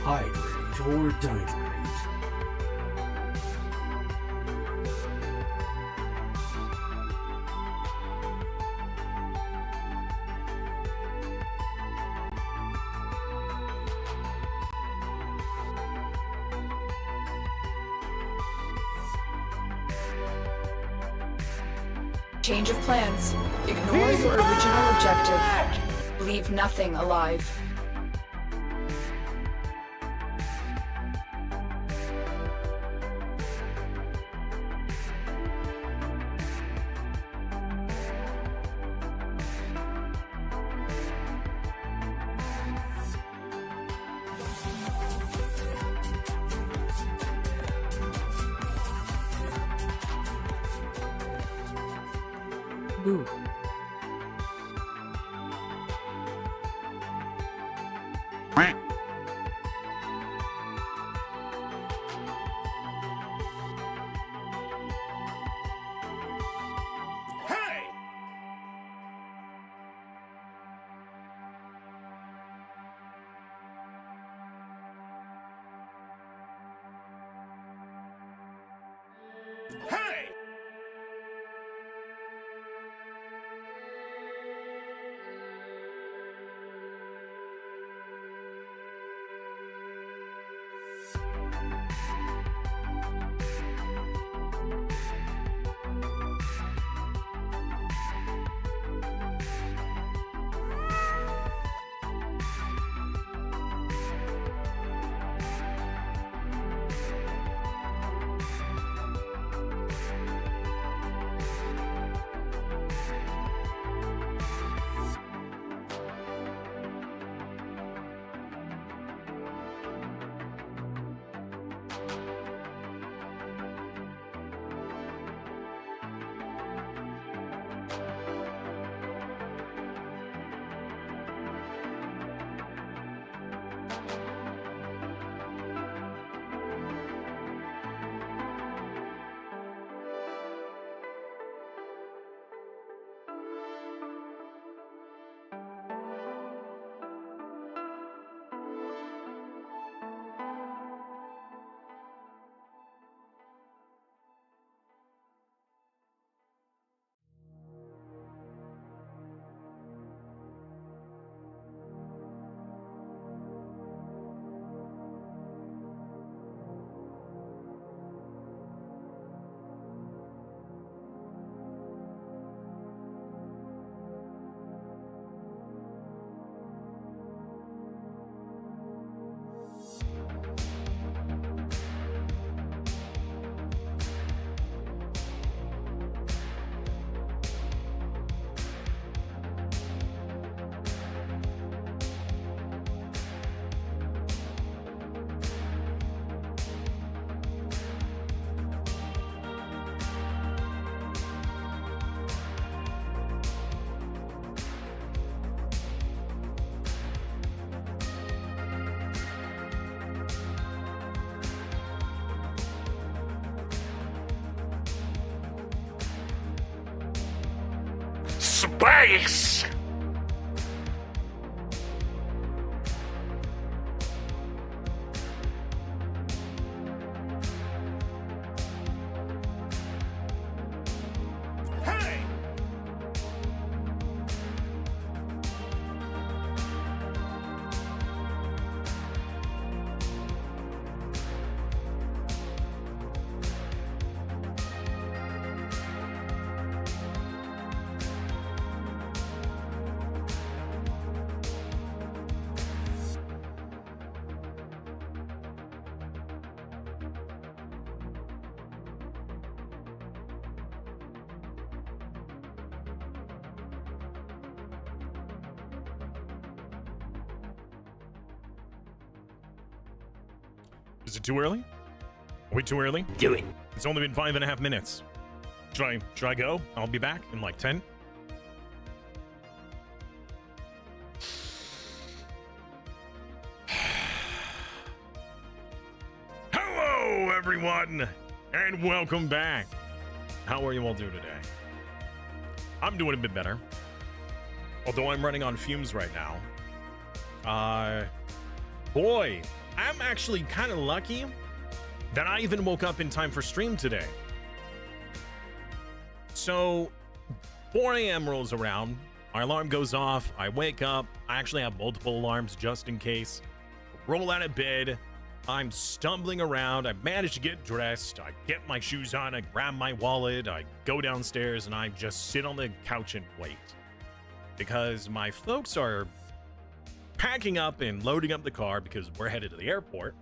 hydrate, or dihydrate. Change of plans. Ignore your original objective. Leave nothing alive. Boo. Space! Is it too early? Are we too early? Do it. It's only been 5.5 minutes. Should I go? I'll be back in like 10. Hello, everyone, and welcome back. How are you all doing today? I'm doing a bit better, although I'm running on fumes right now. Boy, I'm actually kind of lucky that I even woke up in time for stream today. So 4 a.m. rolls around, my alarm goes off, I wake up, I actually have multiple alarms just in case. Roll out of bed, I'm stumbling around, I manage to get dressed, I get my shoes on, I grab my wallet, I go downstairs, and I just sit on the couch and wait. Because my folks are packing up and loading up the car because we're headed to the airport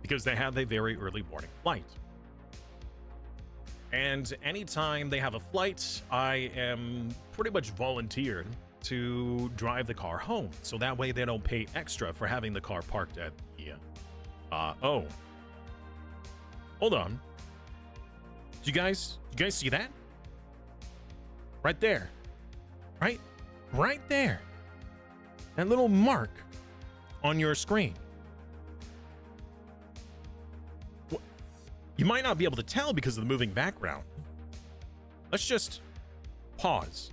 because they have a very early morning flight. And anytime they have a flight, I am pretty much volunteered to drive the car home. So that way they don't pay extra for having the car parked at the, oh. Hold on. Do you guys see that? Right there. Right there. That little mark on your screen. You might not be able to tell because of the moving background. Let's just pause.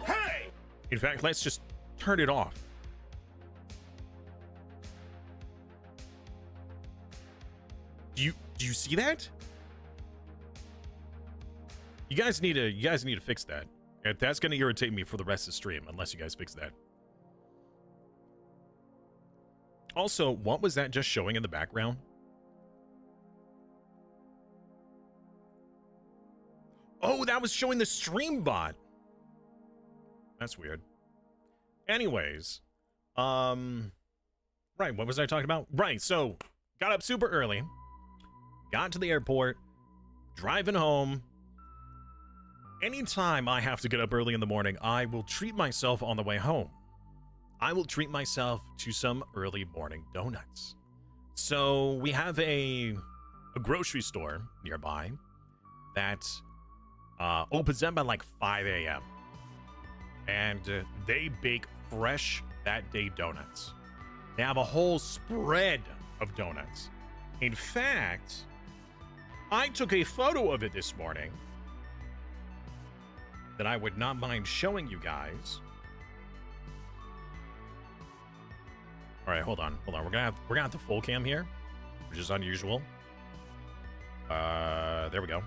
Hey! In fact, let's just turn it off. Do you see that? You guys need to fix that. That's going to irritate me for the rest of the stream unless you guys fix that. Also, what was that just showing in the background? Oh, that was showing the stream bot. That's weird. Anyways, right, what was I talking about? Right, so got up super early, got to the airport, driving home. Anytime I have to get up early in the morning, I will treat myself on the way home. I will treat myself to some early morning donuts. So we have a grocery store nearby that opens up at like 5 a.m. And they bake fresh that day donuts. They have a whole spread of donuts. In fact, I took a photo of it this morning that I would not mind showing you guys. All right, hold on. We're gonna have the full cam here, which is unusual. There we go.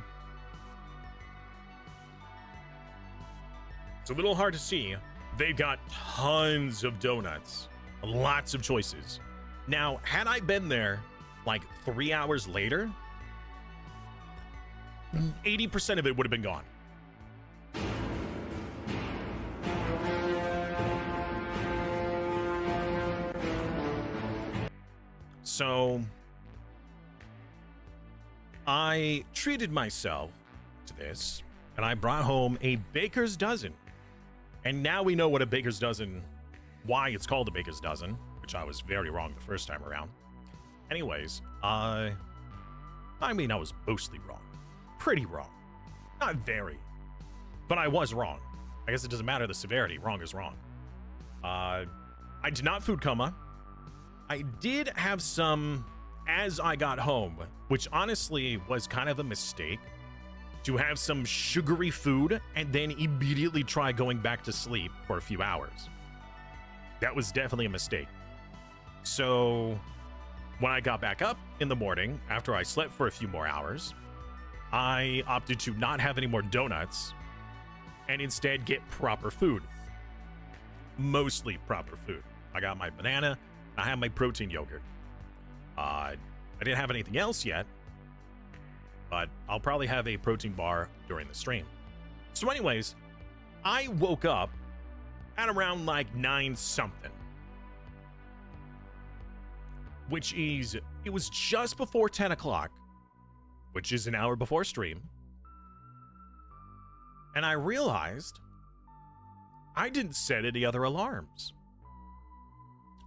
It's a little hard to see. They've got tons of donuts, lots of choices. Now, had I been there like 3 hours later, 80% of it would have been gone. So I treated myself to this, and I brought home a baker's dozen. And now we know what a baker's dozen, why it's called a baker's dozen, which I was very wrong the first time around. Anyways, I mean, I was mostly wrong. Pretty wrong. Not very. But I was wrong. I guess it doesn't matter the severity. Wrong is wrong. I did not food coma. I did have some as I got home, which honestly was kind of a mistake, to have some sugary food and then immediately try going back to sleep for a few hours. That was definitely a mistake. So when I got back up in the morning, after I slept for a few more hours, I opted to not have any more donuts and instead get proper food. Mostly proper food. I got my banana, I have my protein yogurt. I didn't have anything else yet, but I'll probably have a protein bar during the stream. So anyways, I woke up at around like 9 something, which is, it was just before 10 o'clock, which is an hour before stream. And I realized I didn't set any other alarms.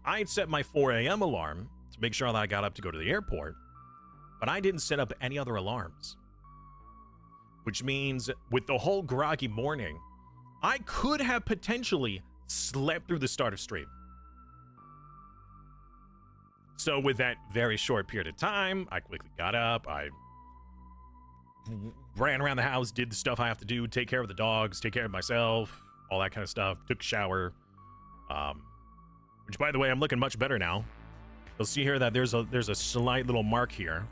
I had set my 4 a.m. alarm to make sure that I got up to go to the airport, but I didn't set up any other alarms. Which means with the whole groggy morning, I could have potentially slept through the start of stream. So with that very short period of time, I quickly got up, I ran around the house, did the stuff I have to do, take care of the dogs, take care of myself, all that kind of stuff, took a shower. Which, by the way, I'm looking much better now. You'll see here that there's a slight little mark here.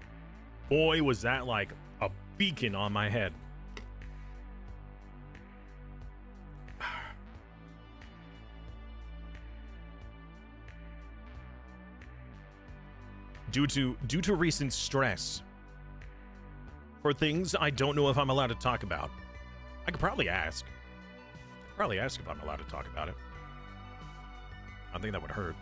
Boy, was that like a beacon on my head. Due to recent stress for things I don't know if I'm allowed to talk about. I could probably ask. Probably ask if I'm allowed to talk about it. I don't think that would hurt.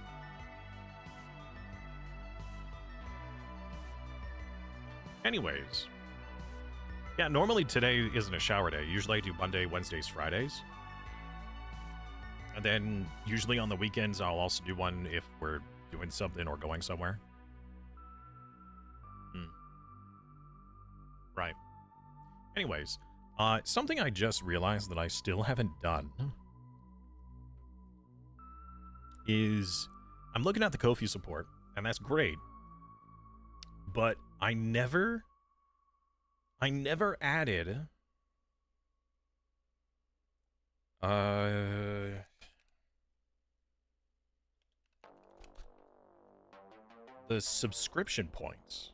Anyways. Yeah, normally today isn't a shower day. Usually I do Monday, Wednesdays, Fridays. And then usually on the weekends I'll also do one if we're doing something or going somewhere. Right. Anyways, something I just realized that I still haven't done is I'm looking at the Ko-fi support, and that's great. But I never added the subscription points.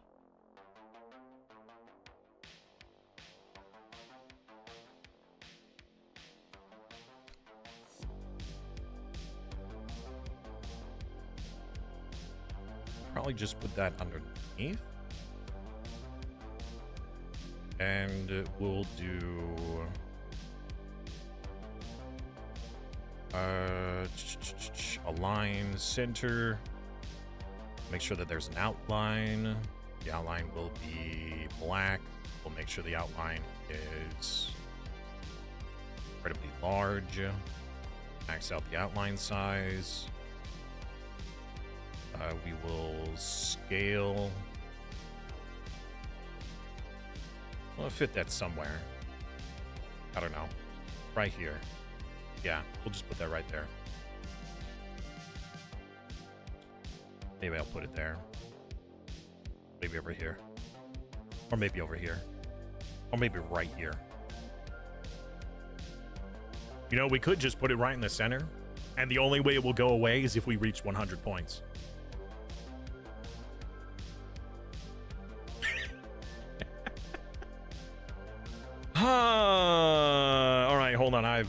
Probably just put that underneath. And we'll do align center. Make sure that there's an outline. The outline will be black. We'll make sure the outline is incredibly large. Max out the outline size. We will scale. We'll fit that somewhere. I don't know. Right here. Yeah, we'll just put that right there. Maybe I'll put it there. Maybe over here. Or maybe over here. Or maybe right here. You know, we could just put it right in the center. And the only way it will go away is if we reach 100 points. All right, hold on. I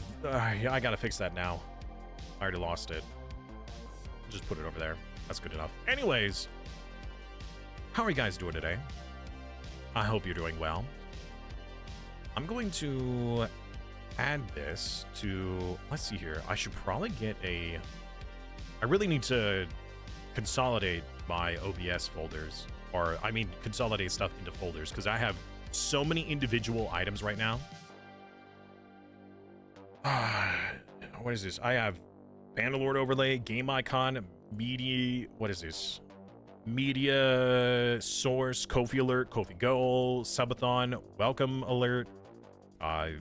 gotta fix that now. I already lost it. Just put it over there. That's good enough. Anyways, how are you guys doing today? I hope you're doing well. I'm going to add this to, let's see here. I should probably get a, I really need to consolidate my OBS folders, or I mean consolidate stuff into folders, because I have so many individual items right now. What is this? I have Bannerlord overlay, game icon, media, what is this? Media source, Ko-fi alert, Ko-fi goal, subathon, welcome alert,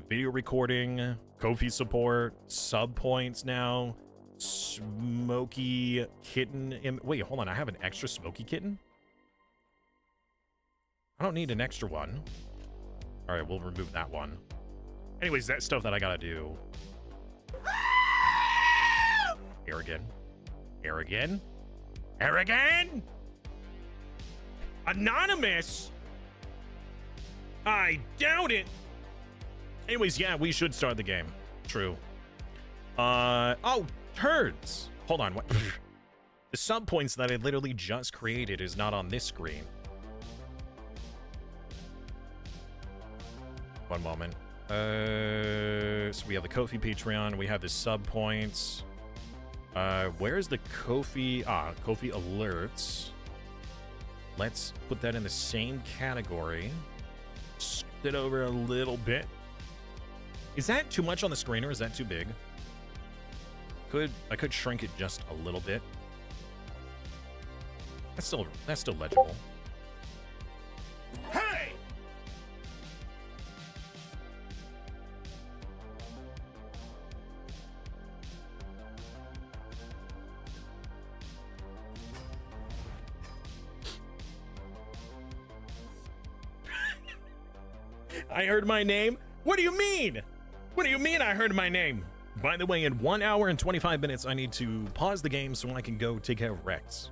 video recording, Ko-fi support, sub points now, smoky kitten. Wait, hold on. I have an extra smoky kitten? I don't need an extra one. All right, we'll remove that one. Anyways, that stuff that I gotta do. Arrogant. Arrogant. Arrogant. Anonymous. I doubt it. Anyways, yeah, we should start the game. True. Oh, turds. Hold on. What? The sub points that I literally just created is not on this screen. One moment. So we have the Ko-fi Patreon. We have the sub points. Where's the Ko-fi? Ko-fi alerts. Let's put that in the same category. Scoot it over a little bit. Is that too much on the screen, or is that too big? I could shrink it just a little bit. That's still legible. Hey! I heard my name? What do you mean? What do you mean I heard my name? By the way, in 1 hour and 25 minutes, I need to pause the game so I can go take care of Rex.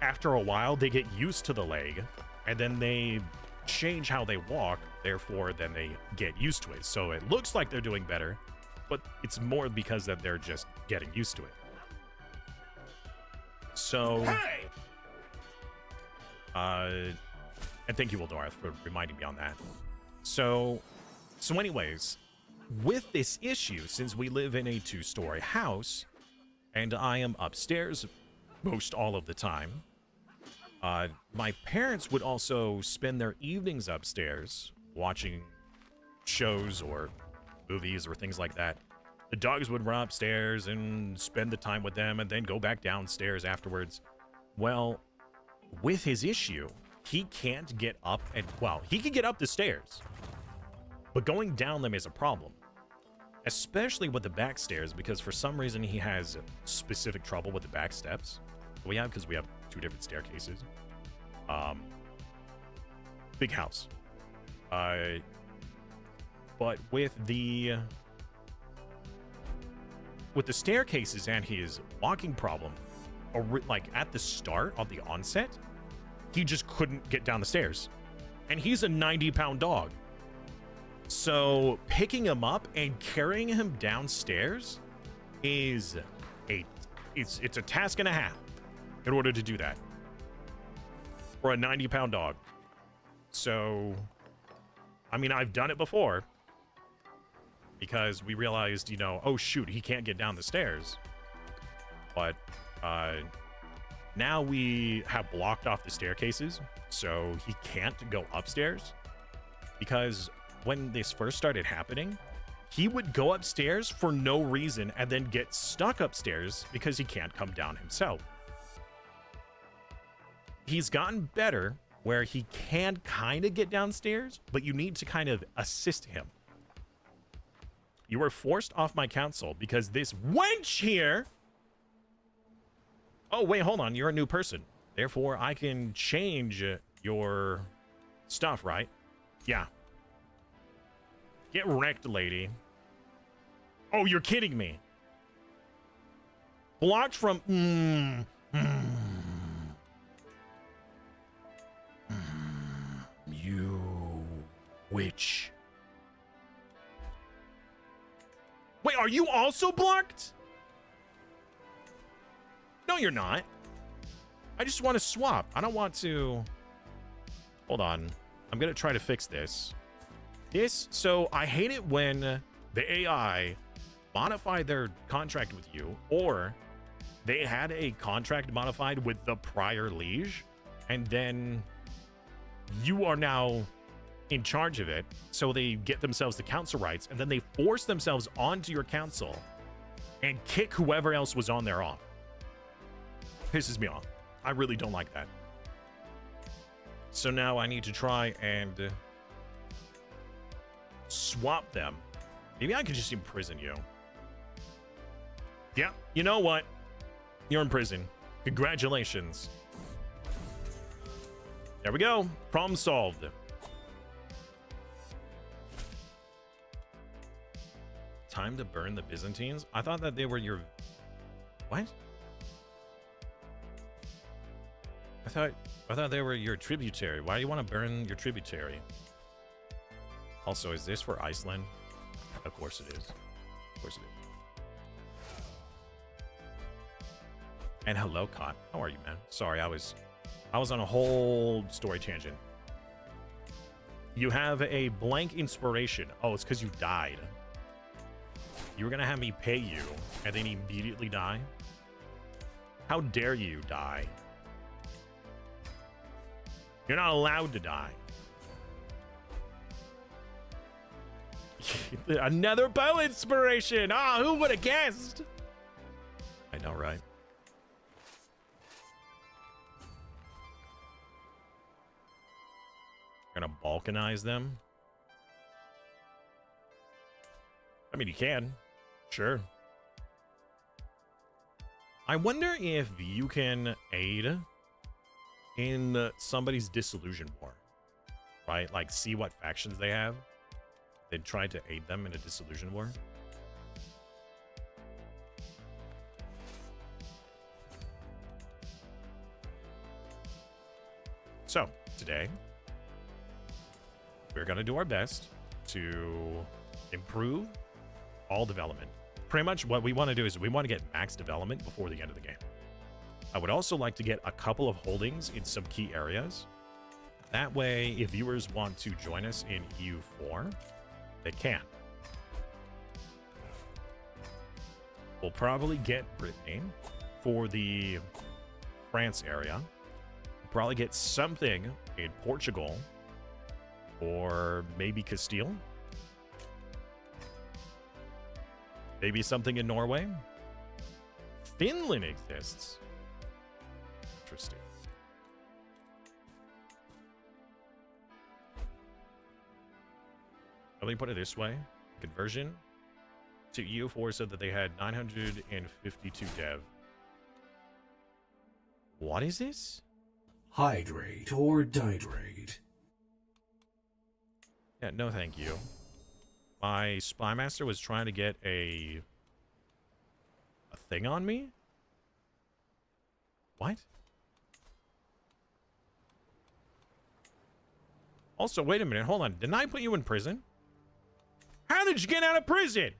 after a while, they get used to the leg, and then they change how they walk. Therefore, then they get used to it. So it looks like they're doing better, but it's more because that they're just getting used to it. So, and thank you, Wildorth, for reminding me on that. So anyways, with this issue, since we live in a 2-story house, and I am upstairs most all of the time, my parents would also spend their evenings upstairs watching shows or movies or things like that. The dogs would run upstairs and spend the time with them and then go back downstairs afterwards. Well, with his issue, he can't get up and, well, he can get up the stairs, but going down them is a problem, especially with the back stairs, because for some reason he has specific trouble with the back steps. Because we have 2 different staircases. Big house. But with the staircases and his walking problem, like at the start of the onset, he just couldn't get down the stairs, and he's a 90-pound dog. So picking him up and carrying him downstairs is it's a task and a half in order to do that for a 90-pound dog. So, I mean, I've done it before because we realized, you know, oh shoot, he can't get down the stairs. But now we have blocked off the staircases, so he can't go upstairs. Because when this first started happening, he would go upstairs for no reason and then get stuck upstairs because he can't come down himself. He's gotten better where he can kind of get downstairs, but you need to kind of assist him. You were forced off my council because this wench here... Oh, wait, hold on. You're a new person. Therefore, I can change your stuff, right? Yeah. Get wrecked, lady. Oh, you're kidding me. Blocked from... You witch. Wait, are you also blocked? No, you're not. I just want to swap. I don't want to... Hold on. I'm going to try to fix this. So I hate it when the AI modify their contract with you, or they had a contract modified with the prior liege, and then you are now in charge of it, so they get themselves the council rights, and then they force themselves onto your council and kick whoever else was on there off. Pisses me off. I really don't like that. So now I need to try and swap them. Maybe I could just imprison you. Yeah, you know what? You're in prison. Congratulations. There we go. Problem solved. Time to burn the Byzantines? I thought that they were your... What? I thought they were your tributary. Why do you want to burn your tributary? Also, is this for Iceland? Of course it is. Of course it is. And hello, Cot. How are you, man? Sorry, I was on a whole story tangent. You have a blank inspiration. Oh, it's because you died. You were gonna have me pay you and then immediately die? How dare you die? You're not allowed to die. Another bow inspiration! Ah, who would have guessed? I know, right? Gonna balkanize them? I mean, you can. Sure. I wonder if you can aid in somebody's disillusion war, right? Like, see what factions they have, then try to aid them in a disillusion war. So, today, we're going to do our best to improve all development. Pretty much what we want to do is we want to get max development before the end of the game. I would also like to get a couple of holdings in some key areas. That way, if viewers want to join us in EU4, they can. We'll probably get Brittany for the France area. We'll probably get something in Portugal or maybe Castile. Maybe something in Norway. Finland exists. Interesting. Let me put it this way. Conversion to EU4 said that they had 952 dev. What is this? Hydrate or dihydrate. Yeah, no thank you. My spy master was trying to get a thing on me? What? Also, wait a minute, hold on. Didn't I put you in prison? How did you get out of prison?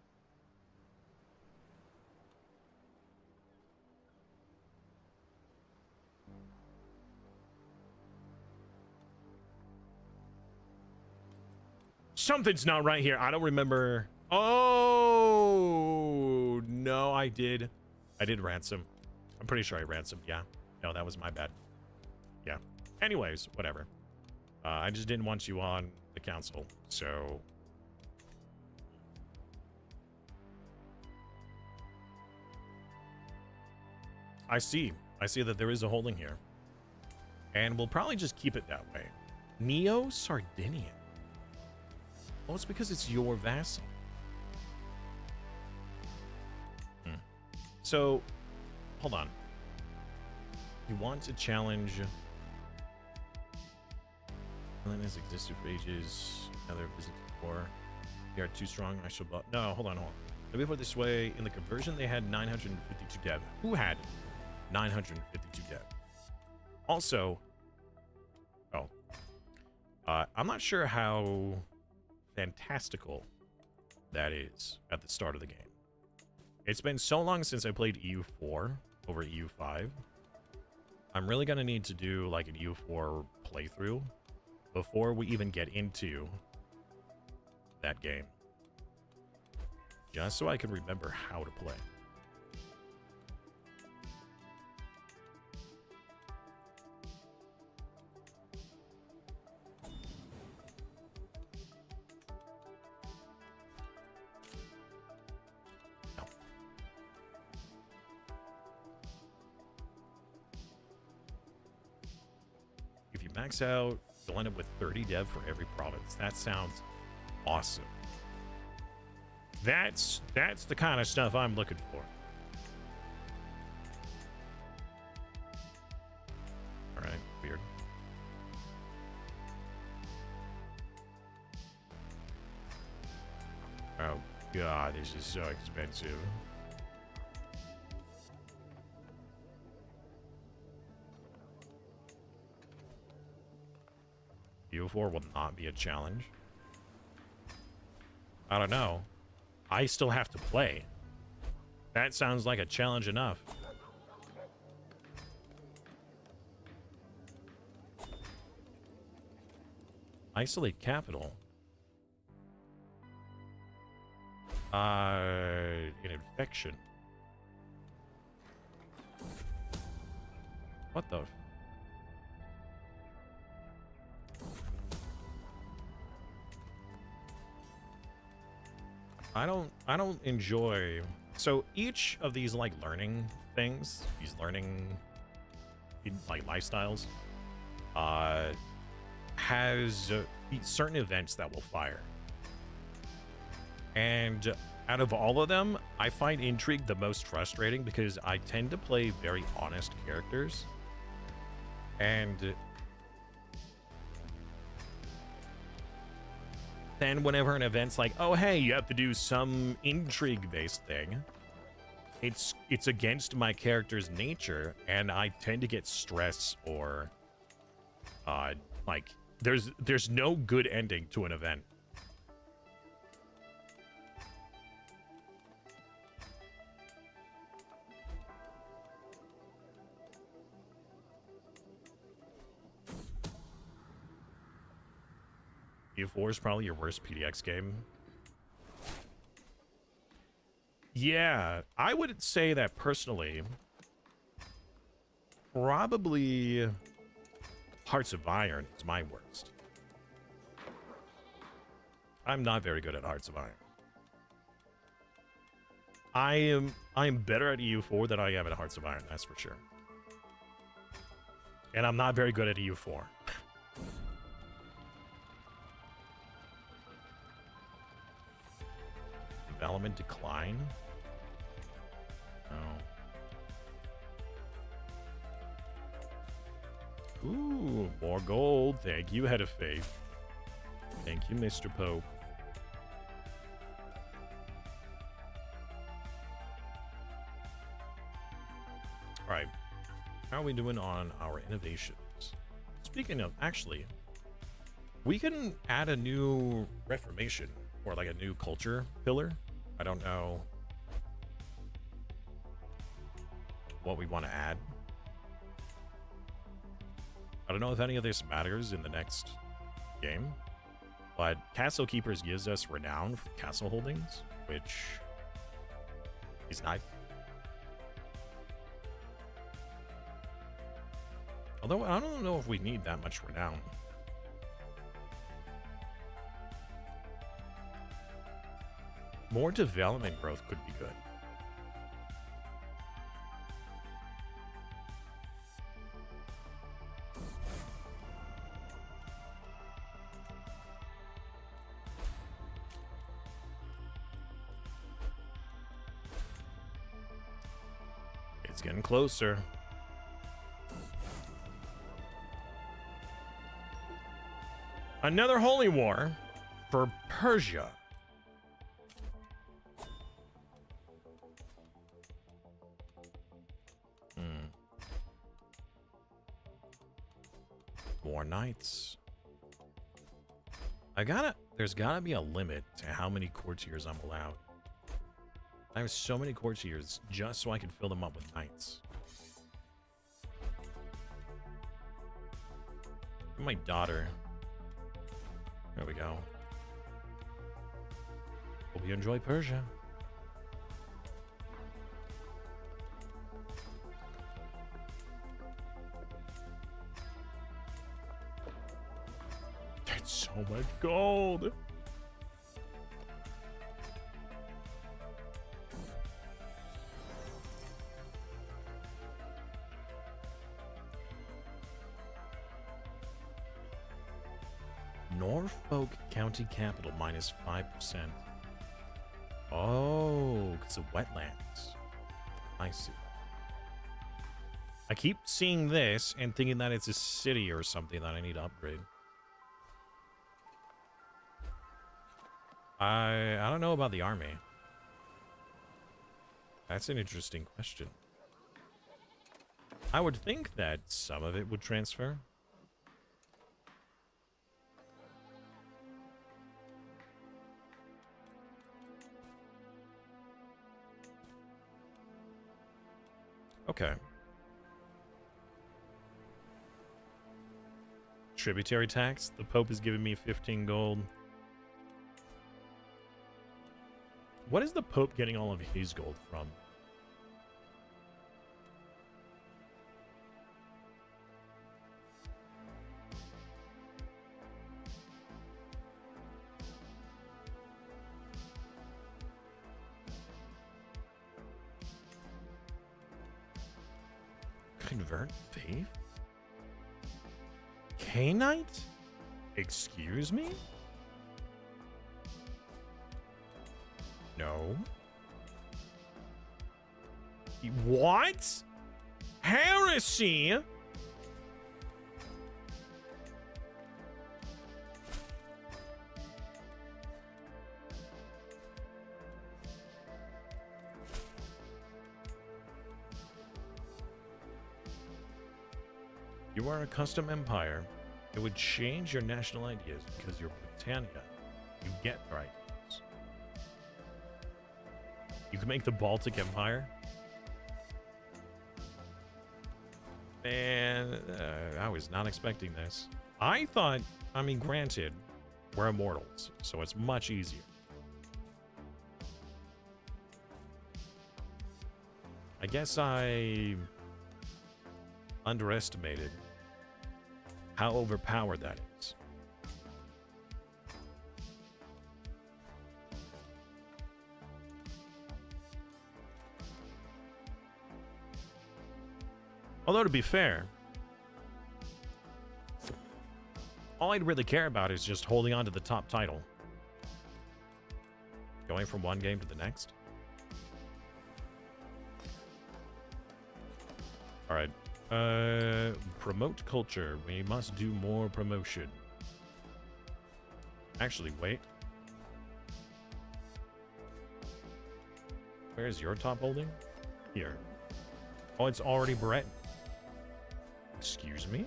Something's not right here. I don't remember. Oh, no, I did ransom. I'm pretty sure I ransomed. Yeah. No, that was my bad. Yeah. Anyways, whatever. I just didn't want you on the council, so... I see that there is a holding here. And we'll probably just keep it that way. Neo-Sardinian. Oh, it's because it's your vassal. So, hold on. You want to challenge... Island has existed for ages. Now they're visiting war. They are too strong. I shall... No, hold on. Let me put it this way. In the conversion, they had 952 dev. Who had 952 dev? Also... Oh. I'm not sure how fantastical that is at the start of the game. It's been so long since I played EU4 over EU5. I'm really going to need to do like an EU4 playthrough before we even get into that game. Just so I can remember how to play. Max out, you'll end up with 30 dev for every province. That sounds awesome. That's the kind of stuff I'm looking for. All right, weird. Oh god, this is so expensive. EU4 will not be a challenge. I don't know. I still have to play. That sounds like a challenge enough. Isolate capital. An infection. What the? I don't enjoy. So each of these like learning things, these learning like lifestyles, has certain events that will fire. And out of all of them, I find intrigue the most frustrating because I tend to play very honest characters. And then whenever an event's like, oh, hey, you have to do some intrigue-based thing, it's against my character's nature, and I tend to get stress or Like, there's no good ending to an event. U4 is probably your worst PDX game. Yeah, I would say that personally. Probably Hearts of Iron is my worst. I'm not very good at Hearts of Iron. I'm better at EU4 than I am at Hearts of Iron, that's for sure. And I'm not very good at EU4. Development decline? Oh. Ooh, more gold. Thank you, Head of Faith. Thank you, Mr. Pope. Alright. How are we doing on our innovations? Speaking of, actually, we can add a new reformation or like a new culture pillar. I don't know what we want to add. I don't know if any of this matters in the next game, but Castle Keepers gives us renown for castle holdings, which is nice. Although I don't know if we need that much renown. More development growth could be good. It's getting closer. Another holy war for Persia. More knights. There's gotta be a limit to how many courtiers I'm allowed. I have so many courtiers just so I can fill them up with knights. My daughter. There we go. Hope you enjoy Persia. That's so much gold. Norfolk County Capital minus 5%. Oh, because of wetlands. I see. I keep seeing this and thinking that it's a city or something that I need to upgrade. I don't know about the army. That's an interesting question. I would think that some of it would transfer. Okay. Tributary tax. The Pope is giving me 15 gold. What is the Pope getting all of his gold from? Convert faith? K-Knight? Excuse me? No. What? Heresy? You are a custom empire. It would change your national ideas because you're Britannia. You get the right ideas. You can make the Baltic Empire. Man, I was not expecting this. I thought, I mean, granted, we're immortals, so it's much easier. I guess I underestimated how overpowered that is. Although, to be fair, all I'd really care about is just holding on to the top title. Going from one game to the next. All right. Promote culture. We must do more promotion. Actually, wait. Where's your top holding? Here. Oh, it's already Brett. Excuse me?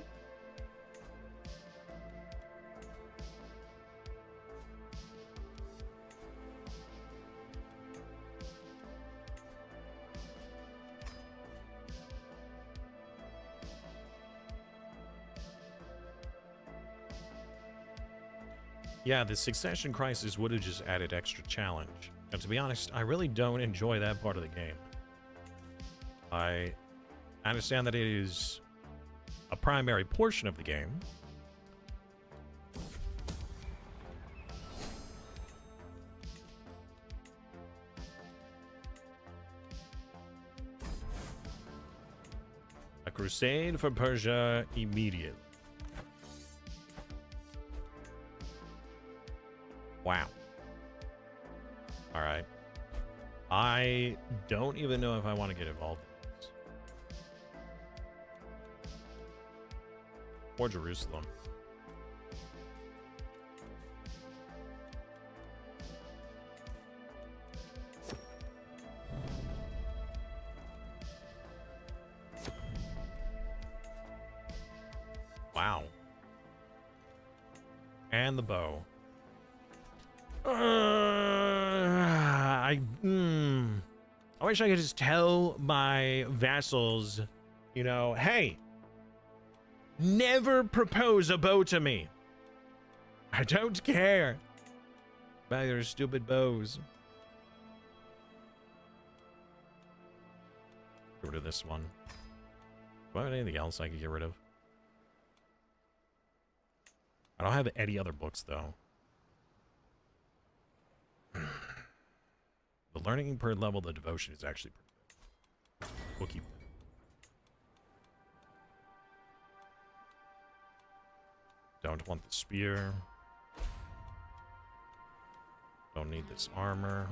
Yeah, the succession crisis would have just added extra challenge. And to be honest, I really don't enjoy that part of the game. I understand that it is a primary portion of the game. A crusade for Persia immediate. Wow. All right. I don't even know if I want to get involved in this. Or Jerusalem. Wow. And the bow. I wish I could just tell my vassals, you know, hey, never propose a bow to me. I don't care about your stupid bows. Get rid of this one. Do I have anything else I could get rid of? I don't have any other books, though. The learning per level, the devotion is actually pretty good. We'll keep that. Don't want the spear. Don't need this armor.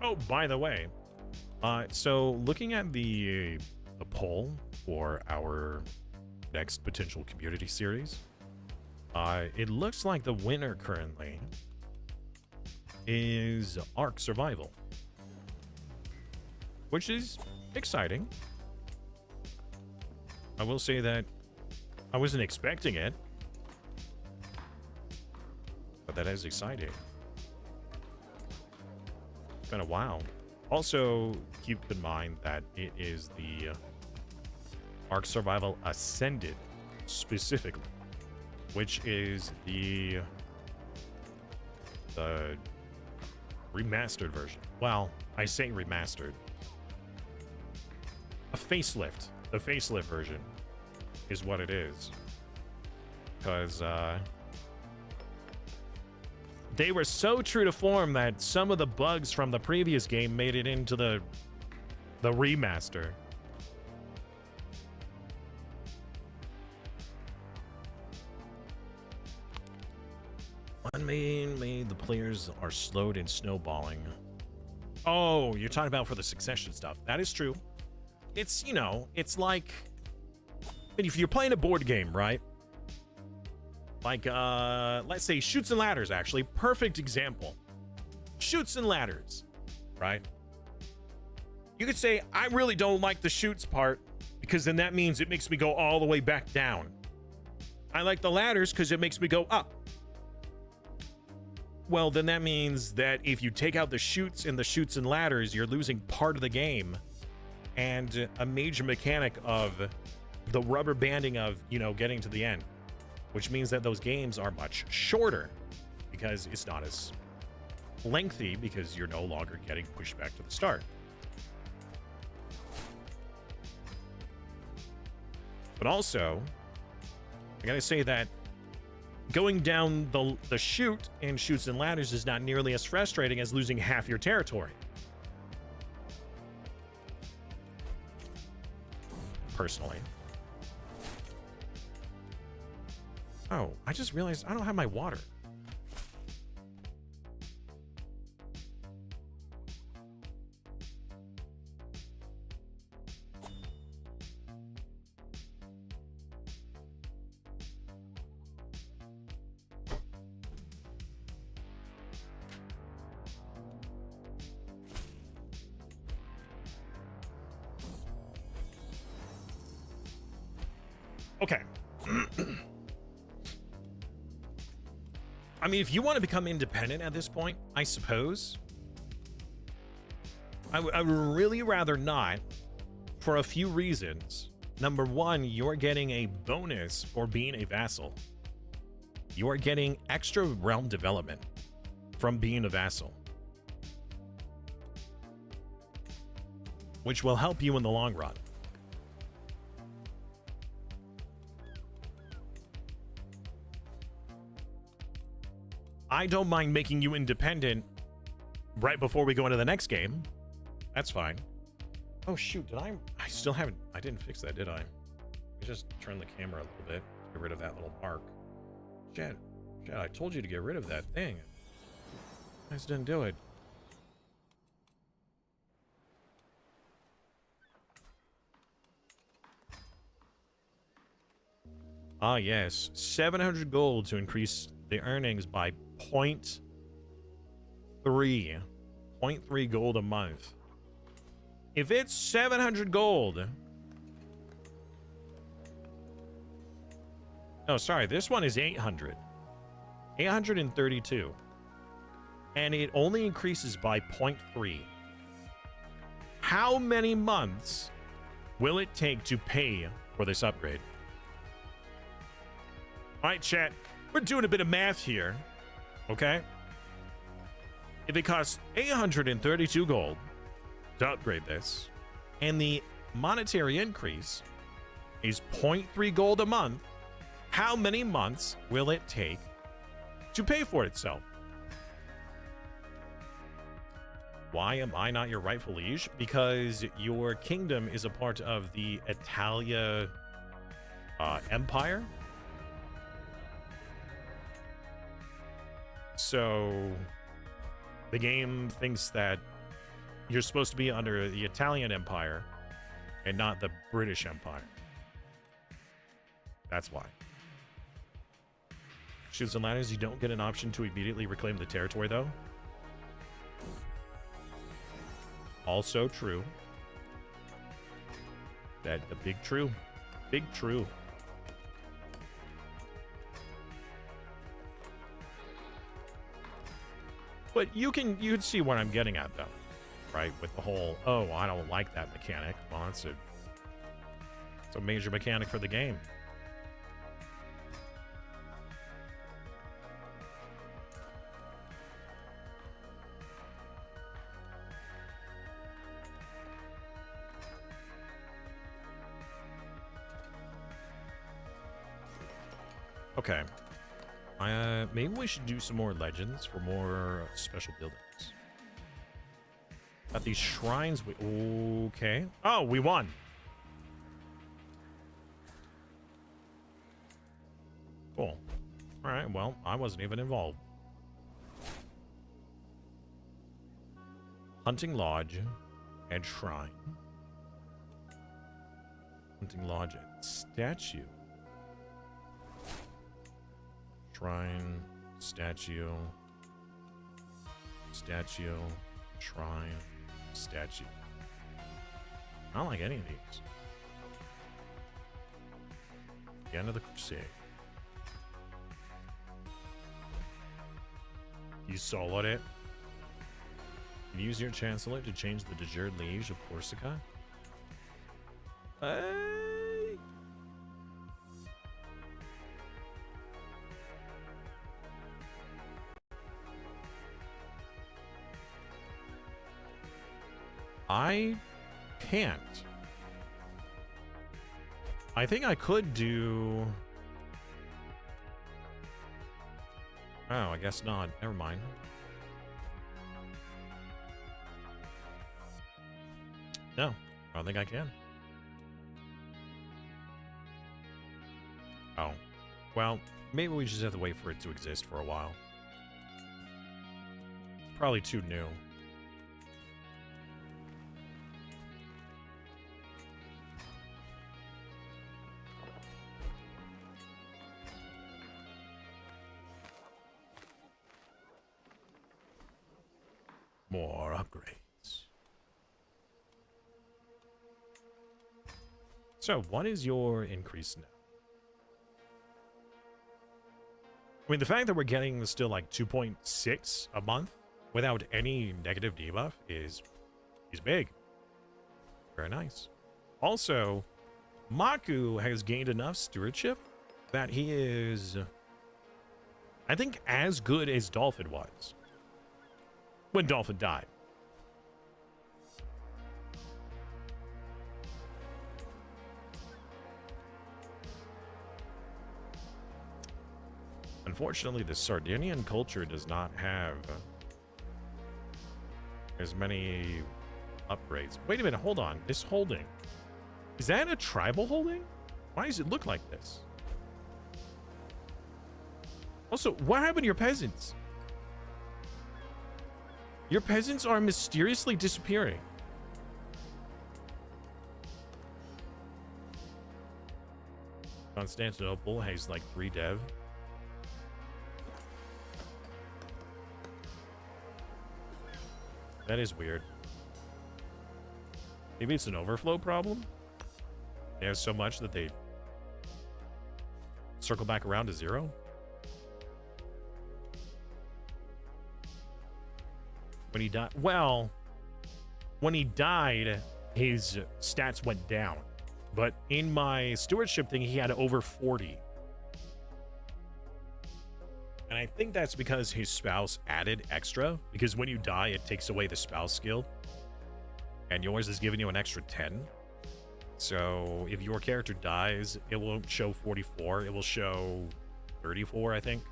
Oh, by the way, so looking at the poll for our next potential community series, it looks like the winner currently is Ark Survival, which is exciting. I will say that I wasn't expecting it, but that is exciting. It's been a while. Also, keep in mind that it is the Ark Survival Ascended specifically, which is the remastered version. Well, I say remastered. A facelift. The facelift version is what it is. Because they were so true to form that some of the bugs from the previous game made it into the remaster. One main the players are slowed in snowballing. Oh, you're talking about for the succession stuff. That is true. It's, you know, it's like if you're playing a board game, right? Like, let's say Shoots and Ladders, actually. Perfect example. Shoots and Ladders. right? You could say, I really don't like the chutes part because then that means it makes me go all the way back down. I like the ladders because it makes me go up. Well, then that means that if you take out the chutes and ladders, you're losing part of the game and a major mechanic of the rubber banding of, you know, getting to the end, which means that those games are much shorter because it's not as lengthy because you're no longer getting pushed back to the start. But also, I gotta say that going down the chute and chutes and ladders is not nearly as frustrating as losing half your territory. Personally. Oh, I just realized I don't have my water. Okay. I mean, if you want to become independent at this point, I suppose. I would really rather not for a few reasons. Number one, you're getting a bonus for being a vassal. You're getting extra realm development from being a vassal, which will help you in the long run. I don't mind making you independent right before we go into the next game. That's fine. Oh shoot, I still haven't, I didn't fix that, did I? Let me just turn the camera a little bit, get rid of that little mark. Shit, I told you to get rid of that thing. I just didn't do it. Ah yes, 700 gold to increase the earnings by 0.3 gold a month. If it's 700 gold, oh sorry, this one is 832, and it only increases by 0.3. How many months will it take to pay for this upgrade? All right, chat, we're doing a bit of math here. Okay, if it costs 832 gold to upgrade this, and the monetary increase is 0.3 gold a month, how many months will it take to pay for itself? Why am I not your rightful liege? Because your kingdom is a part of the Italia Empire. So the game thinks that you're supposed to be under the Italian Empire and not the British Empire. That's why. Chutes and ladders, you don't get an option to immediately reclaim the territory, though. Also true. That the big true. Big true. But you'd see what I'm getting at, though, right? With the whole, oh, I don't like that mechanic. Well, it's a major mechanic for the game. Okay. Maybe we should do some more legends for more special buildings. At these shrines, okay. Oh, we won. Cool. All right, well, I wasn't even involved. Hunting Lodge and Shrine. Hunting Lodge and Statue. Shrine, statue, Shrine. Statue. I don't like any of these. The end of the crusade. You soloed it. Use your chancellor to change the de jure liege of Corsica. Hey. I can't. I think I could do... Oh, I guess not. Never mind. No, I don't think I can. Oh. Well, maybe we just have to wait for it to exist for a while. It's probably too new. More upgrades. So, what is your increase now? I mean, the fact that we're getting still like 2.6 a month without any negative debuff is big. Very nice. Also, Maku has gained enough stewardship that he is, I think, as good as Dolphin was when Dolphin died. Unfortunately, the Sardinian culture does not have as many upgrades. Wait a minute, hold on. This holding, is that a tribal holding? Why does it look like this? Also, what happened to your peasants? Your peasants are mysteriously disappearing. Constantinople has like 3 dev. That is weird. Maybe it's an overflow problem? They have so much that they circle back around to 0? When he died, well, when he died, his stats went down. But in my stewardship thing, he had over 40. And I think that's because his spouse added extra. Because when you die, it takes away the spouse skill. And yours is giving you an extra 10. So if your character dies, it won't show 44. It will show 34, I think.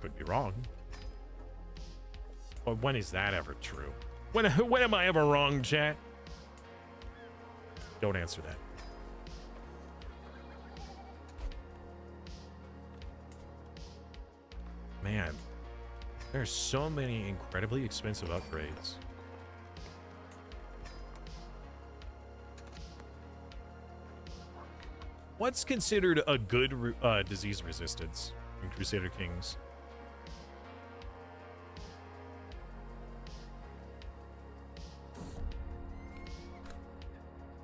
Could be wrong. But when is that ever true? When am I ever wrong, chat? Don't answer that. Man, there's so many incredibly expensive upgrades. What's considered a good disease resistance in Crusader Kings?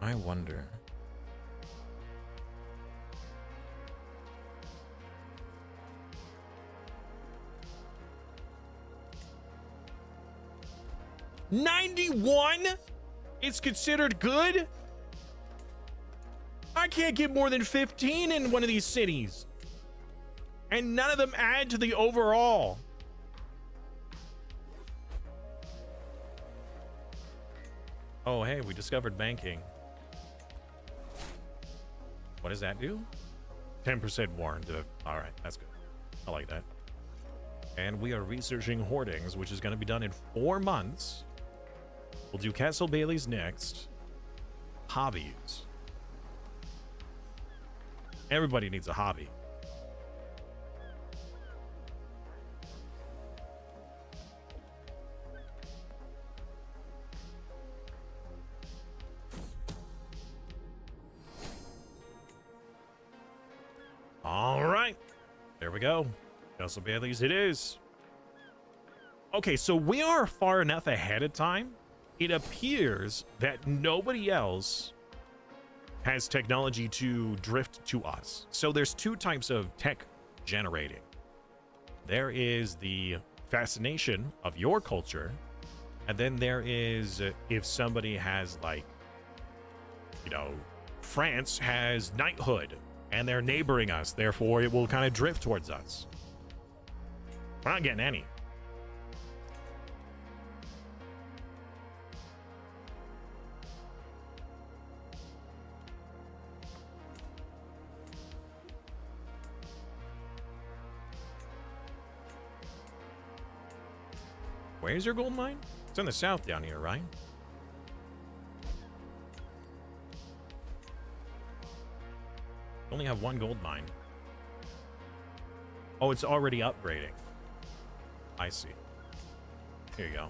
I wonder. $91? It's considered good? I can't get more than 15 in one of these cities. And none of them add to the overall. Oh, hey, we discovered banking. What does that do? 10% more into... All right, that's good. I like that. And we are researching hoardings, which is going to be done in 4 months. We'll do Castle Bailey's next. Hobbies. Everybody needs a hobby. All right. There we go. Castle Bailey's it is. Okay, so we are far enough ahead of time. It appears that nobody else has technology to drift to us. So there's two types of tech generating. There is the fascination of your culture, and then there is if somebody has, like, you know, France has knighthood and they're neighboring us, therefore it will kind of drift towards us. We're not getting any. Where's your gold mine? It's in the south down here, right? Only have one gold mine. Oh, it's already upgrading. I see. Here you go.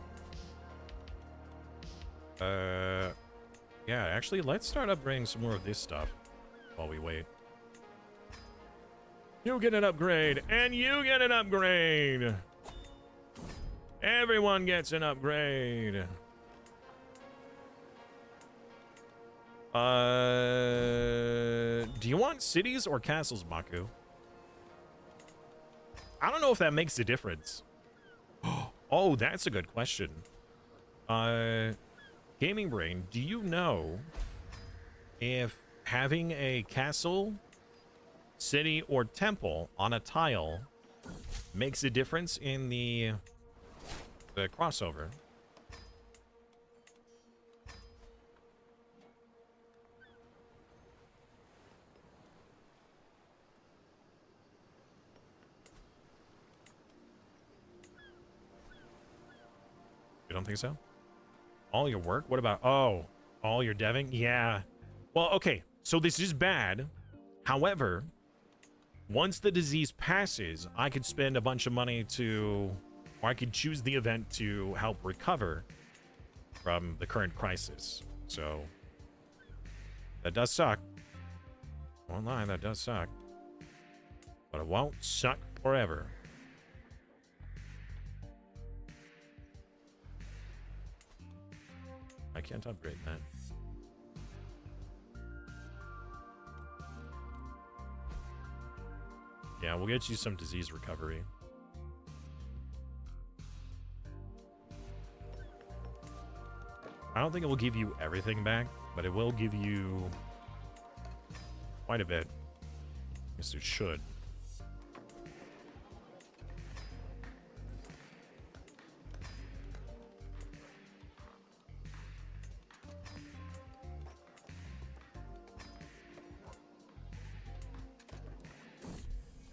Yeah, actually, let's start upgrading some more of this stuff while we wait. You get an upgrade, and you get an upgrade. Everyone gets an upgrade. Do you want cities or castles, Maku? I don't know if that makes a difference. Oh, that's a good question. Gaming Brain, do you know if having a castle, city, or temple on a tile makes a difference in the crossover? You don't think so? All your work? What about, oh, all your deving? Yeah. Well, okay, so this is bad. However, once the disease passes, I could spend a bunch of money to, or I could choose the event to help recover from the current crisis. So that does suck. Won't lie, that does suck. But it won't suck forever. I can't upgrade that. Yeah, we'll get you some disease recovery. I don't think it will give you everything back, but it will give you quite a bit. I guess it should.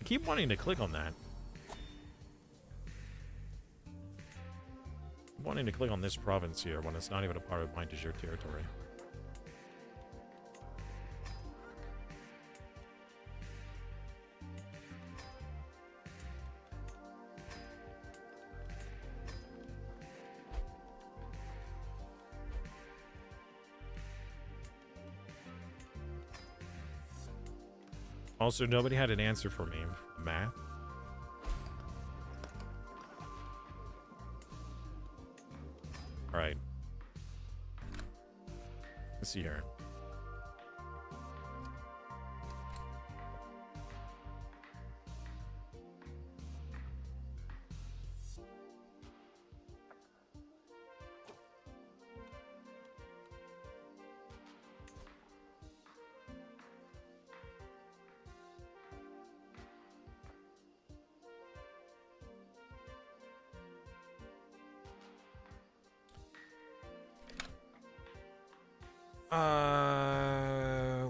I keep wanting to click on that. I'm wanting to click on this province here when it's not even a part of my de jure territory. Also, nobody had an answer for me. Math. All right. Let's see here.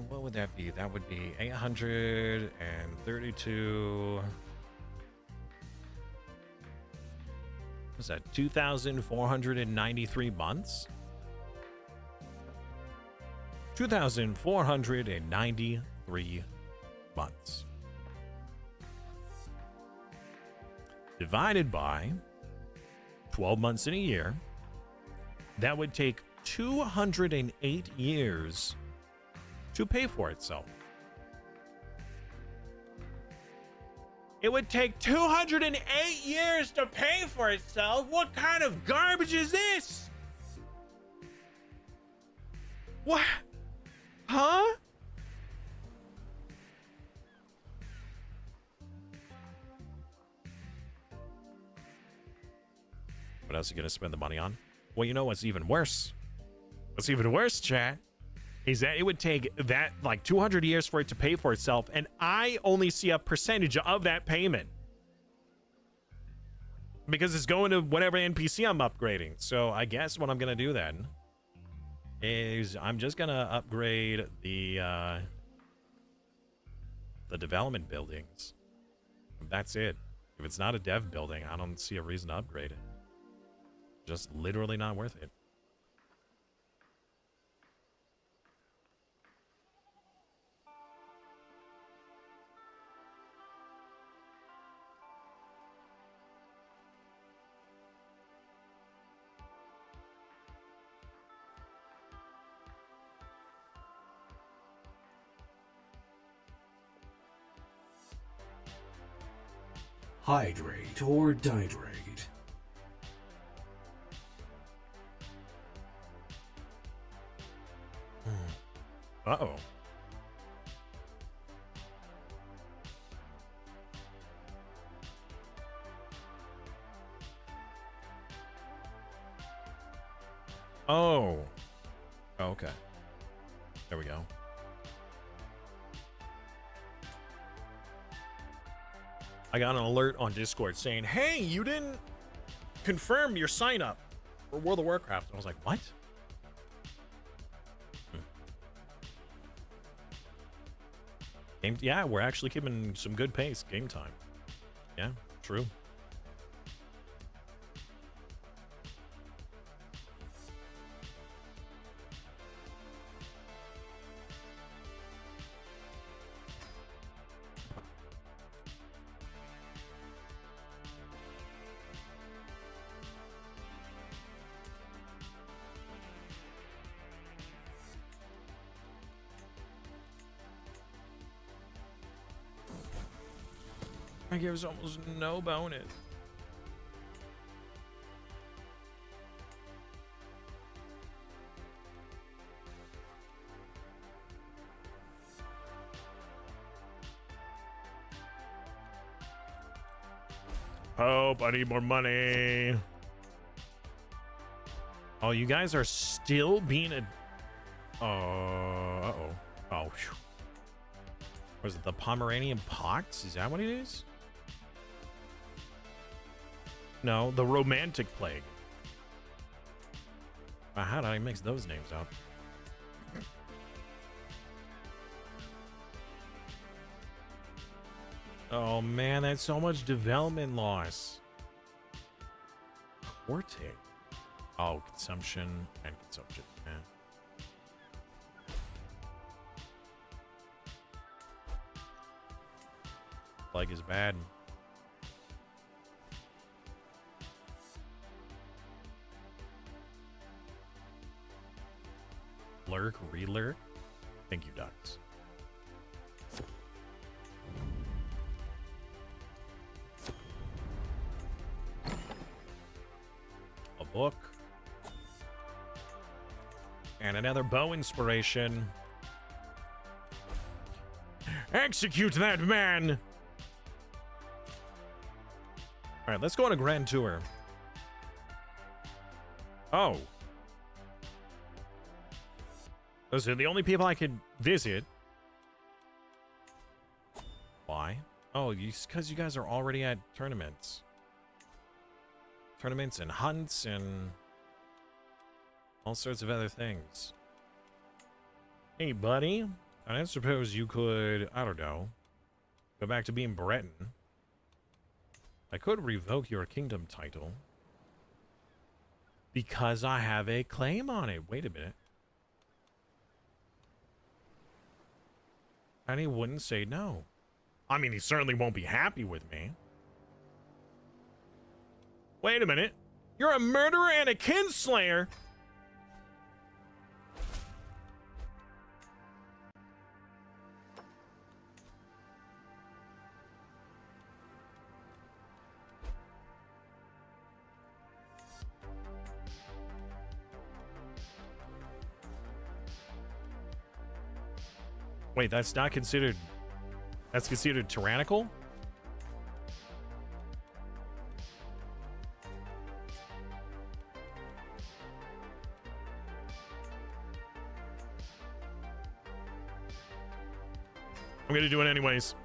What would that be? That would be 832. What's that? 2,493 months? 2,493 months. Divided by 12 months in a year. That would take 208 years to pay for itself. It would take 208 years to pay for itself. What kind of garbage is this? What? Huh? What else are you gonna spend the money on? Well, you know what's even worse? What's even worse, chat, is that it would take that like 200 years for it to pay for itself, and I only see a percentage of that payment. Because it's going to whatever NPC I'm upgrading. So I guess what I'm gonna do then is I'm just gonna upgrade the development buildings. That's it. If it's not a dev building, I don't see a reason to upgrade it. Just literally not worth it. Hydrate or dihydrate. Uh-oh. Oh. Okay. There we go. I got an alert on Discord saying, hey, you didn't confirm your sign up for World of Warcraft. I was like, what? Yeah, we're actually keeping some good pace. Game time. Yeah, true. I gives almost no bonus. Hope I need more money. Oh, you guys are still being a... uh-oh. Oh, phew. Was it the Pomeranian Pox? Is that what it is? No, the Romantic Plague. How did I mix those names up? Oh man, that's so much development loss. Corte. Oh, consumption and consumption. Yeah. Plague is bad. Lurk, relurk. Thank you, Ducks. A book. And another bow inspiration. Execute that man! Alright, let's go on a grand tour. Oh. Those are the only people I could visit. Why? Oh, because you guys are already at tournaments. Tournaments and hunts and all sorts of other things. Hey, buddy. I suppose you could, I don't know, go back to being Breton. I could revoke your kingdom title because I have a claim on it. Wait a minute. And he wouldn't say no. I mean, he certainly won't be happy with me. Wait a minute. You're a murderer and a kinslayer. Wait, that's not considered... That's considered tyrannical? I'm gonna do it anyways.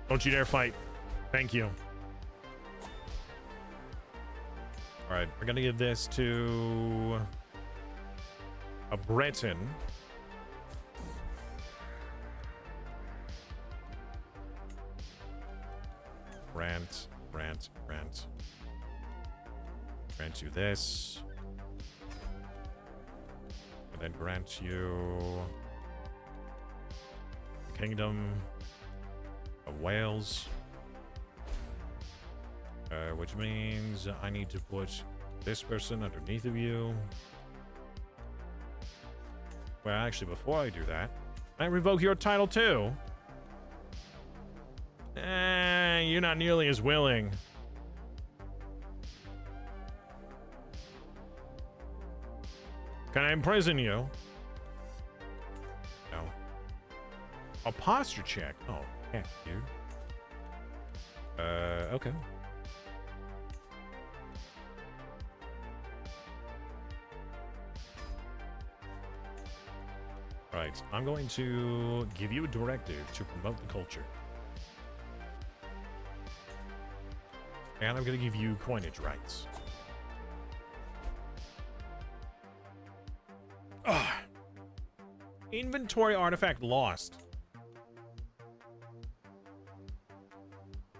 Don't you dare fight. Thank you. All right, we're gonna give this to a Breton. Grant. Grant you this. And then grant you Kingdom of Wales. Which means I need to put this person underneath of you. Well, actually, before I do that, I revoke your title too. You're not nearly as willing. Can I imprison you? No. A posture check. Oh, yeah, dude. Okay. Right, I'm going to give you a directive to promote the culture. And I'm going to give you coinage rights. Ugh. Inventory artifact lost.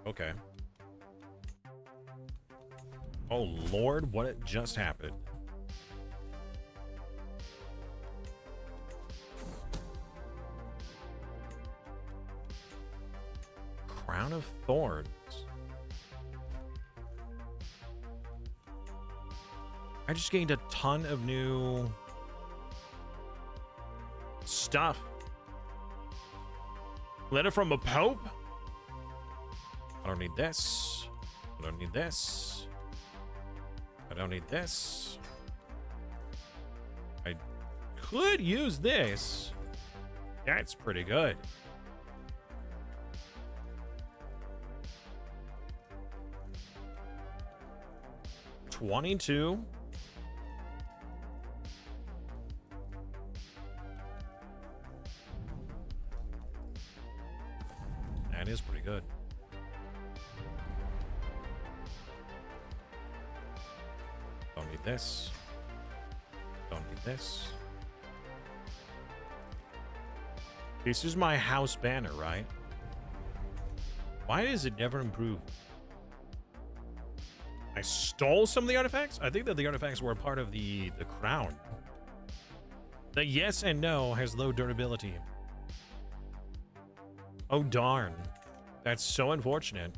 Okay. Oh, Lord, what just happened? Crown of Thorns. I just gained a ton of new stuff. Letter from a pope? I don't need this. I don't need this. I don't need this. I could use this. That's pretty good. $22. That is pretty good. Don't need this. Don't need this. This is my house banner, right? Why does it never improve? I stole some of the artifacts? I think that the artifacts were a part of the crown. The yes and no has low durability. Oh, darn. That's so unfortunate.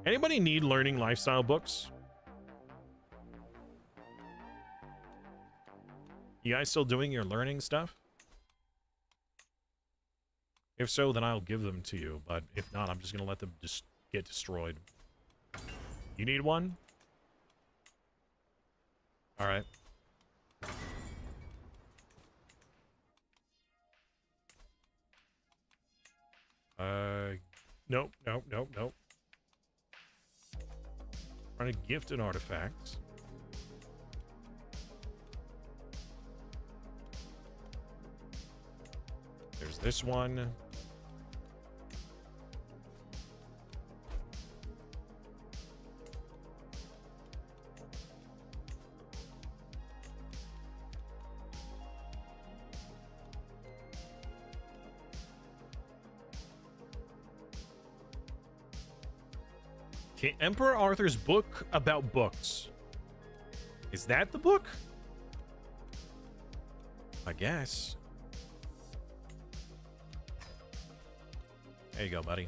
Anybody need learning lifestyle books? You guys still doing your learning stuff? If so, then I'll give them to you. But if not, I'm just going to let them just get destroyed. You need one? All right. Nope. Trying to gift an artifact. There's this one. Okay, Emperor Arthur's book about books. Is that the book? I guess. There you go, buddy.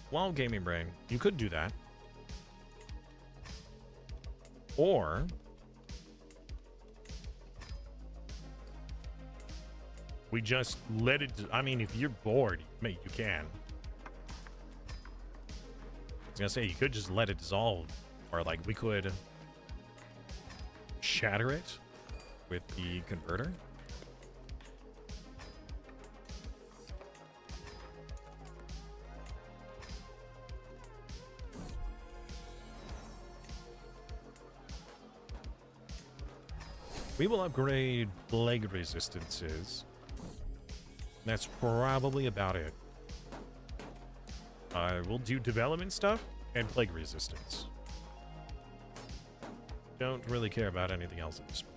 Well, Gaming Brain, you could do that. Or we just let it... I mean, if you're bored, mate, you can. was gonna say, you could just let it dissolve, or like we could shatter it with the converter. We will upgrade plague resistances. That's probably about it. We'll do development stuff and plague resistance. Don't really care about anything else at this point.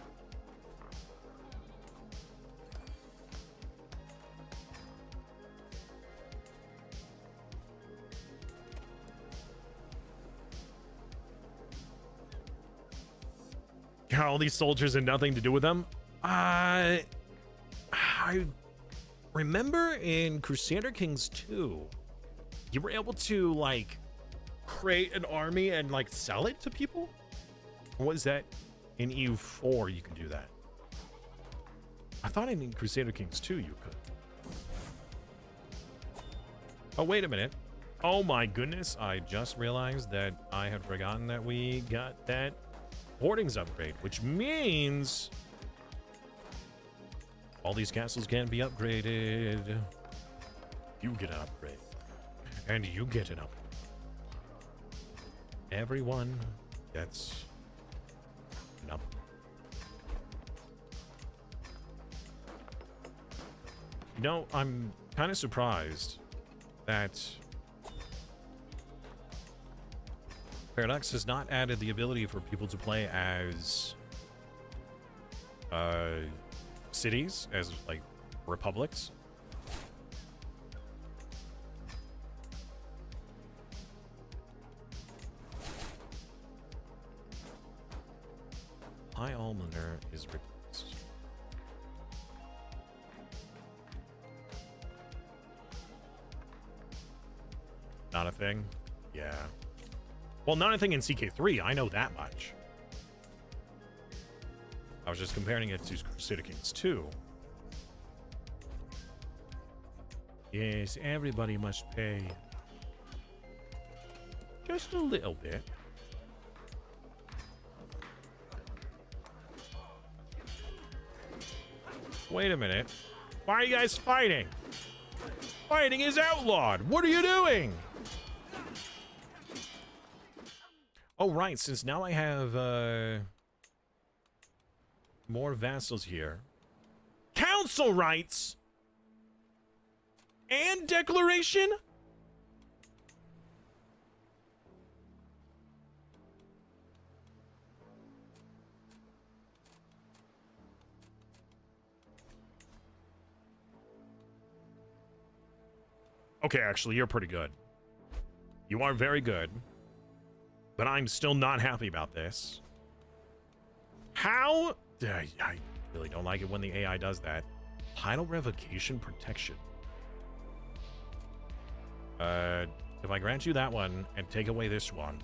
All these soldiers and nothing to do with them. I remember in Crusader Kings 2, you were able to like create an army and like sell it to people. Or was that in EU4 you can do that? I thought in Crusader Kings 2 you could. Oh, wait a minute. Oh my goodness, I just realized that I had forgotten that we got that hoardings upgrade, which means all these castles can be upgraded. You get an upgrade. And you get an upgrade. Everyone gets an upgrade. You know, I'm kind of surprised that Paradox has not added the ability for people to play as cities, as like republics. High Almoner is replaced. Not a thing? Yeah. Well, not a thing in CK3, I know that much. I was just comparing it to Crusader Kings 2. Yes, everybody must pay. Just a little bit. Wait a minute. Why are you guys fighting? Fighting is outlawed. What are you doing? Oh, right. Since now I have more vassals here. Council rights and declaration? Okay, actually, you're pretty good. You are very good. But I'm still not happy about this. How? I really don't like it when the AI does that. Title revocation protection. If I grant you that one and take away this one.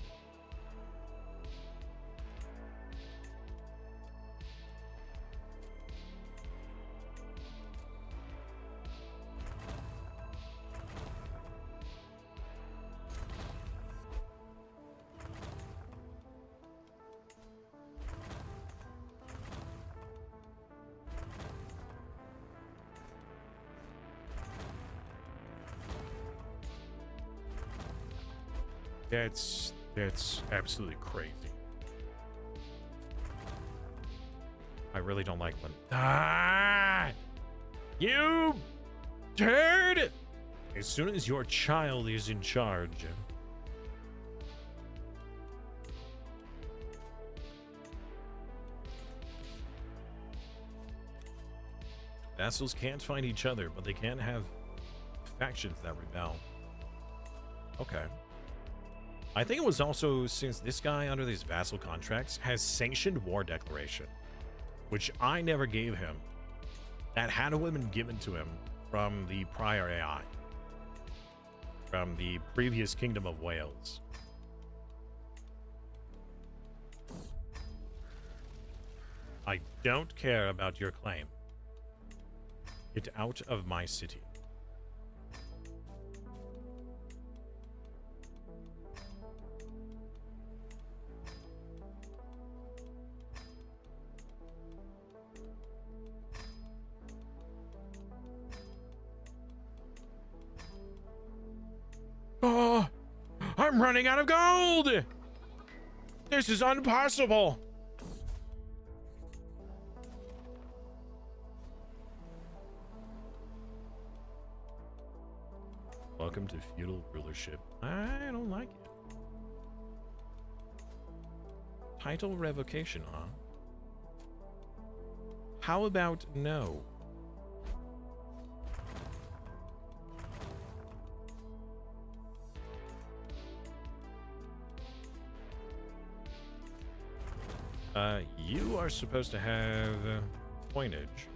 That's absolutely crazy. I really don't like when... Ah! You turd! As soon as your child is in charge. Vassals can't fight each other, but they can have factions that rebel. Okay. I think it was also since this guy under these vassal contracts has sanctioned war declaration, which I never gave him. That had to have been given to him from the prior AI, from the previous Kingdom of Wales. I don't care about your claim. Get out of my city. I'm running out of gold! This is impossible! Welcome to feudal rulership. I don't like it. Title revocation, huh? How about no? You are supposed to have coinage.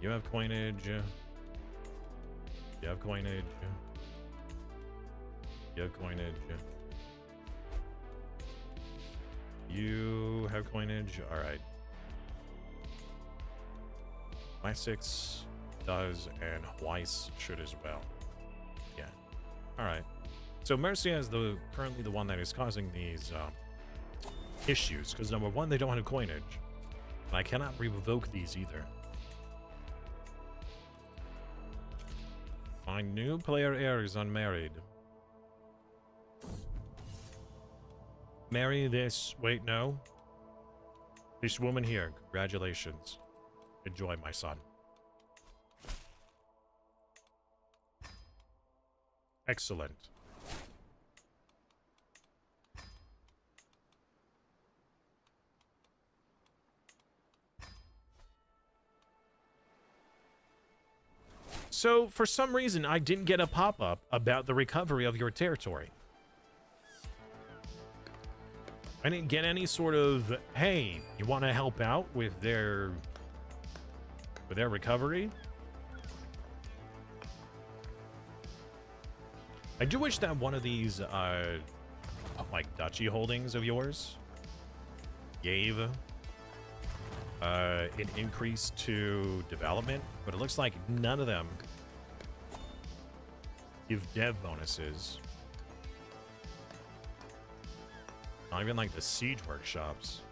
You have coinage. You have coinage. You have coinage. You have coinage. All right. My 6 does, and Weiss should as well. Yeah. All right. So Mercia is currently the one that is causing these issues, because number one, they don't have coinage, and I cannot revoke these either. My new player heir is unmarried. Marry this. Wait, no. This woman here. Congratulations. Enjoy, my son. Excellent. So, for some reason, I didn't get a pop-up about the recovery of your territory. I didn't get any sort of, hey, you want to help out with their recovery? I do wish that one of these, like, duchy holdings of yours gave an increase to development, but it looks like none of them give dev bonuses. Not even like the siege workshops.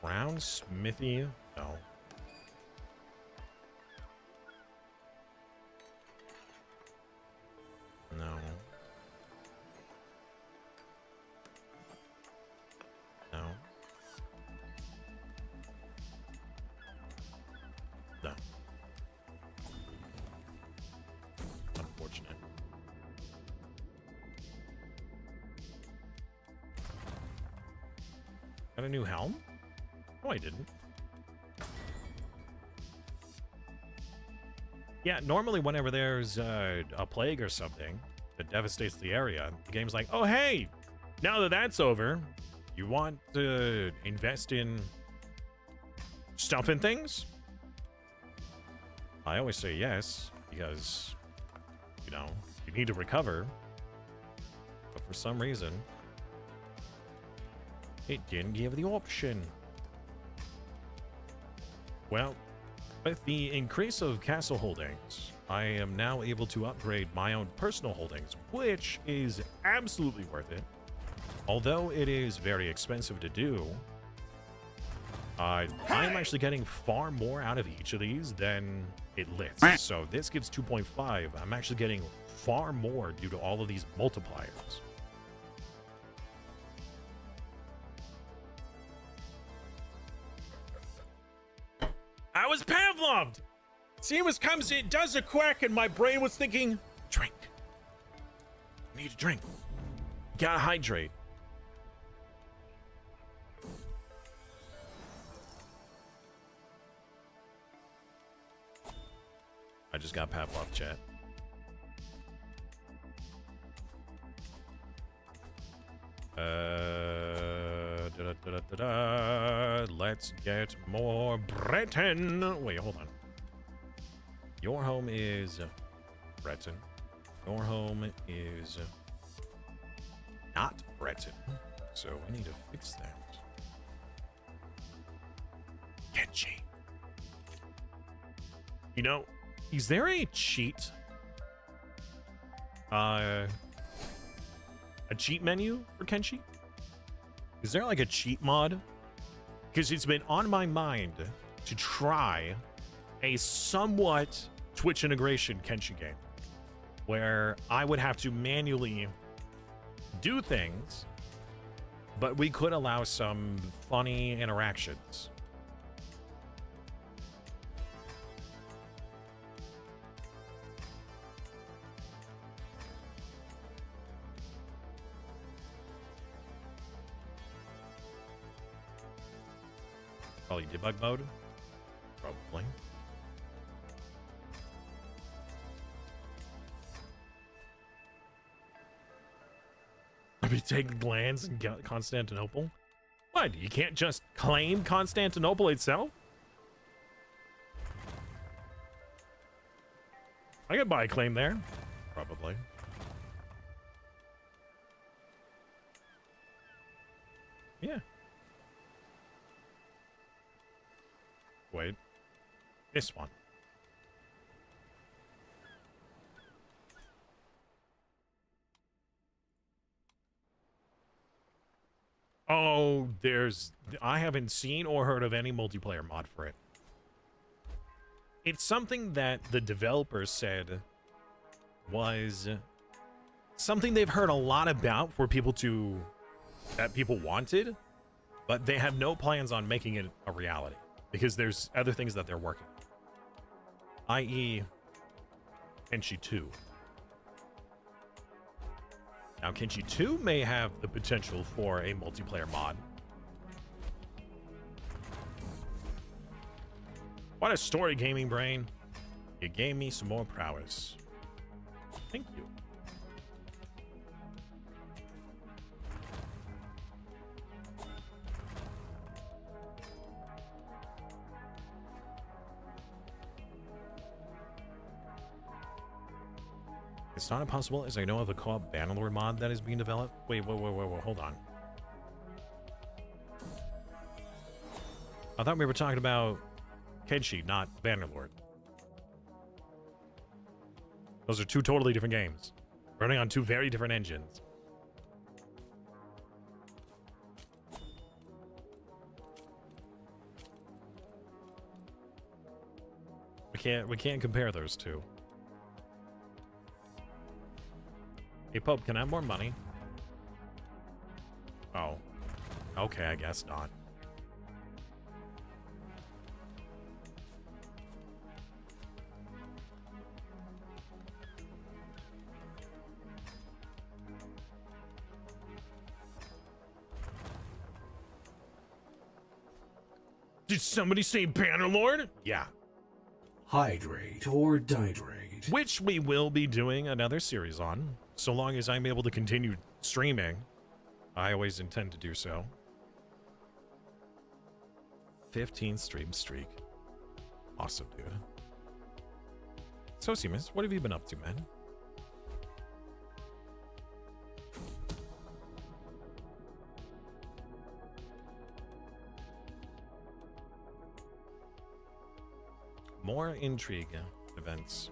Brown Smithy? No. No. No. No. Unfortunate. Got a new helm? No, I didn't. Yeah, normally whenever there's a plague or something that devastates the area, the game's like, oh, hey, now that that's over, you want to invest in stuff and things? I always say yes, because, you know, you need to recover. But for some reason, it didn't give the option. Well, with the increase of castle holdings, I am now able to upgrade my own personal holdings, which is absolutely worth it. Although it is very expensive to do, I'm actually getting far more out of each of these than it lists. So this gives 2.5. I'm actually getting far more due to all of these multipliers. I was Pavloved! Simas comes in, does a quack, and my brain was thinking, drink. I need a drink. Gotta hydrate. I just got Pavlov, chat. Let's get more Breton. Wait, hold on. Your home is Breton. Your home is not Breton. So we need to fix that. Genji. You know, is there a cheat? a cheat menu for Kenshi? Is there like a cheat mod? Because it's been on my mind to try a somewhat Twitch integration Kenshi game where I would have to manually do things, but we could allow some funny interactions. Probably debug mode. Probably. I'll be taking lands in Constantinople. What? You can't just claim Constantinople itself? I could buy a claim there. Probably. Yeah. Wait. This one. Oh, I haven't seen or heard of any multiplayer mod for it. It's something that the developers said was something they've heard a lot about for that people wanted, but they have no plans on making it a reality because there's other things that they're working on, i.e. Kenshi 2. Now, Kenshi 2 may have the potential for a multiplayer mod. What a story, gaming brain. You gave me some more prowess. Thank you. It's not impossible, as I know of a co-op Bannerlord mod that is being developed. Wait, hold on. I thought we were talking about Kenshi, not Bannerlord. Those are two totally different games, running on two very different engines. We can't compare those two. Hey, Pope, can I have more money? Oh. Okay, I guess not. Did somebody say Bannerlord? Yeah. Hydrate or dihydrate. Which we will be doing another series on. So long as I'm able to continue streaming, I always intend to do so. 15 stream streak. Awesome, dude. So, Simas, what have you been up to, man? More intrigue events.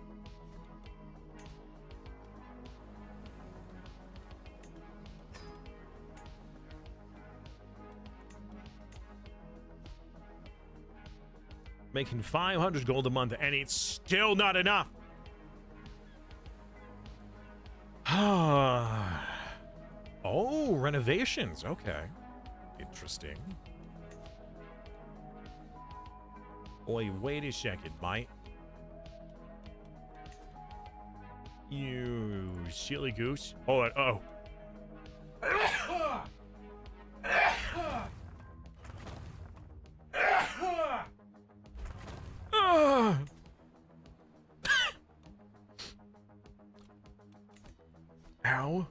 Making 500 gold a month, and it's still not enough. Oh, renovations. Okay. Interesting. Boy, wait a second, mate. You silly goose. Hold on. Oh. Ow.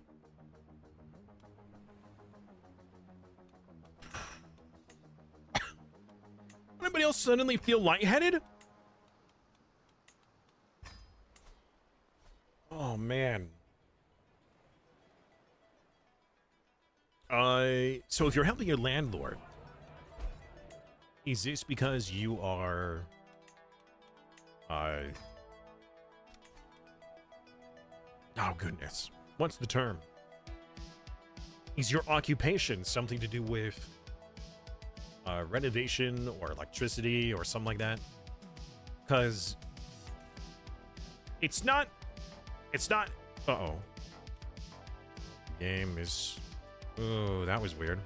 Anybody else suddenly feel lightheaded? Oh, man. So if you're helping your landlord, is this because you are... Oh, goodness. What's the term? Is your occupation something to do with renovation or electricity or something like that? Because it's not. Uh-oh. Game is. Oh, that was weird.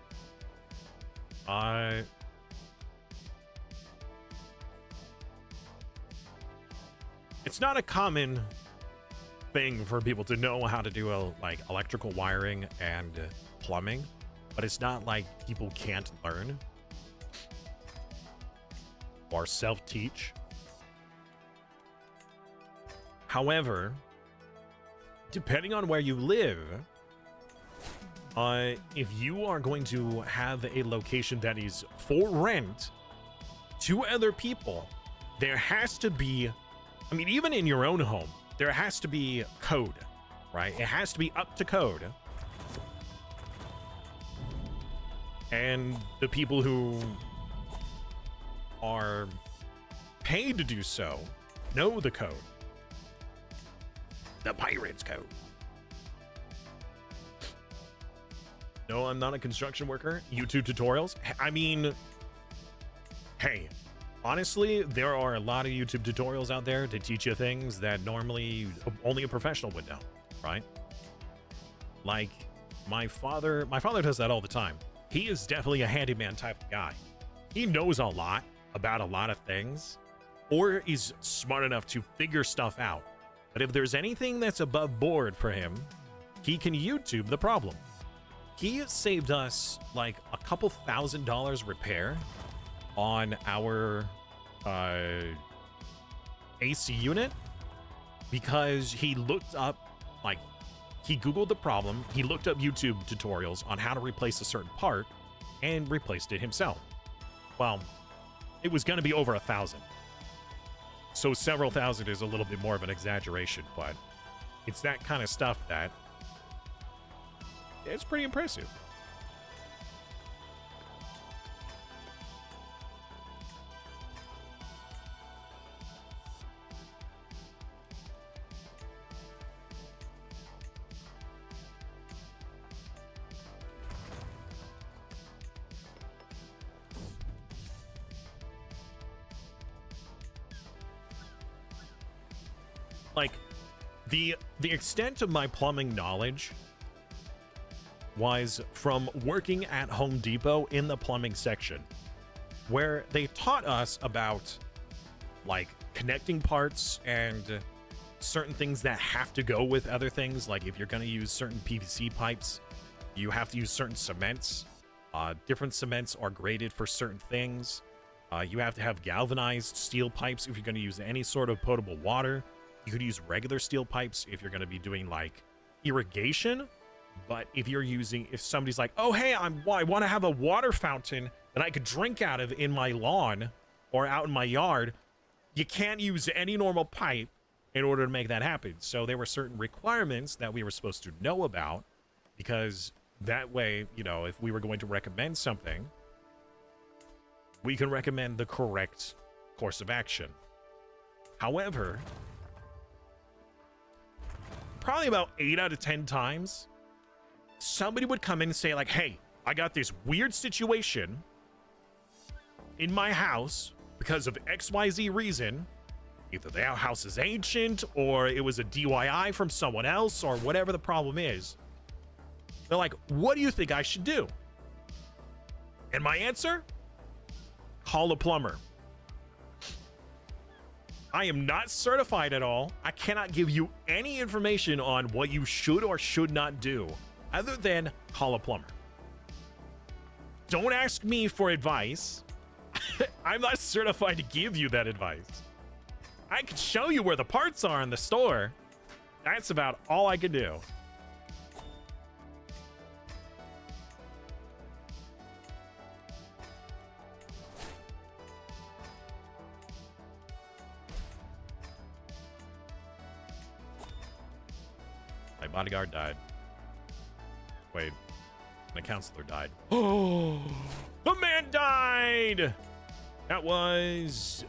It's not a common thing for people to know how to do like electrical wiring and plumbing, but it's not like people can't learn or self-teach. However, depending on where you live, if you are going to have a location that is for rent to other people, there has to be, I mean, even in your own home, there has to be code, right? It has to be up to code. And the people who are paid to do so know the code. The pirate's code. No, I'm not a construction worker. YouTube tutorials. I mean, hey, honestly, there are a lot of YouTube tutorials out there to teach you things that normally only a professional would know, right? Like my father does that all the time. He is definitely a handyman type of guy. He knows a lot about a lot of things, or is smart enough to figure stuff out. But if there's anything that's above board for him, he can YouTube the problem. He saved us like a couple $1,000 repair on our AC unit because he looked up, like, he Googled the problem, he looked up YouTube tutorials on how to replace a certain part and replaced it himself. Well, it was going to be over 1,000. So several thousand is a little bit more of an exaggeration, but it's that kind of stuff that it's pretty impressive. Like, the extent of my plumbing knowledge was from working at Home Depot in the plumbing section, where they taught us about like connecting parts and certain things that have to go with other things. Like if you're going to use certain PVC pipes, you have to use certain cements. Different cements are graded for certain things. You have to have galvanized steel pipes if you're going to use any sort of potable water. You could use regular steel pipes if you're going to be doing like irrigation. But if somebody's like, oh, hey, I want to have a water fountain that I could drink out of in my lawn or out in my yard, you can't use any normal pipe in order to make that happen. So there were certain requirements that we were supposed to know about, because that way, you know, if we were going to recommend something, we can recommend the correct course of action. However, probably about 8 out of 10 times, somebody would come in and say like, hey, I got this weird situation in my house because of XYZ reason. Either their house is ancient or it was a DIY from someone else or whatever the problem is. They're like, what do you think I should do? And my answer? Call a plumber. I am not certified at all. I cannot give you any information on what you should or should not do other than call a plumber. Don't ask me for advice. I'm not certified to give you that advice. I can show you where the parts are in the store. That's about all I can do. My bodyguard died. Wait, my counselor died. Oh, the man died! That was...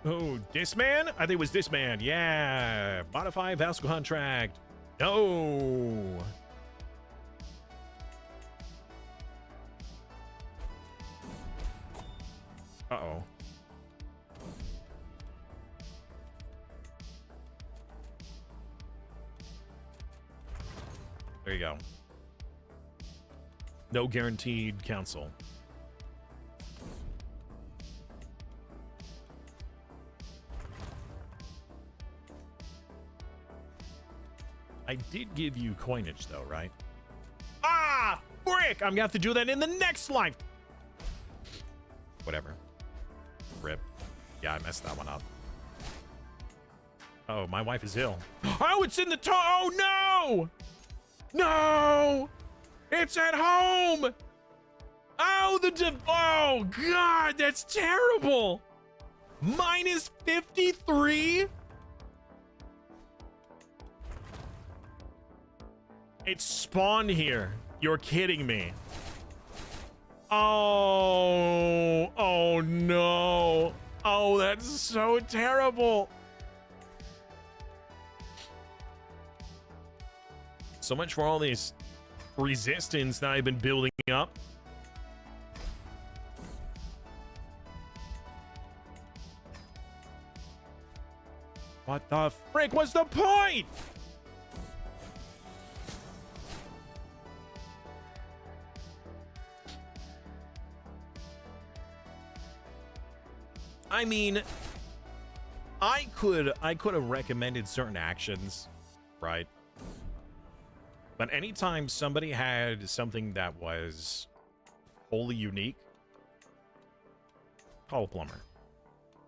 oh, this man? I think it was this man. Yeah. Modify Vasco contract. No. Uh-oh. There you go. No guaranteed counsel. I did give you coinage, though, right? Ah! Frick! I'm gonna have to do that in the next life! Whatever. Rip. Yeah, I messed that one up. Oh, my wife is ill. Oh, it's in the oh, no! No! It's at home! Oh, oh, God, that's terrible! Minus 53? It spawned here. You're kidding me. Oh no. Oh, that's so terrible. So much for all this resistance that I've been building up. What the frick was the point? I mean, I could have recommended certain actions, right? But anytime somebody had something that was wholly unique, call a plumber.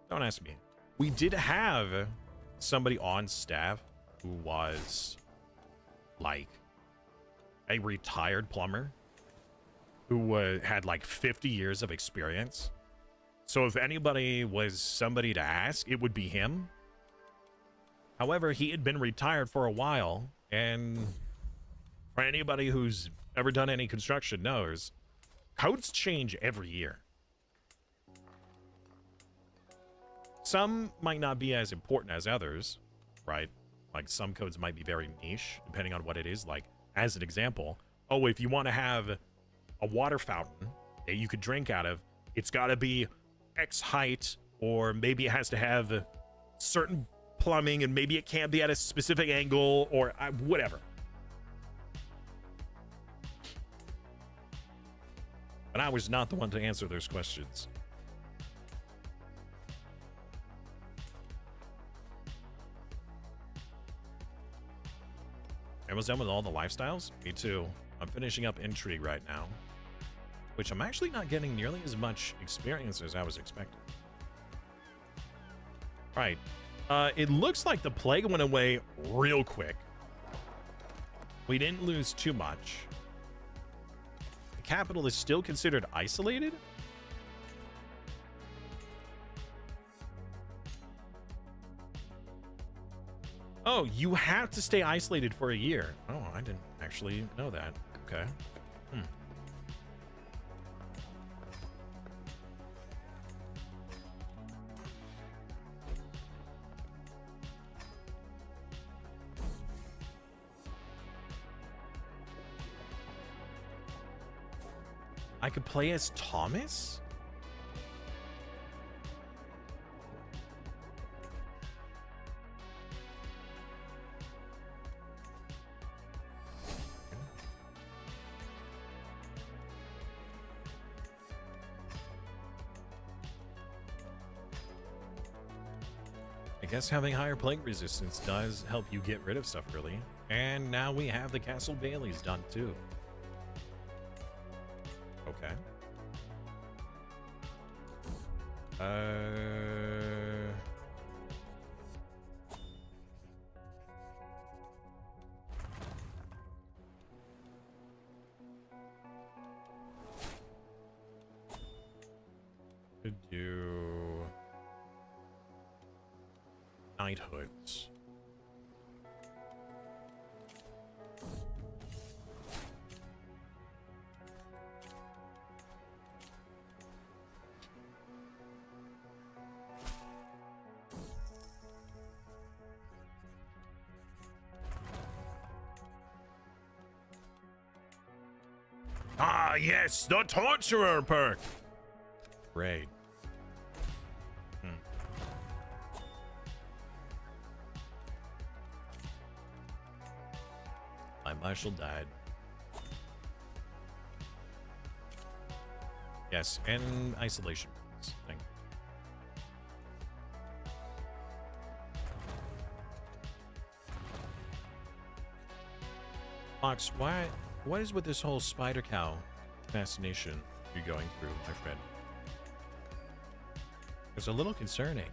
Don't ask me. We did have somebody on staff who was like a retired plumber who had like 50 years of experience. So if anybody was somebody to ask, it would be him. However, he had been retired for a while, and for anybody who's ever done any construction knows, codes change every year. Some might not be as important as others, right? Like some codes might be very niche, depending on what it is. Like, as an example, oh, if you want to have a water fountain that you could drink out of, it's got to be X height, or maybe it has to have certain plumbing, and maybe it can't be at a specific angle, or whatever. But I was not the one to answer those questions. Almost done with all the lifestyles? Me too. I'm finishing up Intrigue right now, which I'm actually not getting nearly as much experience as I was expecting. Right. It looks like the plague went away real quick. We didn't lose too much. The capital is still considered isolated? Oh, you have to stay isolated for a year. Oh, I didn't actually know that. Okay. I could play as Thomas? I guess having higher plague resistance does help you get rid of stuff early. And now we have the Castle Baileys done too. Okay. Could do knighthoods. Ah, yes, the Torturer perk. Great. My marshal died. Yes, and isolation. Thank you. Fox, what is with this whole spider cow fascination you're going through, my friend? It's a little concerning.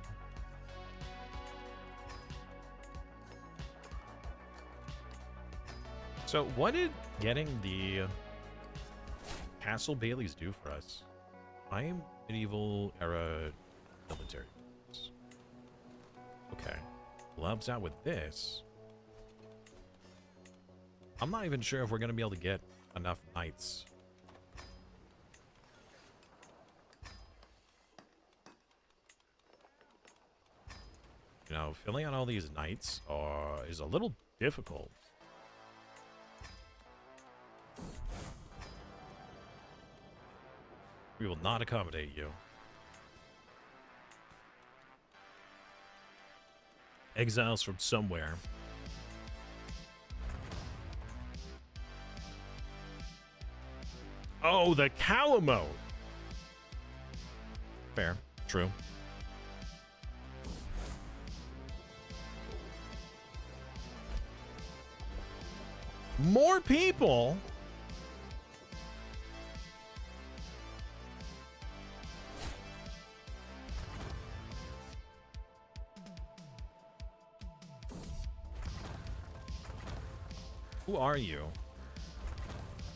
So what did getting the Castle Baileys do for us? I am medieval era military. Okay. Loves out with this. I'm not even sure if we're going to be able to get enough knights. You know, filling out all these knights is a little difficult. We will not accommodate you. Exiles from somewhere. Oh, the cow emote. Fair. True. More people? Who are you?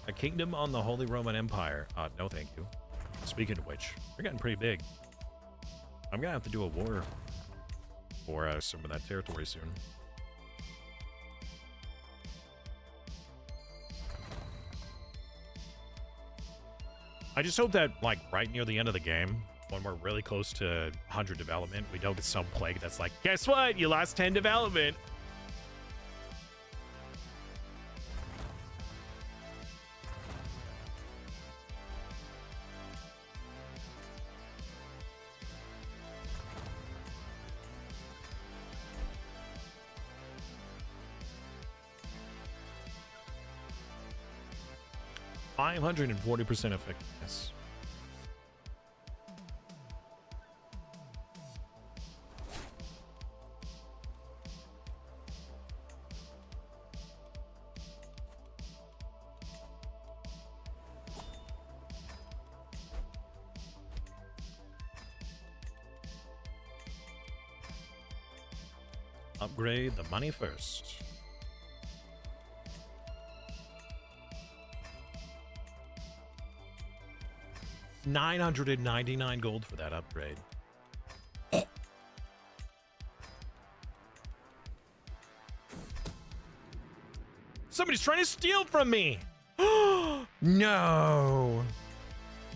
A kingdom on the Holy Roman Empire. No thank you. Speaking of which, we're getting pretty big. I'm gonna have to do a war for some of that territory soon. I just hope that, like, right near the end of the game, when we're really close to 100 development, we don't get some plague that's like, guess what? You lost 10 development. $540% effectiveness. Upgrade the money first. $999 gold for that upgrade. Somebody's trying to steal from me. No.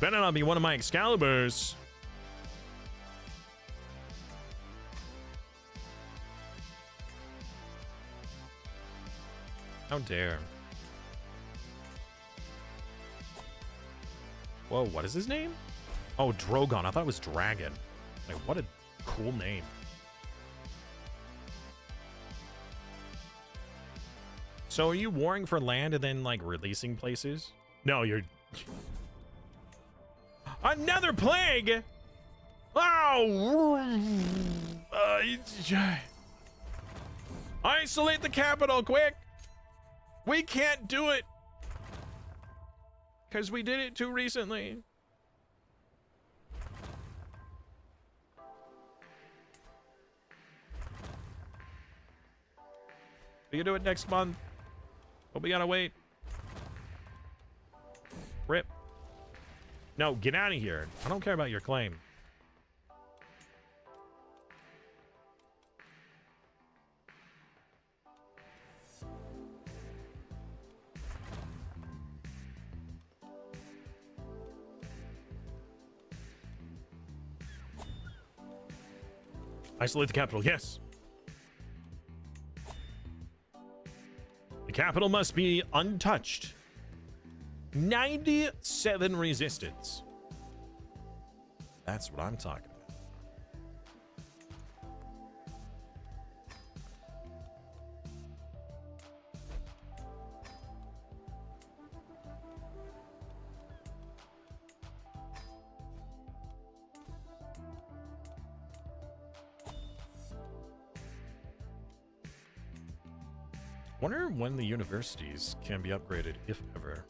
Better not be one of my Excaliburs. How dare. Whoa, what is his name? Oh, Drogon. I thought it was Dragon. Like, what a cool name. So are you warring for land and then, like, releasing places? No, you're... Another plague! Oh! Isolate the capital, quick! We can't do it! Because we did it too recently. We can do it next month. But we gotta wait. Rip. No, get out of here. I don't care about your claim. Isolate the capital, yes. The capital must be untouched. 97 resistance. That's what I'm talking about. Wonder when the universities can be upgraded, if ever.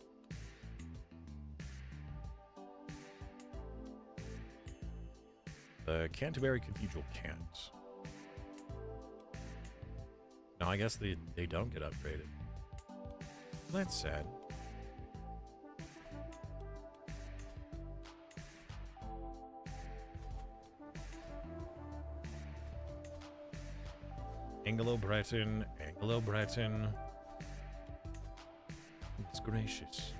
The Canterbury Cathedral can't. No, I guess they don't get upgraded. That's sad. Anglo-Breton, Anglo-Breton. It's gracious.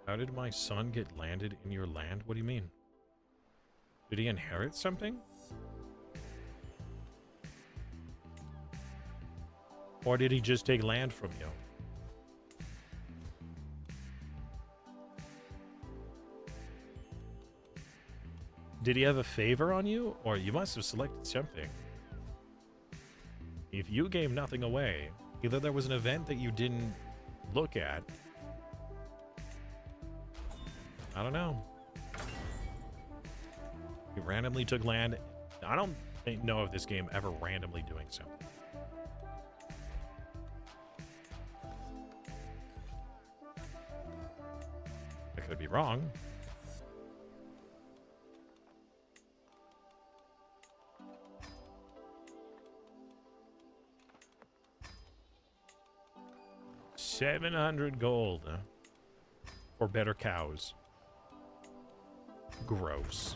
How did my son get landed in your land? What do you mean? Did he inherit something? Or did he just take land from you? Did he have a favor on you? Or you must have selected something. If you gave nothing away, either there was an event that you didn't look at. I don't know. He randomly took land. I don't know of this game ever randomly doing something. I could be wrong. $700 gold for better cows. Gross.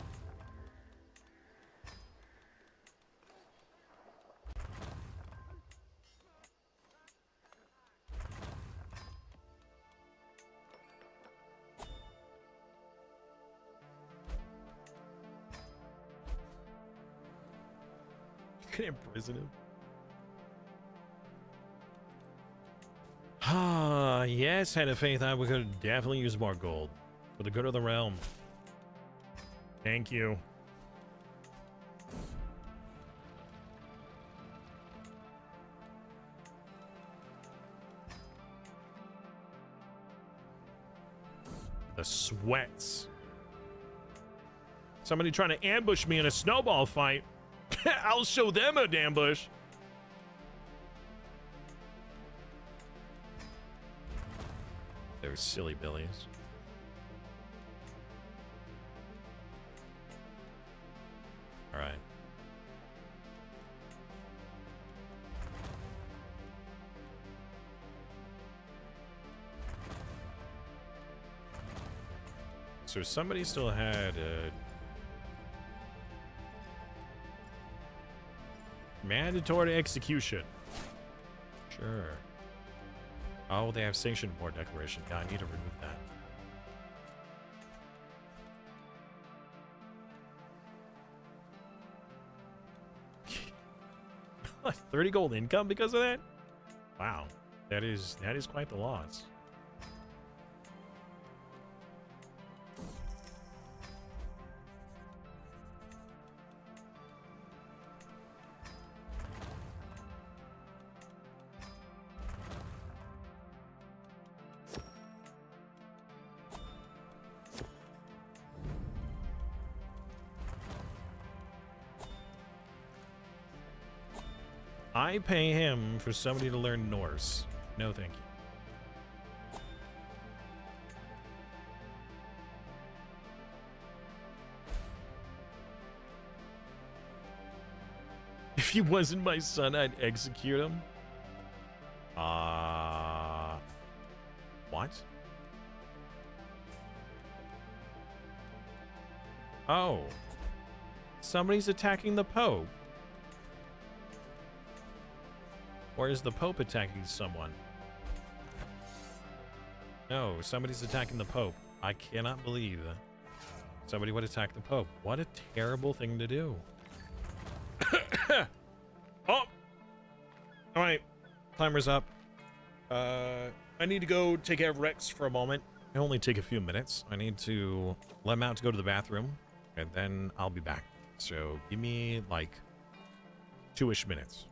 You can imprison him. Ah, yes, Head of Faith, I would could definitely use more gold for the good of the realm. Thank you. The sweats. Somebody trying to ambush me in a snowball fight. I'll show them an ambush. Those silly billies. All right. So somebody still had a mandatory execution. Sure. Oh, they have sanctioned board declaration. Yeah, I need to remove that. 30 gold income because of that? Wow. That is quite the loss. I pay him for somebody to learn Norse. No, thank you. If he wasn't my son, I'd execute him. What? Oh. Somebody's attacking the Pope. Or is the Pope attacking someone? No, somebody's attacking the Pope. I cannot believe somebody would attack the Pope. What a terrible thing to do. Oh! Alright. Timer's up. I need to go take care of Rex for a moment. It'll only take a few minutes. I need to let him out to go to the bathroom. And then I'll be back. So give me like 2-ish minutes.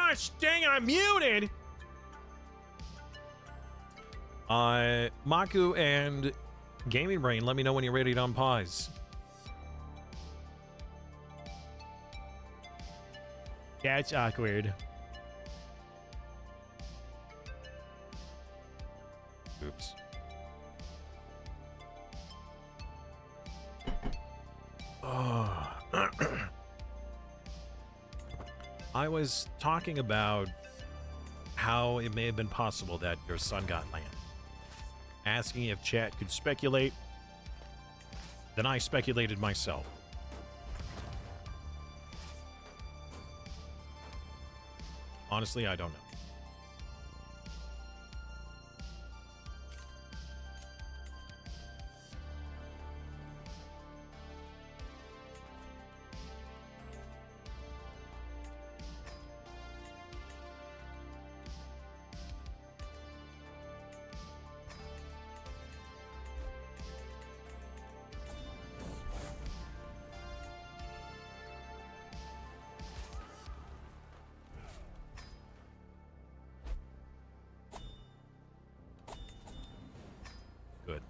Gosh dang it, I'm muted! Maku and Gaming Brain, let me know when you're ready to unpause. That's awkward. Oops. Oh. I was talking about how it may have been possible that your son got land. Asking if chat could speculate. Then I speculated myself. Honestly, I don't know. Good.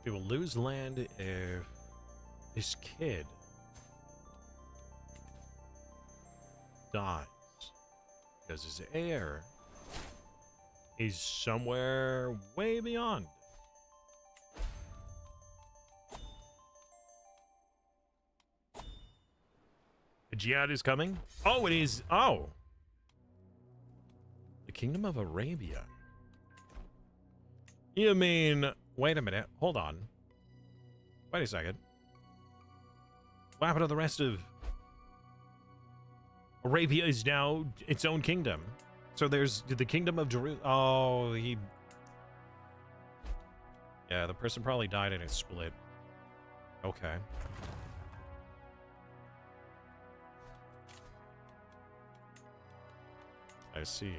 We will lose land if this kid dies because his heir is somewhere way beyond. The jihad is coming? Oh, it is. Oh. The Kingdom of Arabia. You mean, wait a minute. Hold on. Wait a second. What happened to the rest of Arabia is now its own kingdom. So there's the Kingdom of Jerusalem. Oh, he... Yeah, the person probably died in a split. Okay. I see.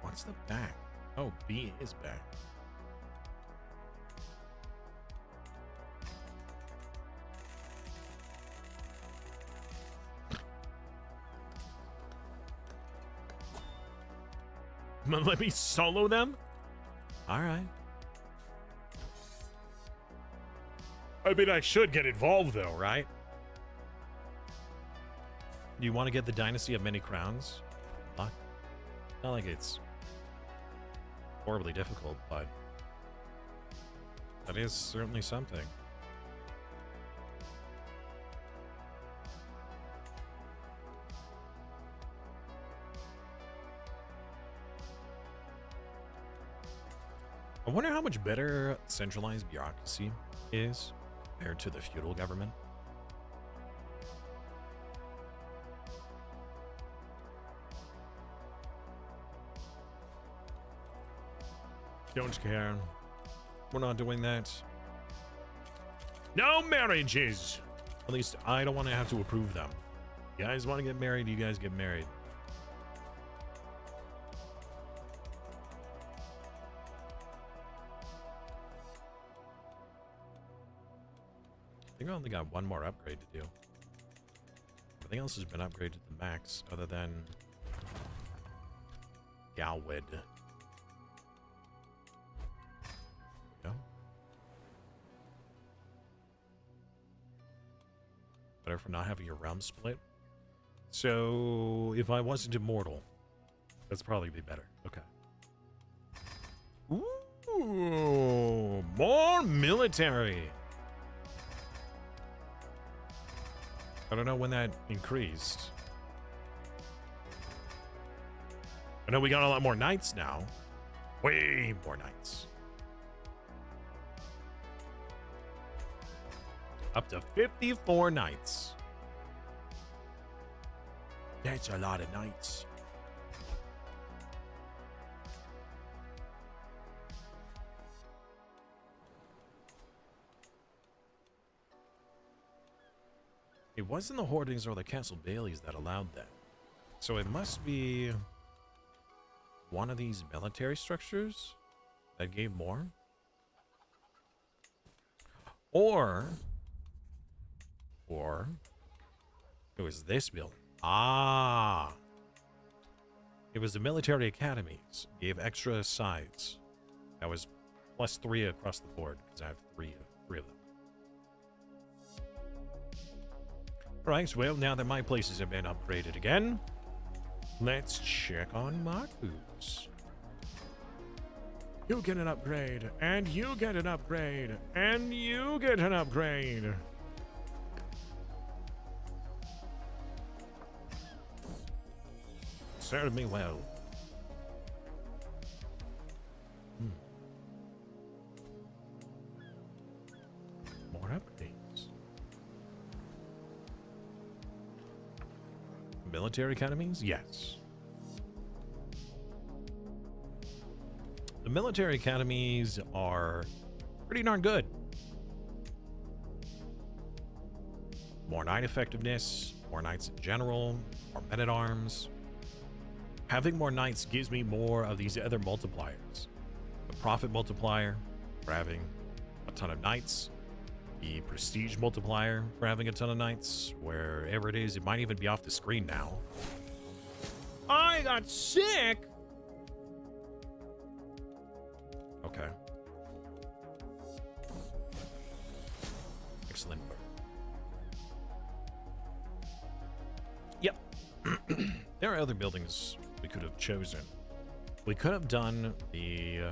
What's the back? Oh, B is back. Let me solo them? Alright. I mean, I should get involved though, right? Do you want to get the Dynasty of Many Crowns? Not like it's horribly difficult, but that is certainly something. I wonder how much better centralized bureaucracy is compared to the feudal government. Don't care. We're not doing that. No marriages! At least I don't want to have to approve them. You guys want to get married, you guys get married. I think I only got one more upgrade to do. Everything else has been upgraded to the max, other than Galwed. No. Better for not having your realm split. So if I wasn't immortal, that's probably be better. Okay. Ooh, more military. I don't know when that increased. I know we got a lot more knights now. Way more knights. Up to 54 knights. That's a lot of knights. It wasn't the hoardings or the castle bailies that allowed that. So it must be one of these military structures that gave more. Or it was this building. Ah. It was the military academies. Gave extra sides. That was +3 across the board because I have three of them. Right, well, now that my places have been upgraded again, let's check on Maku's. You get an upgrade, and you get an upgrade, and you get an upgrade. Serve me well. More upgrades. Military academies? Yes. The military academies are pretty darn good. More knight effectiveness, more knights in general, more men-at-arms. Having more knights gives me more of these other multipliers. The profit multiplier for having a ton of knights. The prestige multiplier for having a ton of knights. Wherever it is, it might even be off the screen now. I got sick! Okay. Excellent work. Yep. There are other buildings we could have chosen. We could have done the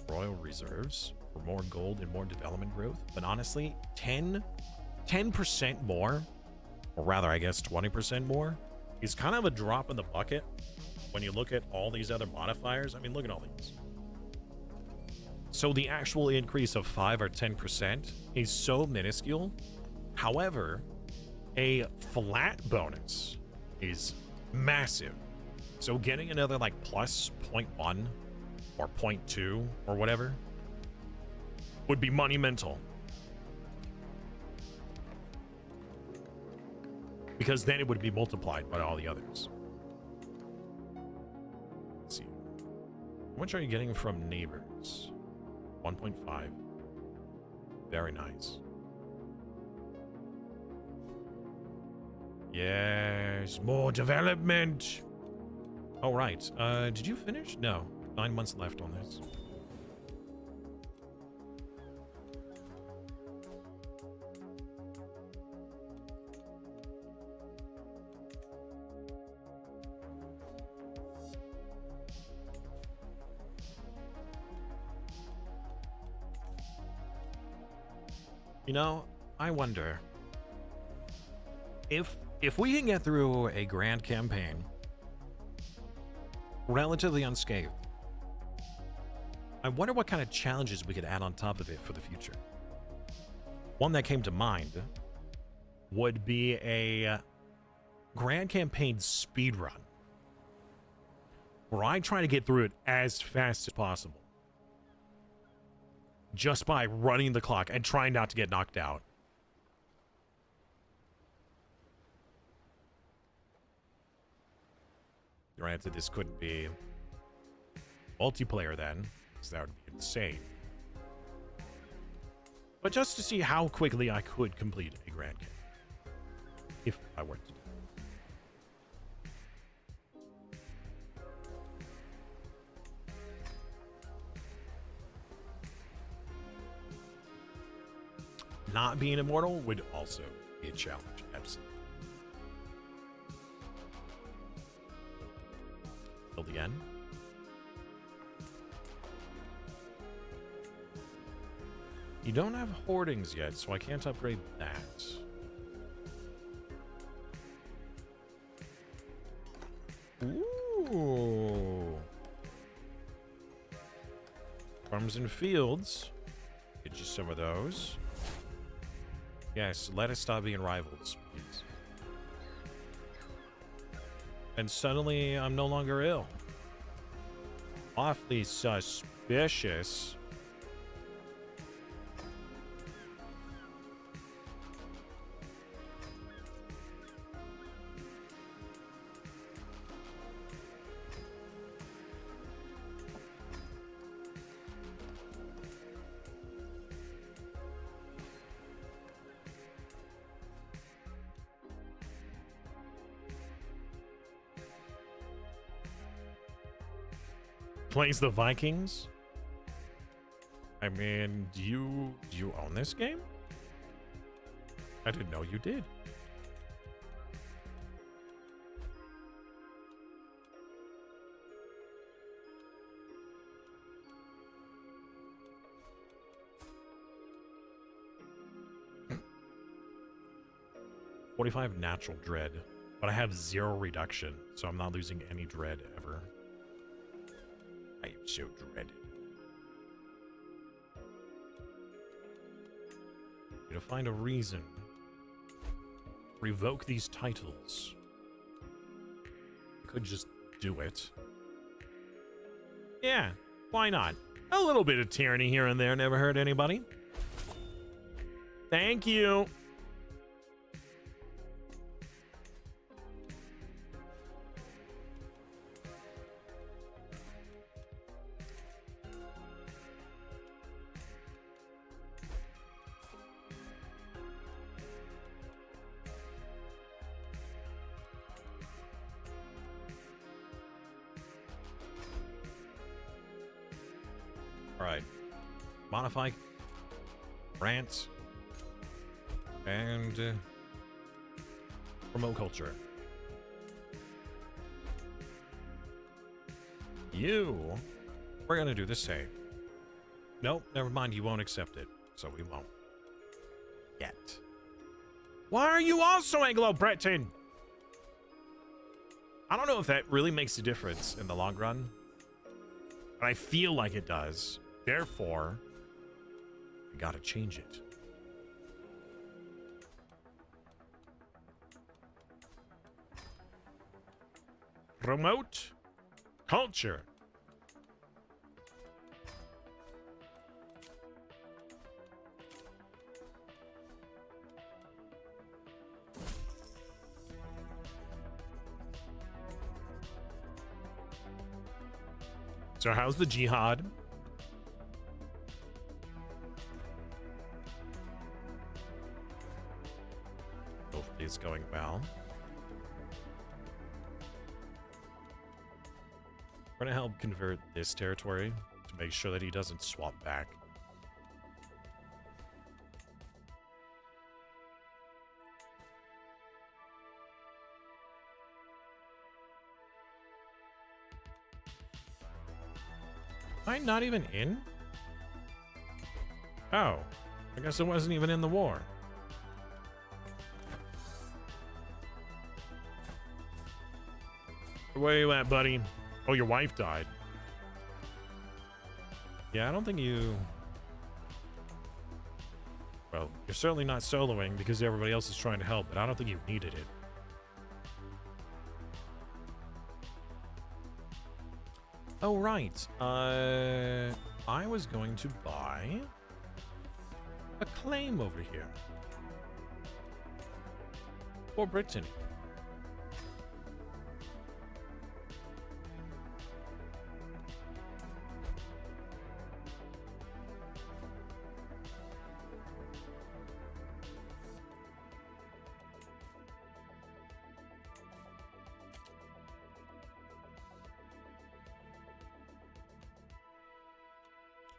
Royal Reserves for more gold and more development growth, but honestly, 10% more, or rather, I guess 20% more, is kind of a drop in the bucket when you look at all these other modifiers. I mean, look at all these. So the actual increase of 5 or 10% is so minuscule. However, a flat bonus is massive. So getting another like plus 0.1 or 0.2 or whatever would be monumental. Because then it would be multiplied by all the others. Let's see. How much are you getting from neighbors? 1.5. Very nice. Yes, more development. All right. Did you finish? No. 9 months left on this. You know, I wonder if we can get through a grand campaign relatively unscathed, I wonder what kind of challenges we could add on top of it for the future. One that came to mind would be a grand campaign speed run, where I try to get through it as fast as possible, just by running the clock and trying not to get knocked out. Granted, this couldn't be multiplayer then, because that would be insane. But just to see how quickly I could complete a grand game, if I were to do it. Not being immortal would also be a challenge, absolutely. Till the end. You don't have hoardings yet, so I can't upgrade that. Ooh. Farms and fields. Get you some of those. Yes, let us stop being rivals, please. And suddenly, I'm no longer ill. Awfully suspicious. Plays the Vikings? I mean, do you own this game? I didn't know you did. $45 natural dread, but I have 0 reduction, so I'm not losing any dread ever. I am so dreaded. To find a reason to revoke these titles. I could just do it. Yeah, why not? A little bit of tyranny here and there never hurt anybody. Thank you. Alright. Modify. Rants. And promote culture. We're gonna do the same. Nope, never mind, you won't accept it. So we won't. Yet. Why are you also Anglo-Breton? I don't know if that really makes a difference in the long run. But I feel like it does. Therefore, I gotta change it. Promote culture. So how's the jihad? Hopefully it's going well. We're gonna help convert this territory to make sure that he doesn't swap back. Am I not even in? Oh, I guess I wasn't even in the war. Where you at, buddy? Oh, your wife died. Yeah, I don't think you... Well, you're certainly not soloing because everybody else is trying to help, but I don't think you needed it. Oh, right. I was going to buy a claim over here for Brittany.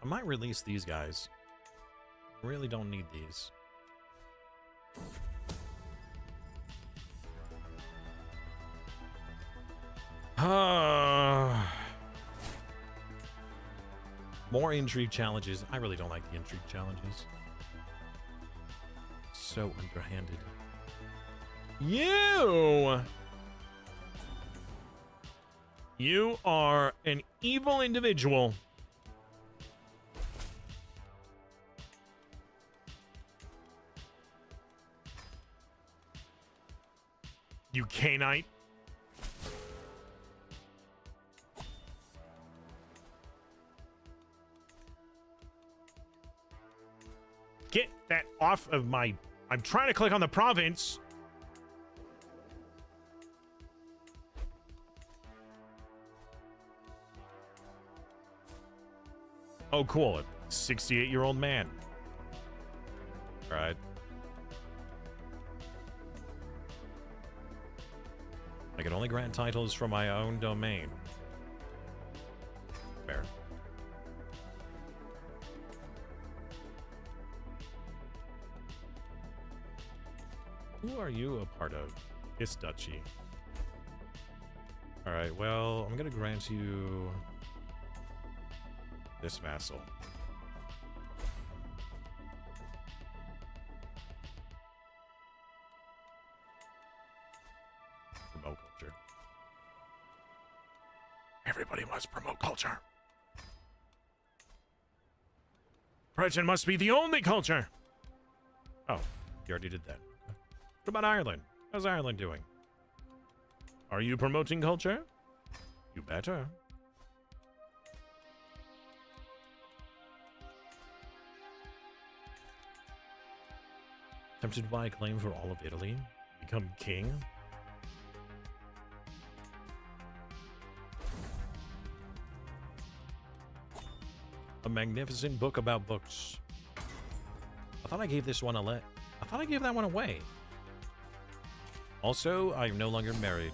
I might release these guys. I really don't need these. More intrigue challenges. I really don't like the intrigue challenges. So underhanded. You are an evil individual. You Canite. Get that off of my... I'm trying to click on the province. Oh, cool. A 68-year-old man. All right. I can only grant titles from my own domain. Fair. Who are you a part of? This duchy. All right, well, I'm going to grant you this vassal. Promote culture. Everybody must promote culture. Britain must be the only culture. Oh, you already did that. What about Ireland? How's Ireland doing? Are you promoting culture? You better. Tempted to buy a claim for all of Italy? Become king? A magnificent book about books. I thought I gave this one I thought I gave that one away. Also, I am no longer married.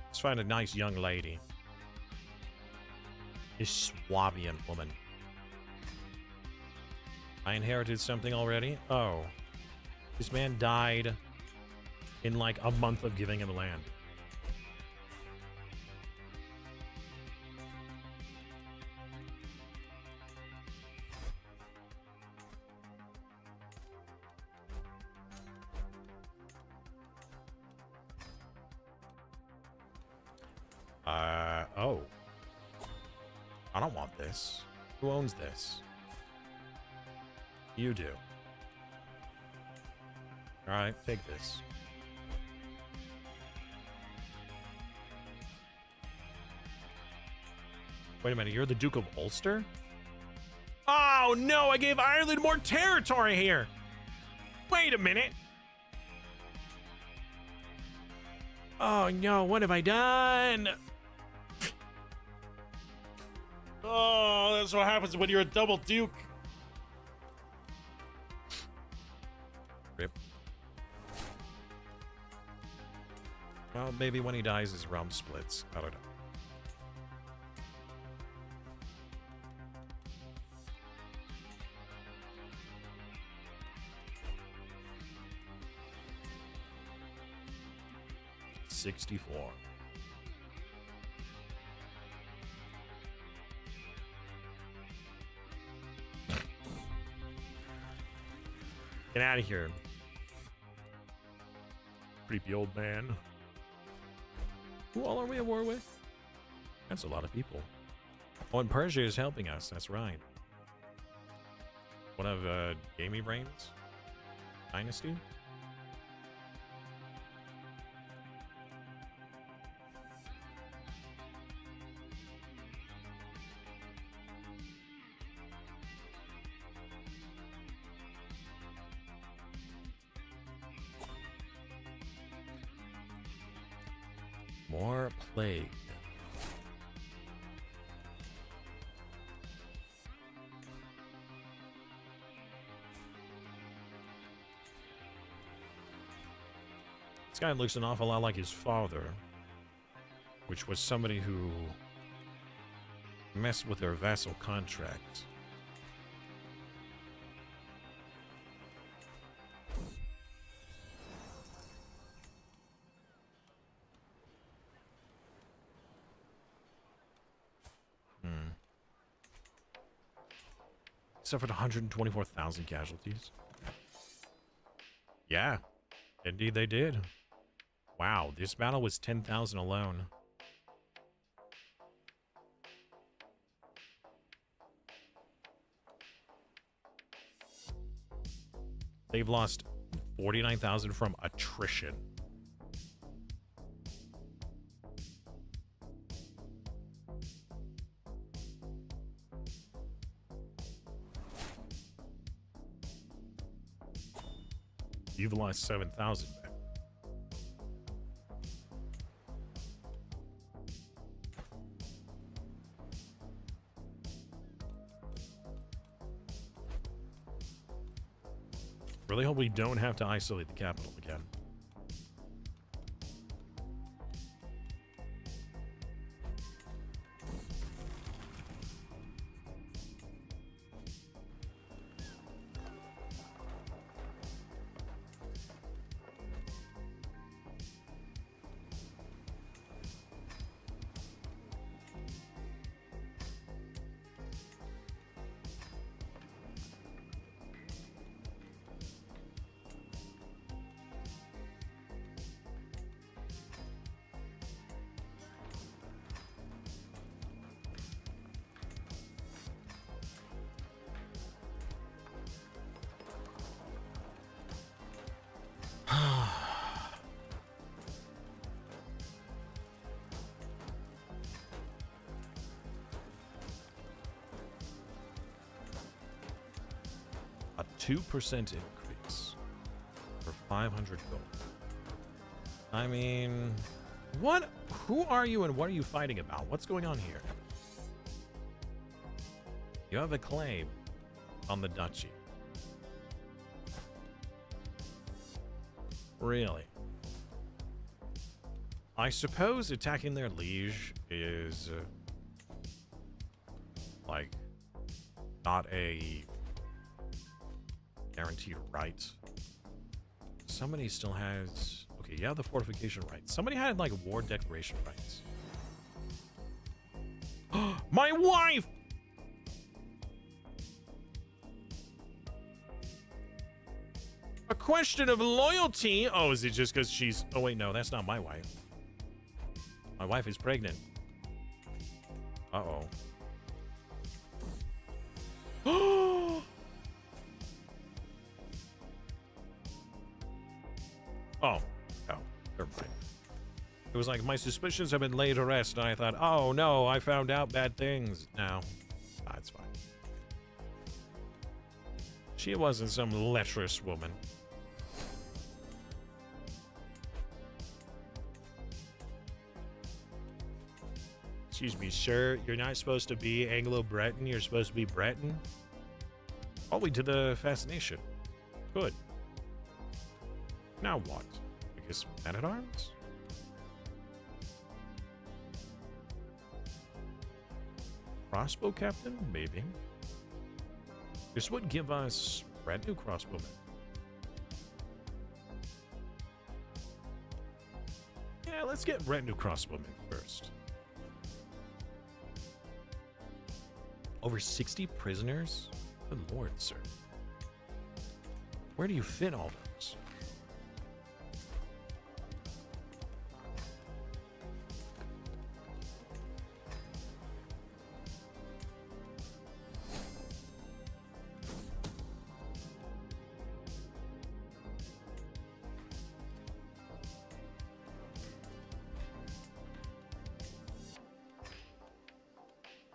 Let's find a nice young lady. This Swabian woman. I inherited something already? Oh. This man died in like a month of giving him land. Oh. I don't want this. Who owns this? You do. Alright, take this. Wait a minute, you're the Duke of Ulster? Oh no, I gave Ireland more territory here! Wait a minute! Oh no, what have I done? Oh, that's what happens when you're a double duke. Rip. Well, maybe when he dies, his realm splits. I don't know. $64. Get out of here. Creepy old man. Who all are we at war with? That's a lot of people. Oh, and Persia is helping us. That's right. One of Gamey Brains Dynasty. More plague. This guy looks an awful lot like his father, which was somebody who messed with their vassal contract. Suffered 124,000 casualties. Yeah, indeed they did. Wow, this battle was 10,000 alone. They've lost 49,000 from attrition. You've lost 7,000 back. Really hope we don't have to isolate the capital again. A 2% increase for 500 gold. I mean, what? Who are you and what are you fighting about? What's going on here? You have a claim on the duchy. Really? I suppose attacking their liege is like not a guaranteed right. Somebody still has... Okay, yeah, the fortification rights. Somebody had like war declaration rights. My wife! A question of loyalty? Oh, is it just because she's... Oh, wait, no, that's not my wife. My wife is pregnant. Uh-oh. Oh, never mind. It was like, my suspicions have been laid to rest, and I thought, oh no, I found out bad things. No, it's fine. She wasn't some lecherous woman. Excuse me, sir, you're not supposed to be Anglo-Breton, you're supposed to be Breton? Oh, we did the fascination. Good. Now what? I guess men-at-arms? Crossbow captain? Maybe. This would give us brand new crossbowmen. Yeah, let's get brand new crossbowmen first. Over 60 prisoners? Good lord, sir. Where do you fit all those?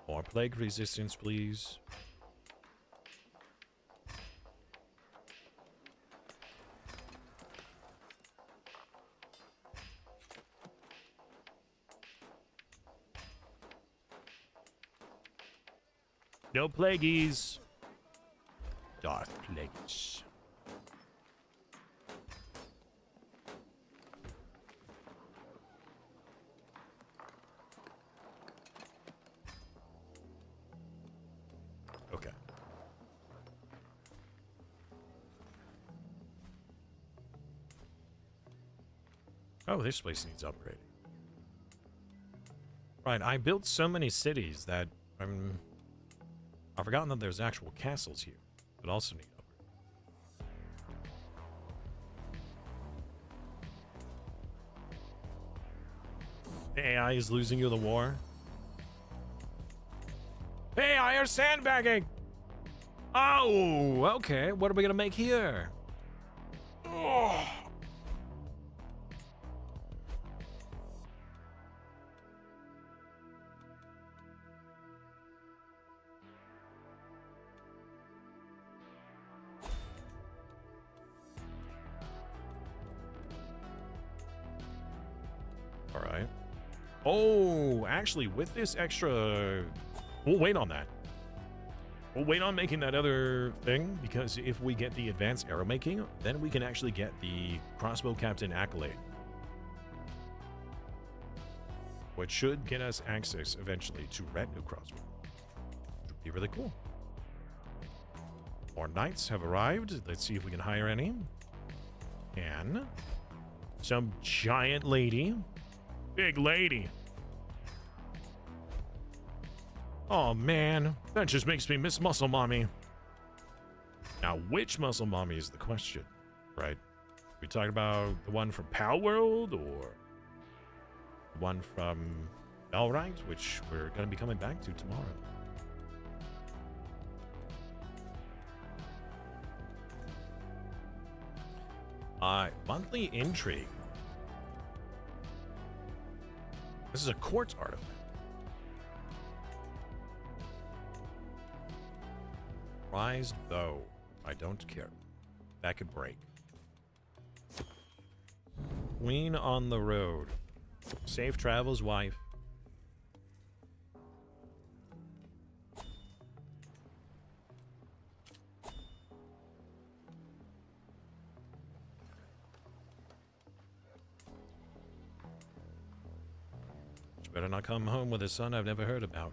More plague resistance, please. No plagueies. Dark plagues. Okay. Oh, this place needs upgrading. Right, I built so many cities that I've forgotten that there's actual castles here, but also need upgrade. The AI is losing you the war. AI are sandbagging! Oh, okay. What are we gonna make here? Oh. All right. Oh, actually, with this extra, we'll wait on that. We'll wait on making that other thing, because if we get the advanced arrow making, then we can actually get the crossbow captain accolade, which should get us access eventually to retinue crossbow. Would be really cool. More knights have arrived. Let's see if we can hire any. And some giant lady. Big lady. Oh man, that just makes me miss Muscle Mommy. Now, which Muscle Mommy is the question, right? We talking about the one from Pal World, or the one from Bellright, which we're going to be coming back to tomorrow. Monthly intrigue. This is a quartz artifact. Prized bow. I don't care. That could break. Queen on the road. Safe travels, wife. She better not come home with a son I've never heard about.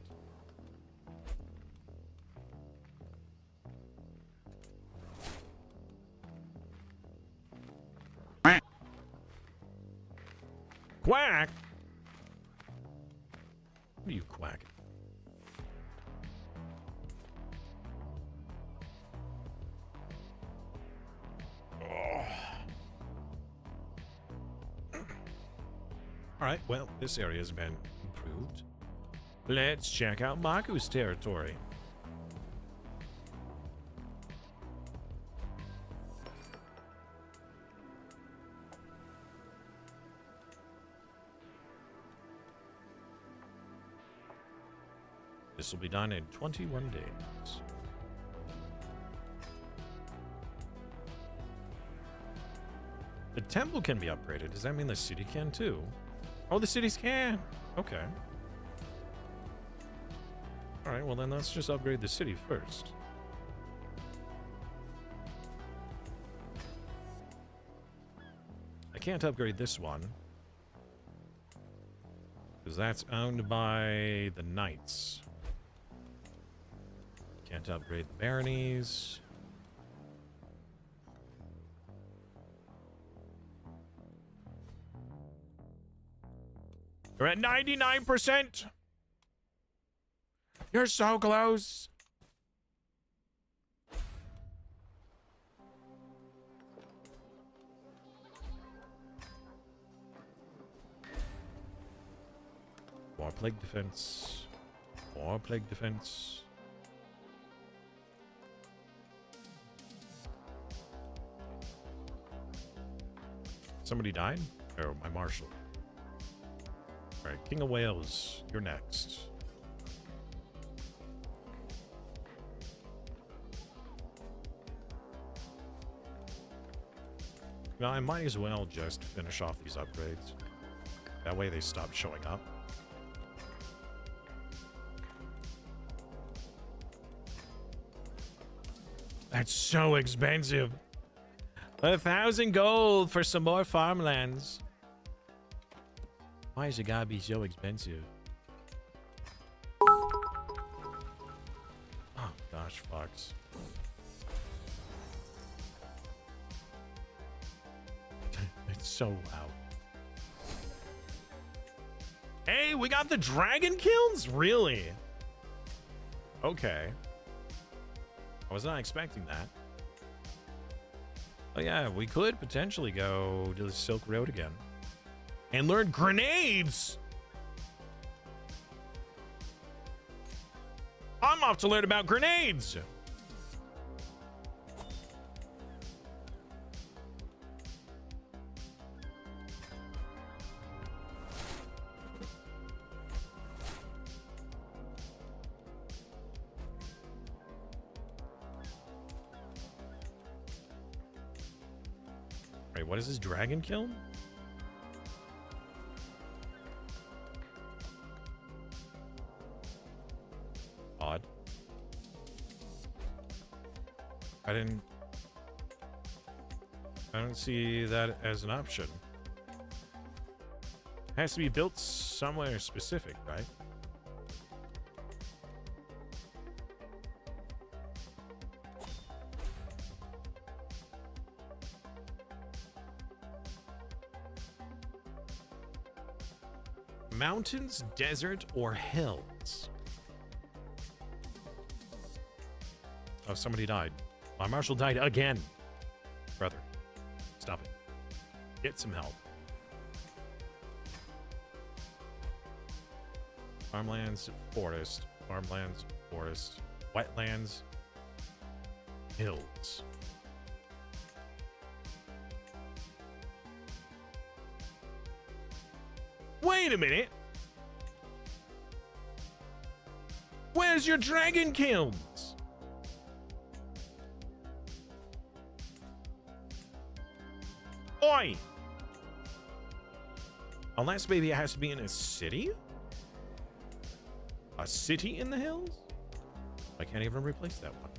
Quack! What are you quacking? Oh. Alright, well, this area has been improved. Let's check out Maku's territory. This will be done in 21 days. The temple can be upgraded. Does that mean the city can too? Oh, the cities can. Okay. All right, well then let's just upgrade the city first. I can't upgrade this one, because that's owned by the knights. Can't upgrade the baronies. You're at 99%. You're so close. More plague defense. More plague defense. Somebody died? Oh, my marshal. All right, King of Wales, you're next. Well, I might as well just finish off these upgrades. That way they stop showing up. That's so expensive. 1,000 gold for some more farmlands. Why is it gotta be so expensive? Oh gosh, Fox. It's so loud. Hey, we got the dragon kilns? Really? Okay. I was not expecting that. Oh yeah, we could potentially go to the Silk Road again. And learn grenades! I'm off to learn about grenades! Wait, what is this dragon kiln? I don't see that as an option. It has to be built somewhere specific, right? Mountains, desert, or hills? Oh, somebody died. My marshal died again. Brother, stop it. Get some help. Farmlands, forest. Farmlands, forest. Wetlands, hills. Wait a minute. Where's your dragon kilns? Oi! Unless maybe it has to be in a city? A city in the hills? I can't even replace that one.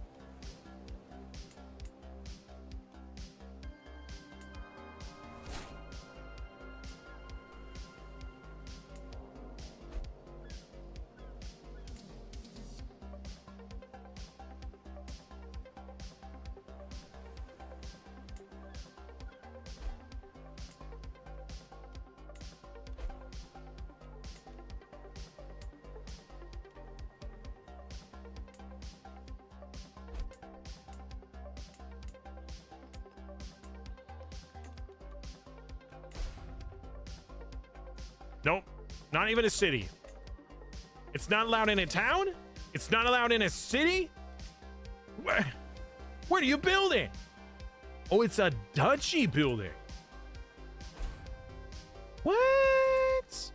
Nope, not even a city. It's not allowed in a town? It's not allowed in a city? Where do you build it? Oh, it's a duchy building. What?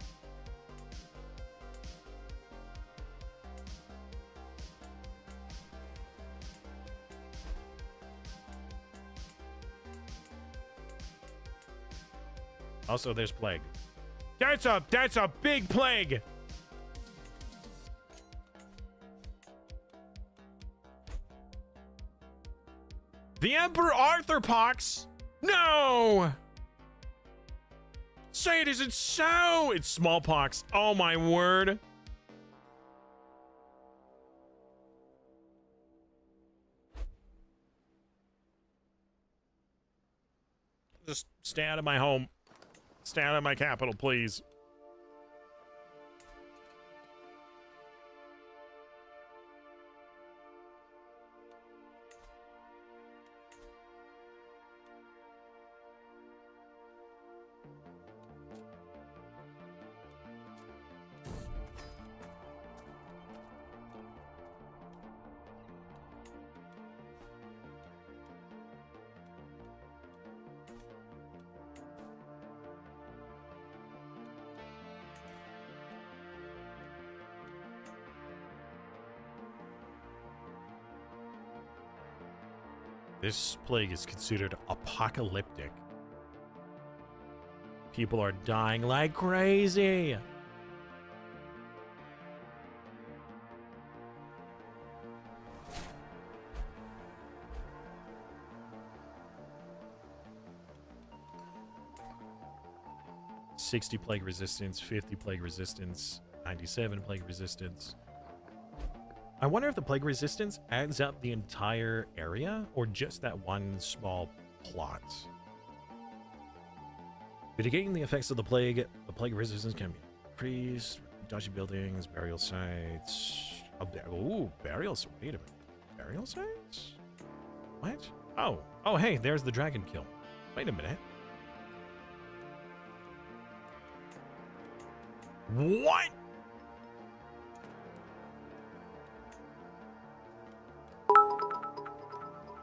Also, there's plague. That's a big plague. The Emperor Arthur pox? No! Say it isn't so! It's smallpox. Oh my word. Just stay out of my home. Stay out of my capital, please. This plague is considered apocalyptic. People are dying like crazy. $60 plague resistance, 50 plague resistance, 97 plague resistance. I wonder if the plague resistance adds up the entire area or just that one small plot. Mitigating the effects of the plague resistance can be increased. Dodgy buildings, burial sites. Ooh, burial. Wait a minute. Burial sites? What? Oh, hey, there's the dragon kill. Wait a minute. What?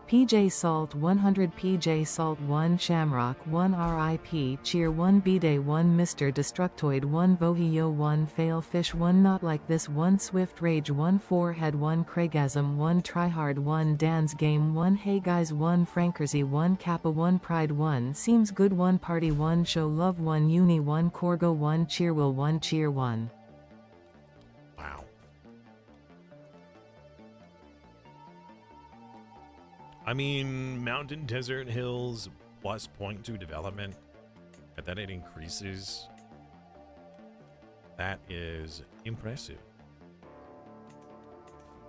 PJ Salt 100 PJ Salt 1 Shamrock 1 RIP Cheer 1 B-Day 1 Mr. Destructoid 1 Vohio 1 Fail Fish 1 Not Like This 1 Swift Rage 1 Forehead 1 Craigasm 1 Tryhard 1 Dan's Game 1 Hey Guys 1 Frankersy 1 Kappa 1 Pride 1 Seems Good 1 Party 1 Show Love 1 Uni 1 Corgo 1 Cheerwill 1 Cheer 1. Wow. I mean, mountain, desert, hills, plus 0.2 development, and then it increases. That is impressive.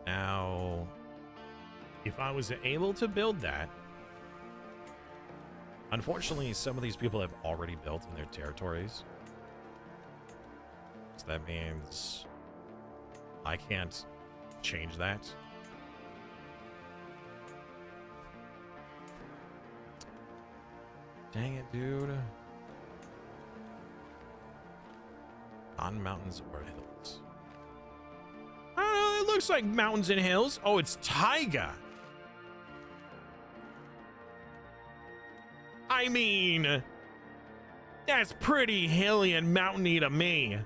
Now, if I was able to build that, unfortunately, some of these people have already built in their territories. So that means I can't change that. Dang it, dude. On mountains or hills. I don't know, it looks like mountains and hills. Oh, it's taiga. I mean, that's pretty hilly and mountainy to me.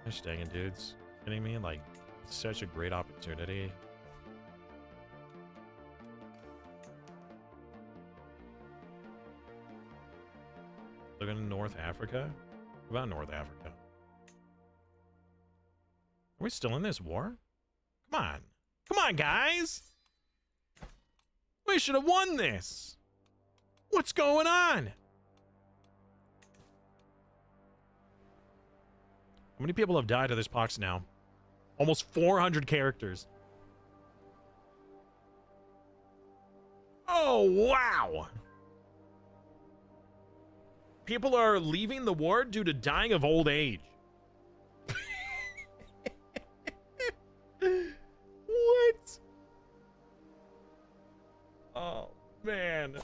Gosh dang it, dudes. Kidding me? Like, it's such a great opportunity. Look at North Africa. What about North Africa? Are we still in this war? Come on. Come on, guys. We should have won this. What's going on? How many people have died of this pox now? Almost 400 characters. Oh, wow. People are leaving the war due to dying of old age. What? Oh, man.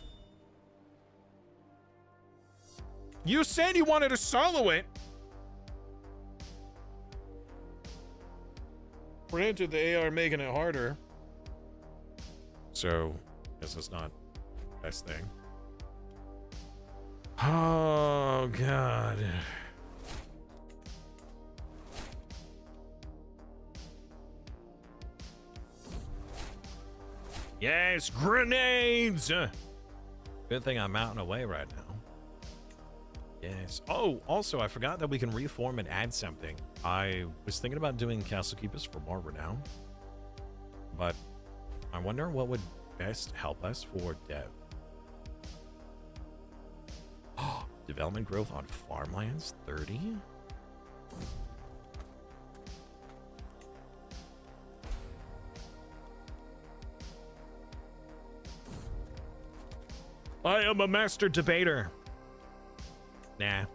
You said you wanted to solo it. Granted, the AI are making it harder. So, guess it's not the best thing. Oh, God. Yes, grenades! Good thing I'm out and away right now. Yes. Oh, also, I forgot that we can reform and add something. I was thinking about doing Castle Keepers for more renown, but I wonder what would best help us for dev. Development growth on farmlands, 30? I am a master debater. Nah.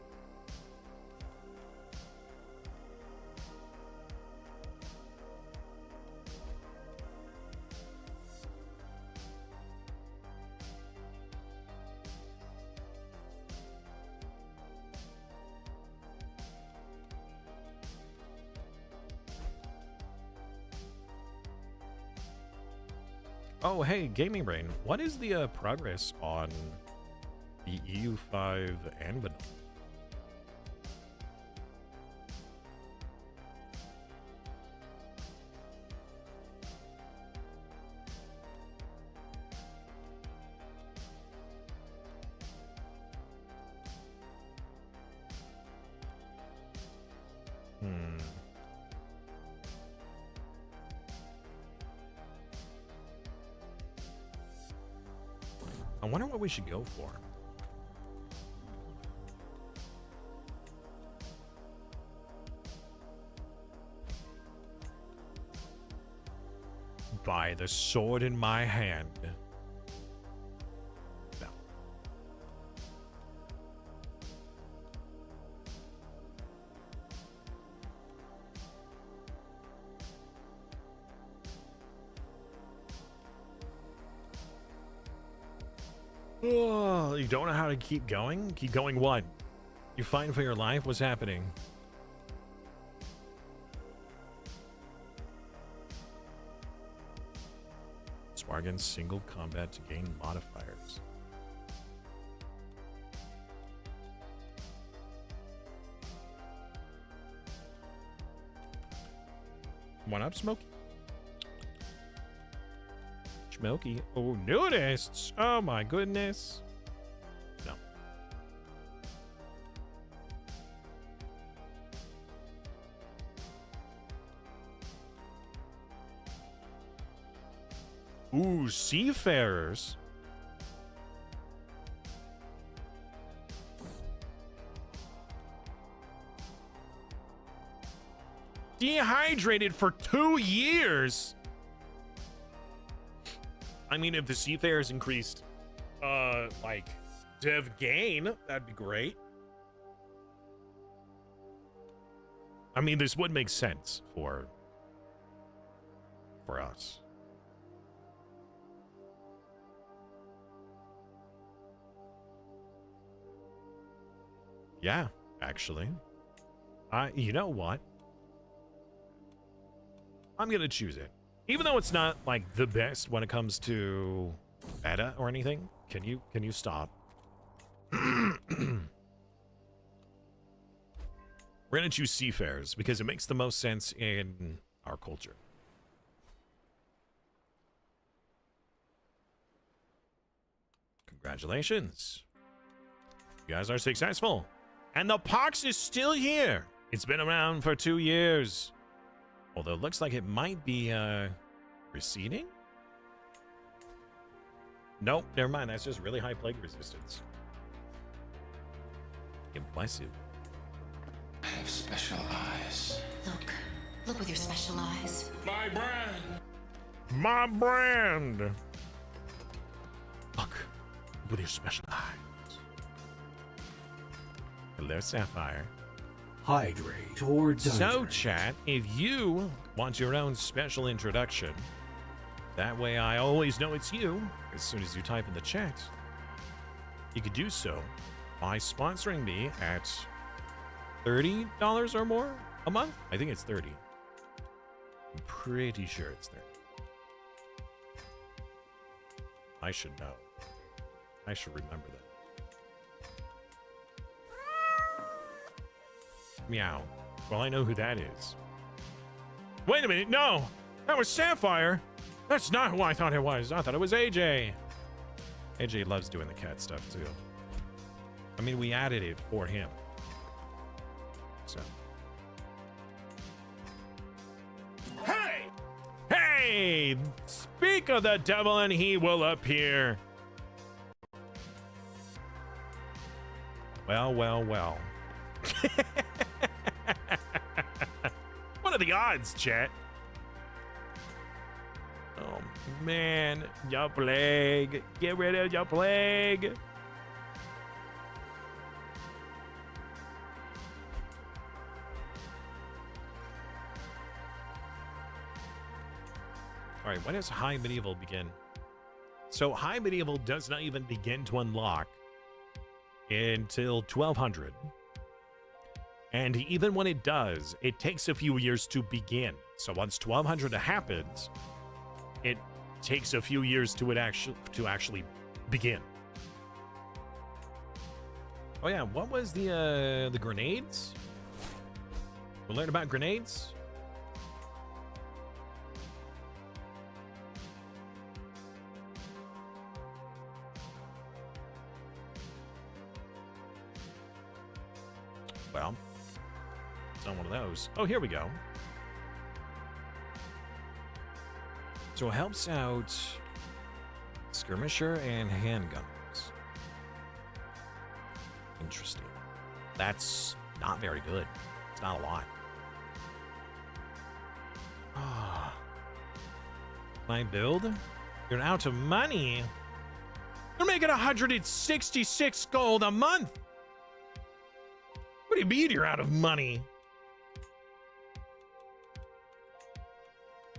Oh, hey, Gaming Brain, what is the progress on the EU5 Anvil? I wonder what we should go for. By the sword in my hand. No. Oh, you don't know how to keep going? Keep going what? You're fighting for your life? What's happening? Swargan single combat to gain modifiers. One up, Smokey. Smokey. Oh, nudists. Oh my goodness. Ooh, seafarers. Dehydrated for 2 years. I mean, if the seafarers increased, like dev gain, that'd be great. I mean, this would make sense for us. Yeah, actually. You know what? I'm gonna choose it. Even though it's not like the best when it comes to meta or anything. Can you stop? We're gonna choose seafarers because it makes the most sense in our culture. Congratulations. You guys are successful. And the pox is still here. It's been around for 2 years. Although it looks like it might be receding. Nope, never mind. That's just really high plague resistance. Impressive. I have special eyes. Look with your special eyes. My brand. My brand. Look with your special eyes. Hello, Sapphire. Hydrate or dihydrate. So, chat, if you want your own special introduction, that way I always know it's you as soon as you type in the chat, you could do so by sponsoring me at $30 or more a month. I think it's 30. I'm pretty sure it's 30. I should know. I should remember that. Meow. Well, I know who that is. Wait a minute, no! That was Sapphire! That's not who I thought it was. I thought it was AJ. AJ loves doing the cat stuff, too. I mean, we added it for him. So. Hey! Hey! Speak of the devil and he will appear. Well, well, well. What are the odds, chat? Oh, man. Your plague. Get rid of your plague. All right, when does High Medieval begin? So High Medieval does not even begin to unlock until 1200. And even when it does, it takes a few years to begin. So once 1200 happens, it takes a few years to actually begin. Oh yeah, what was the grenades? We learned about grenades? Well, it's not one of those. Oh, here we go. So it helps out skirmisher and handgunners. Interesting. That's not very good. It's not a lot. Ah. My build? You're out of money. You're making 166 gold a month. What do you mean you're out of money?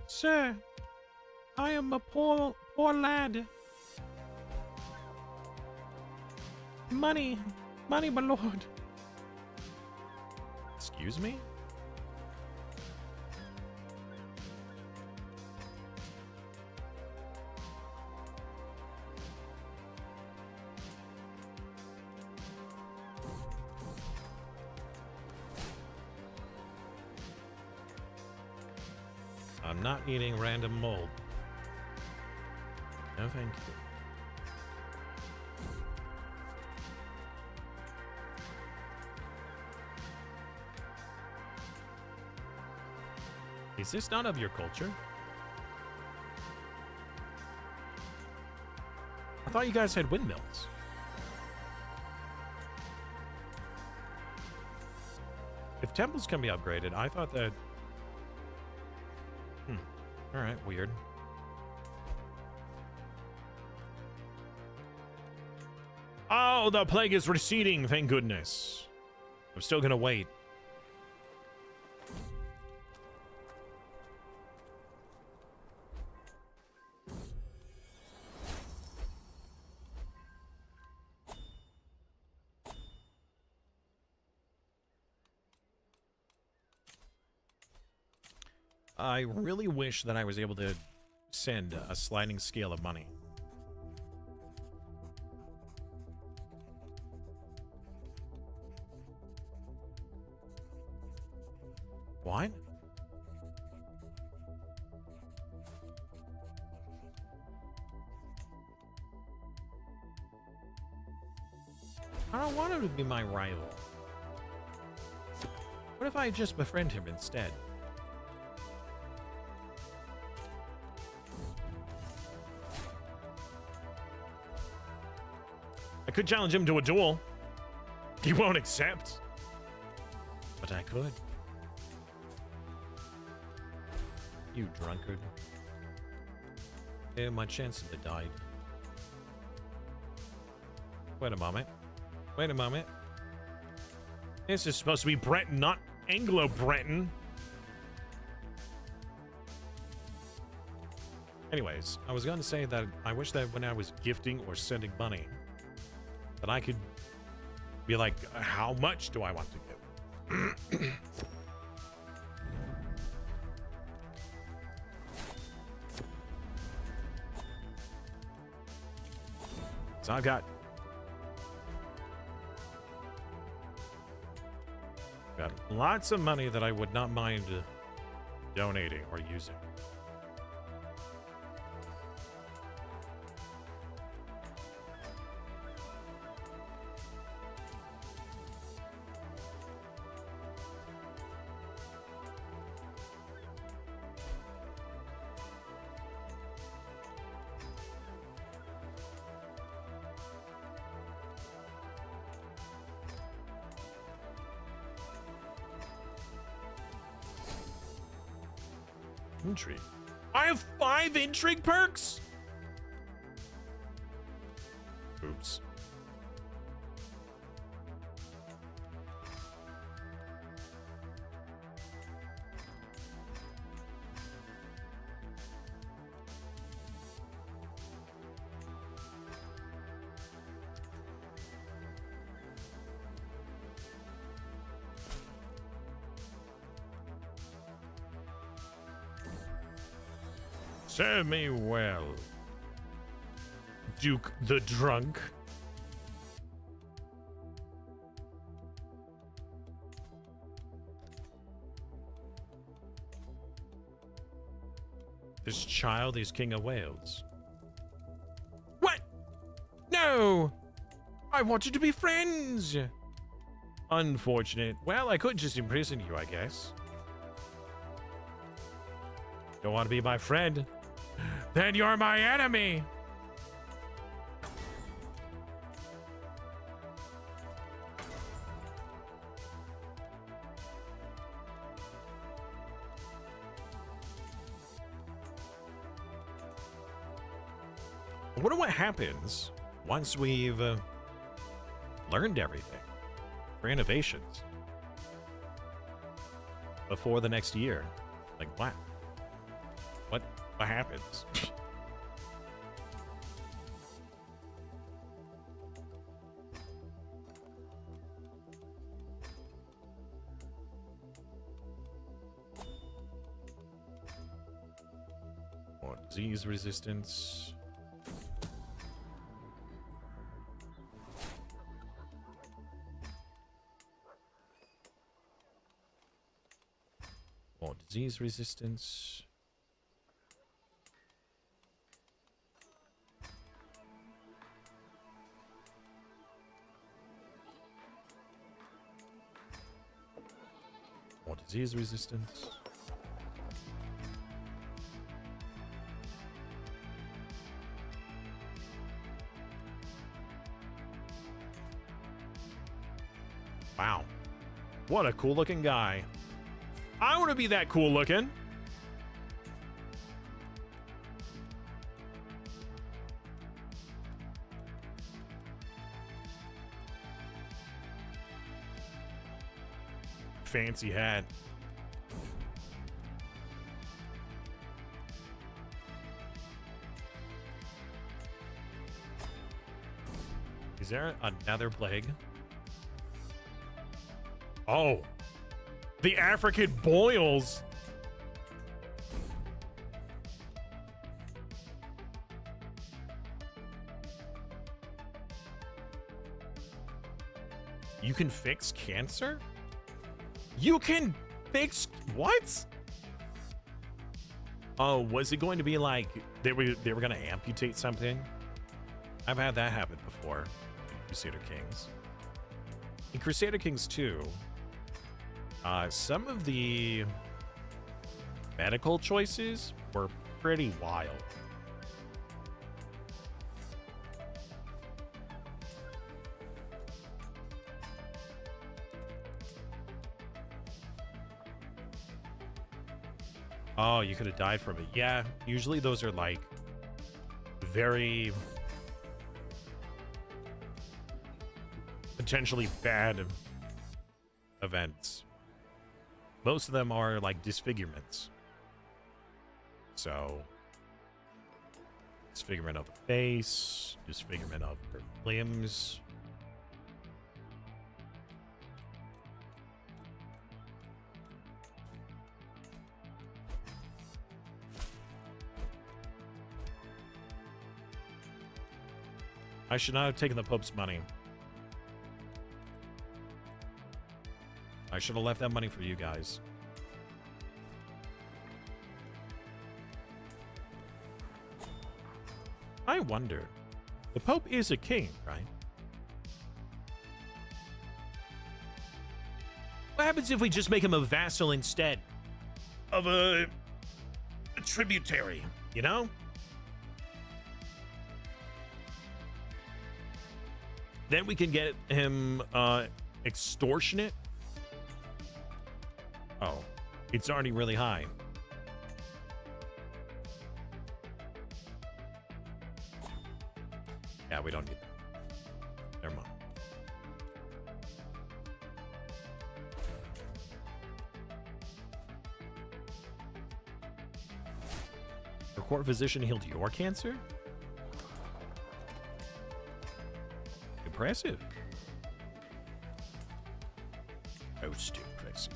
Sir, I am a poor lad. Money, my lord. Excuse me? I'm not eating random mold. No, thank you. Is this not of your culture? I thought you guys had windmills. If temples can be upgraded, I thought that... Alright, weird. Oh, the plague is receding, thank goodness. I'm still gonna wait. I really wish that I was able to send a sliding scale of money. What? I don't want him to be my rival. What if I just befriend him instead? I could challenge him to a duel. He won't accept. But I could. You drunkard. Yeah, my chances have died. Wait a moment. Wait a moment. This is supposed to be Breton, not Anglo-Breton. Anyways, I was going to say that I wish that when I was gifting or sending money, that I could be like, how much do I want to give? So I've got lots of money that I would not mind donating or using. Intrigue. I have 5 intrigue perks? Oops. Serve me well, Duke the Drunk. This child is King of Wales. What? No! I wanted to be friends! Unfortunate. Well, I could just imprison you, I guess. Don't want to be my friend? Then you're my enemy! I wonder what happens once we've learned everything for innovations before the next year. Like, what? What happens? More disease resistance. More disease resistance. More disease resistance. What a cool looking guy. I want to be that cool looking. Fancy hat. Is there another plague? Oh, the African boils. You can fix cancer? You can fix what? Oh, was it going to be like they were going to amputate something? I've had that happen before in Crusader Kings. In Crusader Kings 2, some of the medical choices were pretty wild. Oh, you could have died from it. Yeah, usually those are like very potentially bad events. Most of them are like disfigurements. So, disfigurement of the face, disfigurement of her limbs. I should not have taken the Pope's money. I should have left that money for you guys. I wonder. The Pope is a king, right? What happens if we just make him a vassal instead of a tributary, you know? Then we can get him extortionate. Oh, it's already really high. Yeah, we don't need that. Never mind. Your court physician healed your cancer? Impressive. Most impressive.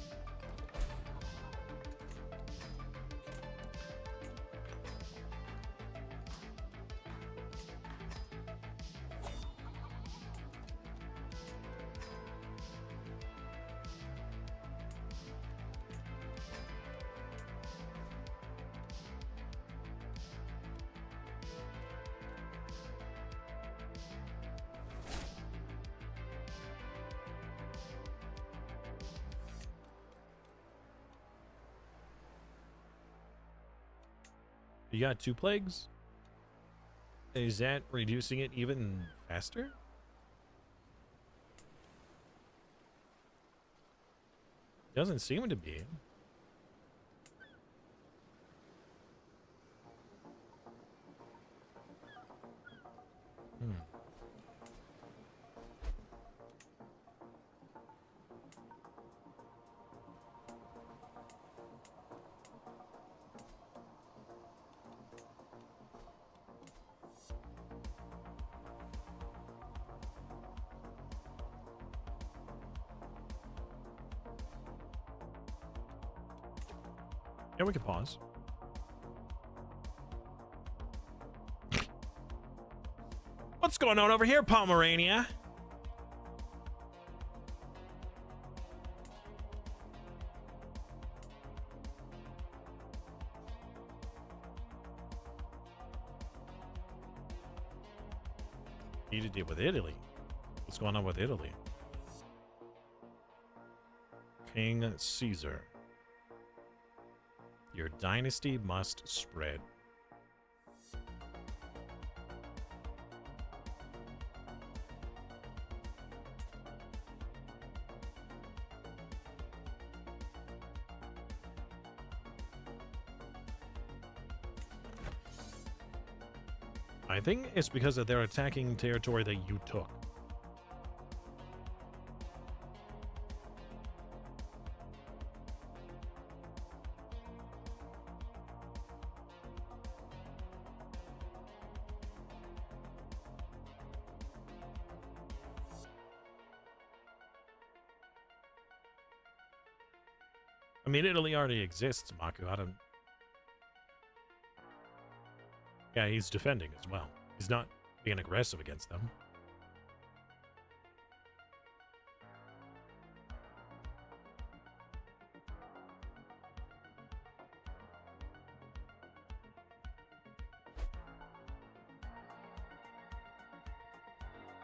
You got 2 plagues? Is that reducing it even faster? Doesn't seem to be. Yeah, we can pause. What's going on over here, Pomerania? Need to deal with Italy. What's going on with Italy? King Caesar. Your dynasty must spread. I think it's because of they're attacking territory that you took. I mean, Italy already exists, Maku. I don't... Yeah, he's defending as well. He's not being aggressive against them.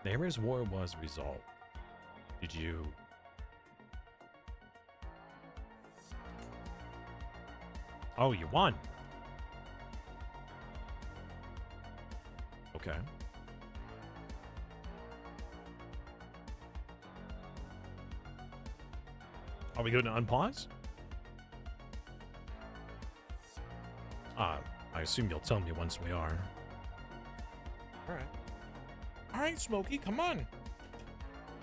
Neighbors' war was resolved. Did you... Oh, you won. Okay. Are we going to unpause? I assume you'll tell me once we are. All right. All right, Smokey, come on.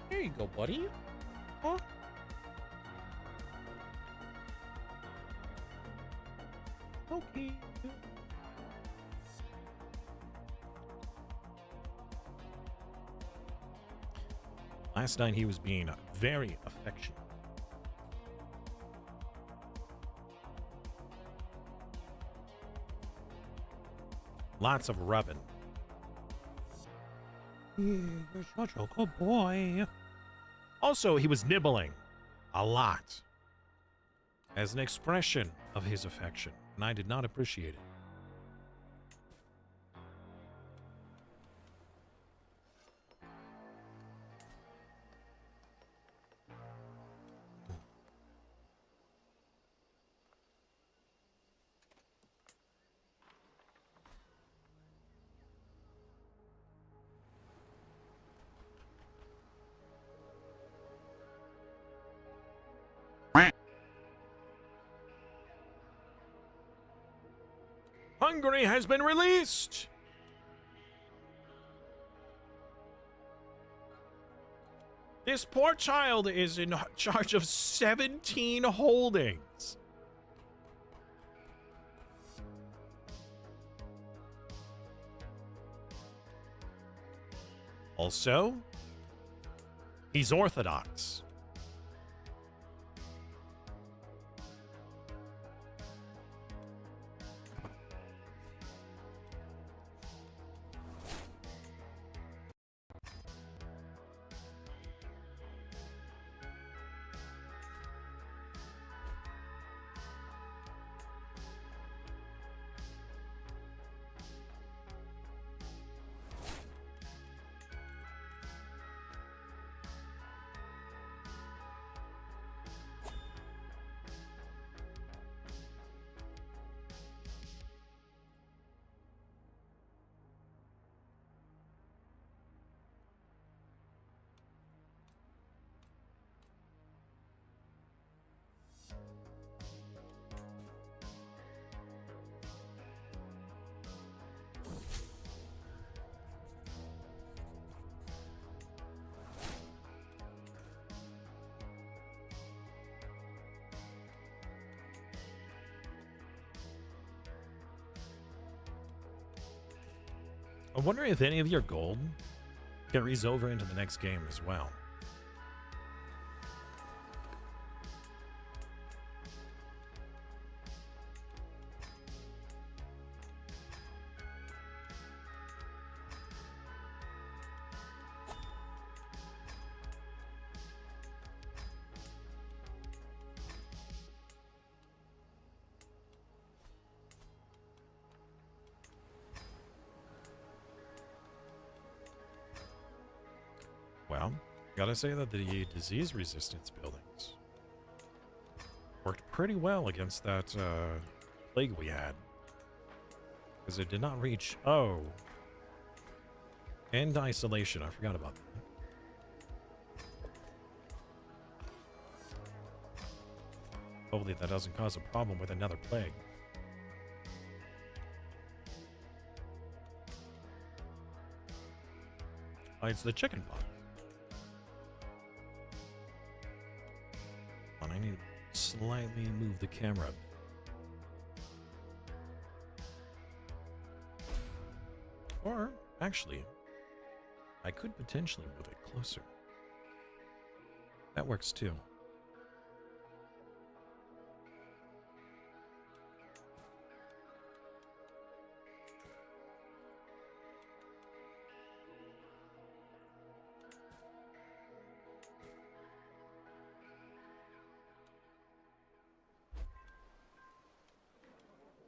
There you go, buddy. Huh? Okay. Last night he was being very affectionate. Lots of rubbing. You're such a good boy. Also, he was nibbling a lot as an expression of his affection, and I did not appreciate it. Hungary has been released! This poor child is in charge of 17 holdings. Also, he's Orthodox. I'm wondering if any of your gold carries over into the next game as well. Well, gotta say that the disease resistance buildings worked pretty well against that plague we had. Because it did not reach... Oh. And isolation. I forgot about that. Hopefully that doesn't cause a problem with another plague. It's the chicken pox. And I need to slightly move the camera. Or, actually, I could potentially move it closer. That works too.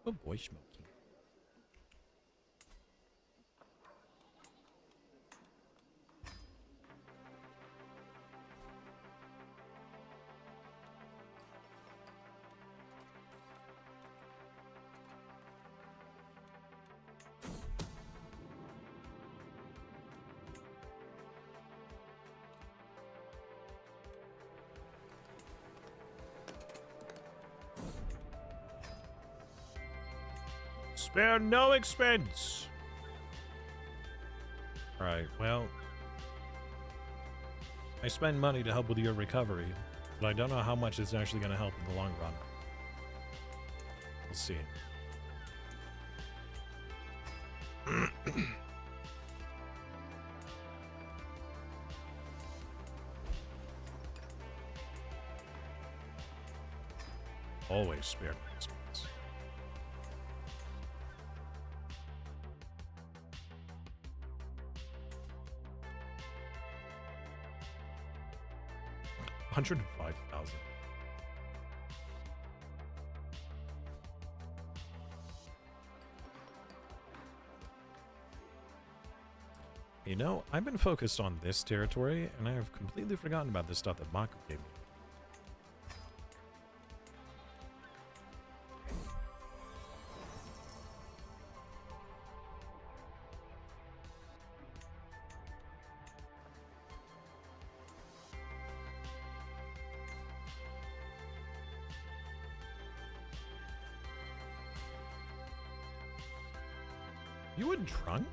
Oh boy, Smokey. Spare no expense. Alright, well, I spend money to help with your recovery, but I don't know how much it's actually going to help in the long run. We'll see. Always spare no expense. $105,000. You know, I've been focused on this territory, and I have completely forgotten about the stuff that Mako gave me. You were drunk?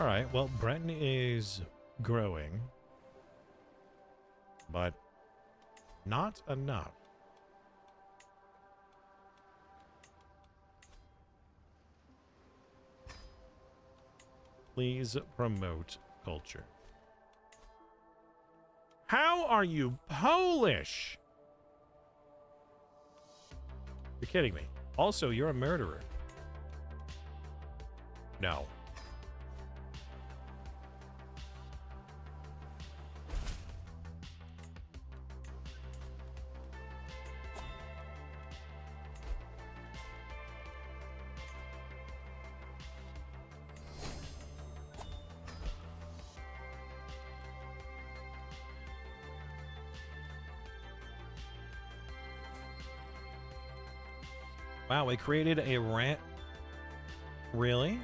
All right, well, Breton is growing, but not enough. Please promote culture. How are you Polish? You're kidding me. Also, you're a murderer. No. Wow, we created a rant. Really?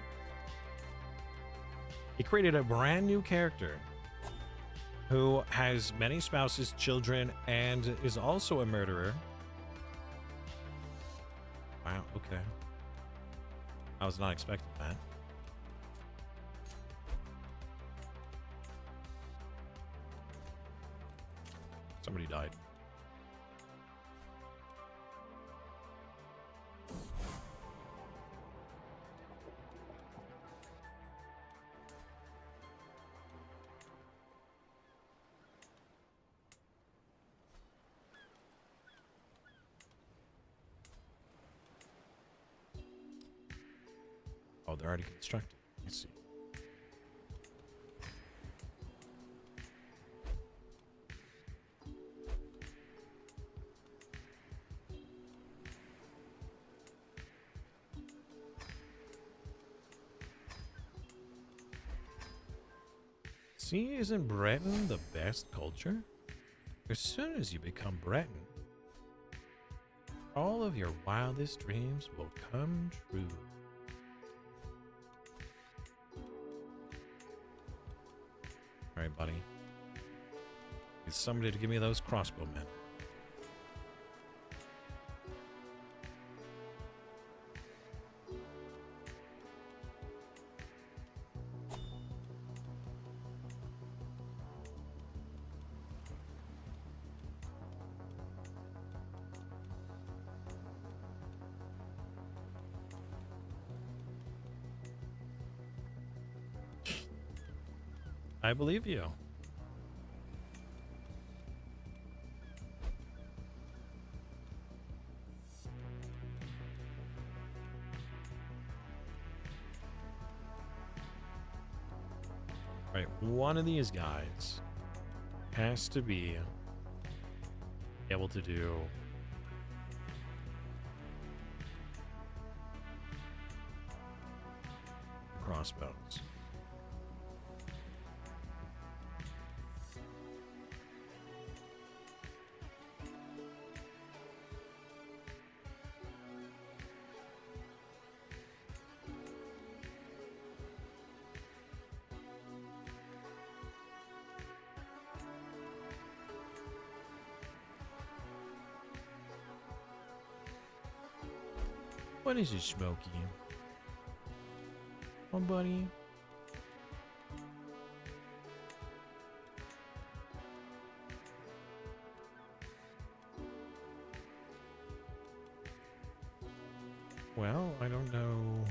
He created a brand new character who has many spouses, children, and is also a murderer. Wow, okay. I was not expecting that. Somebody died. Oh, they're already constructed. Let's see. See, isn't Breton the best culture? As soon as you become Breton, all of your wildest dreams will come true. Alright, buddy. Is somebody to give me those crossbowmen. I believe you. Right, one of these guys has to be able to do crossbows. What is it, Smokey? Come on, buddy. Well, I don't know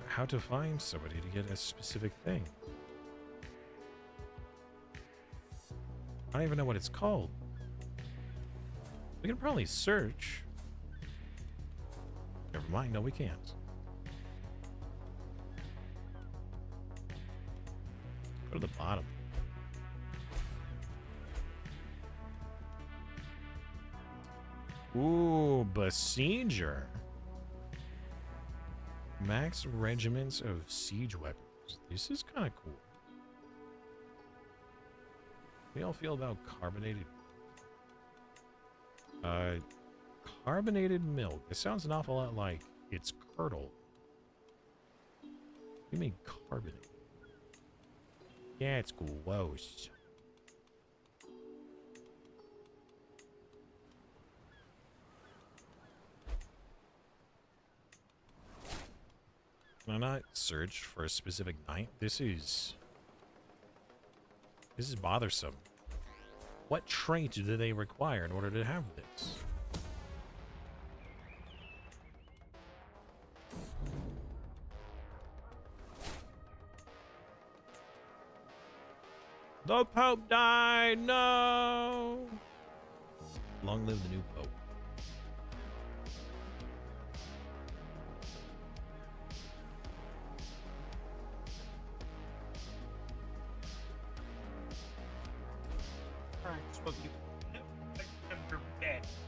how to find somebody to get a specific thing. I don't even know what it's called. We can probably search. Never mind, no we can't. Go to the bottom. Ooh, Besieger. Max regiments of siege weapons. This is kind of cool. How do y'all feel about carbonated? Carbonated milk. It sounds an awful lot like it's curdled. What do you mean carbonated? Yeah, it's gross. Can I not search for a specific night? This is bothersome. What trait do they require in order to have this? The Pope died! No! Long live the new Pope.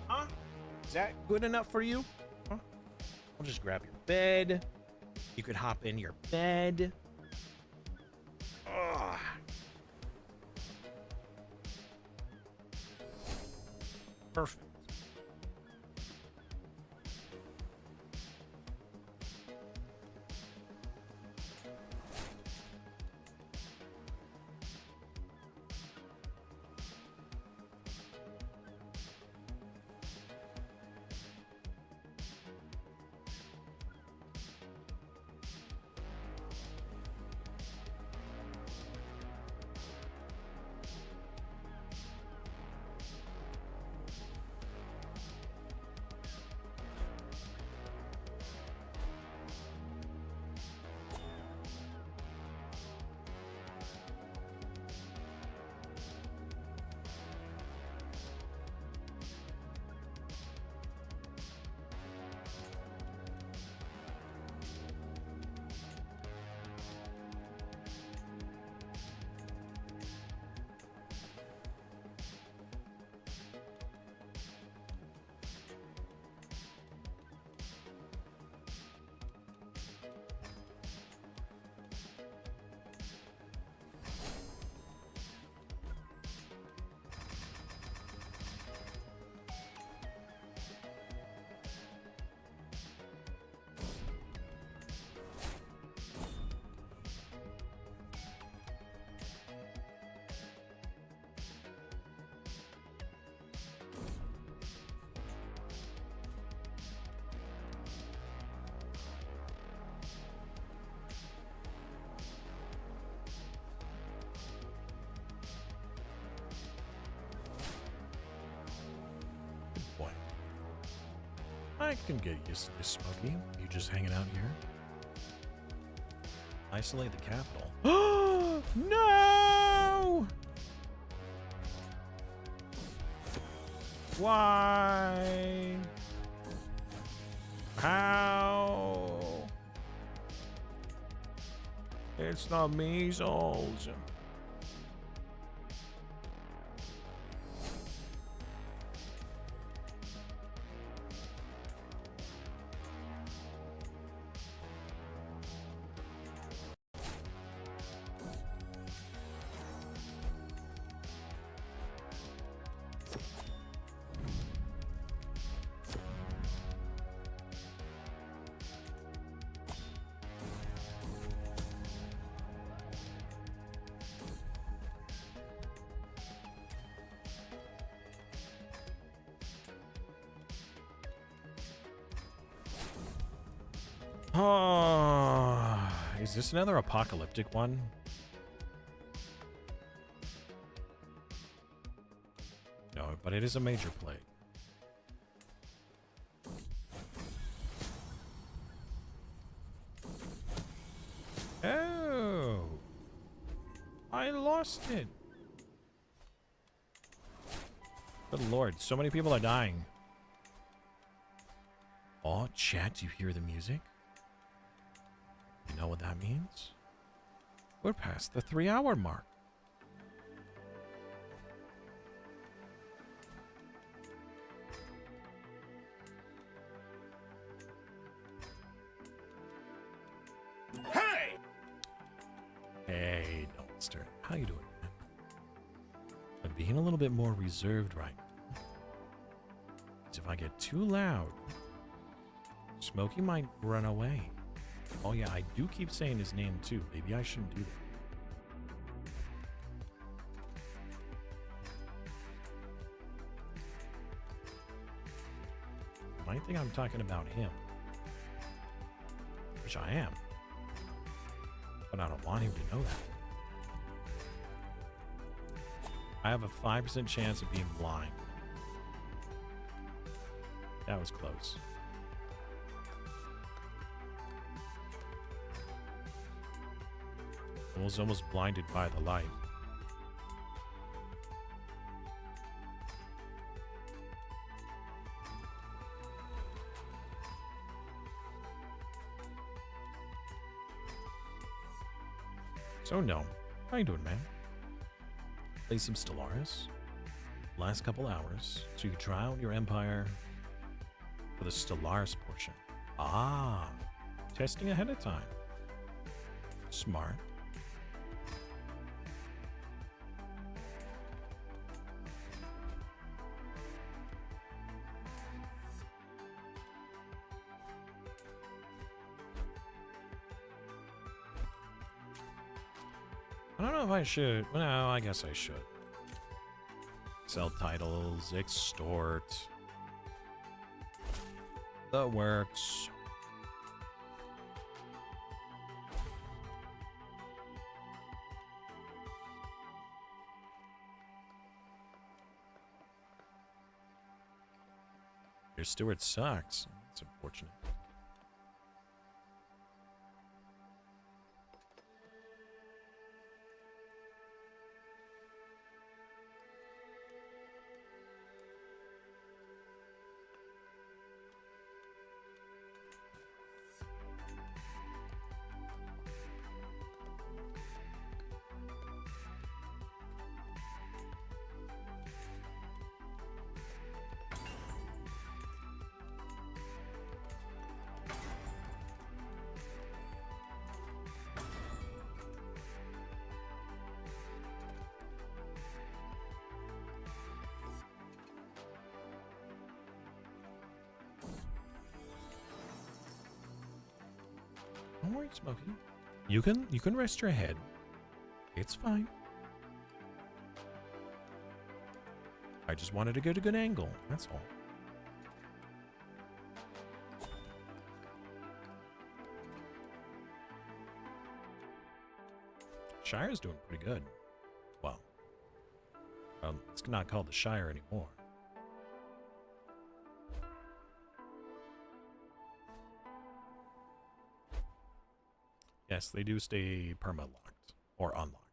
Huh? Is that good enough for you? Huh? I'll just grab your bed. You could hop in your bed. Ugh. Perfect. I can get used to this, Smokey. You just hanging out here? Isolate the capital. No! Why? How? It's not measles. Oh, is this another apocalyptic one? No, but it is a major plague. Oh, I lost it. Good lord, so many people are dying. Oh, chat, you hear the music? You know what that means? We're past the 3-hour mark. Hey! Hey, Noldster. How you doing, man? I'm being a little bit more reserved right now. Because if I get too loud, Smokey might run away. Oh yeah, I do keep saying his name too. Maybe I shouldn't do that. Might think I'm talking about him. Which I am. But I don't want him to know that. I have a 5% chance of being blind. That was close. I was almost blinded by the light. So no. How you doing, man? Play some Stellaris. Last couple hours, so you can try out your Empire for the Stellaris portion. Ah, testing ahead of time. Smart. I don't know if I should. No, I guess I should. Sell titles, extort. The works. Your steward sucks. It's unfortunate. Don't worry, Smokey. You can rest your head. It's fine. I just wanted to get a good angle. That's all. Shire's doing pretty good. Well, it's not called the Shire anymore. Yes, they do stay perma-locked or unlocked.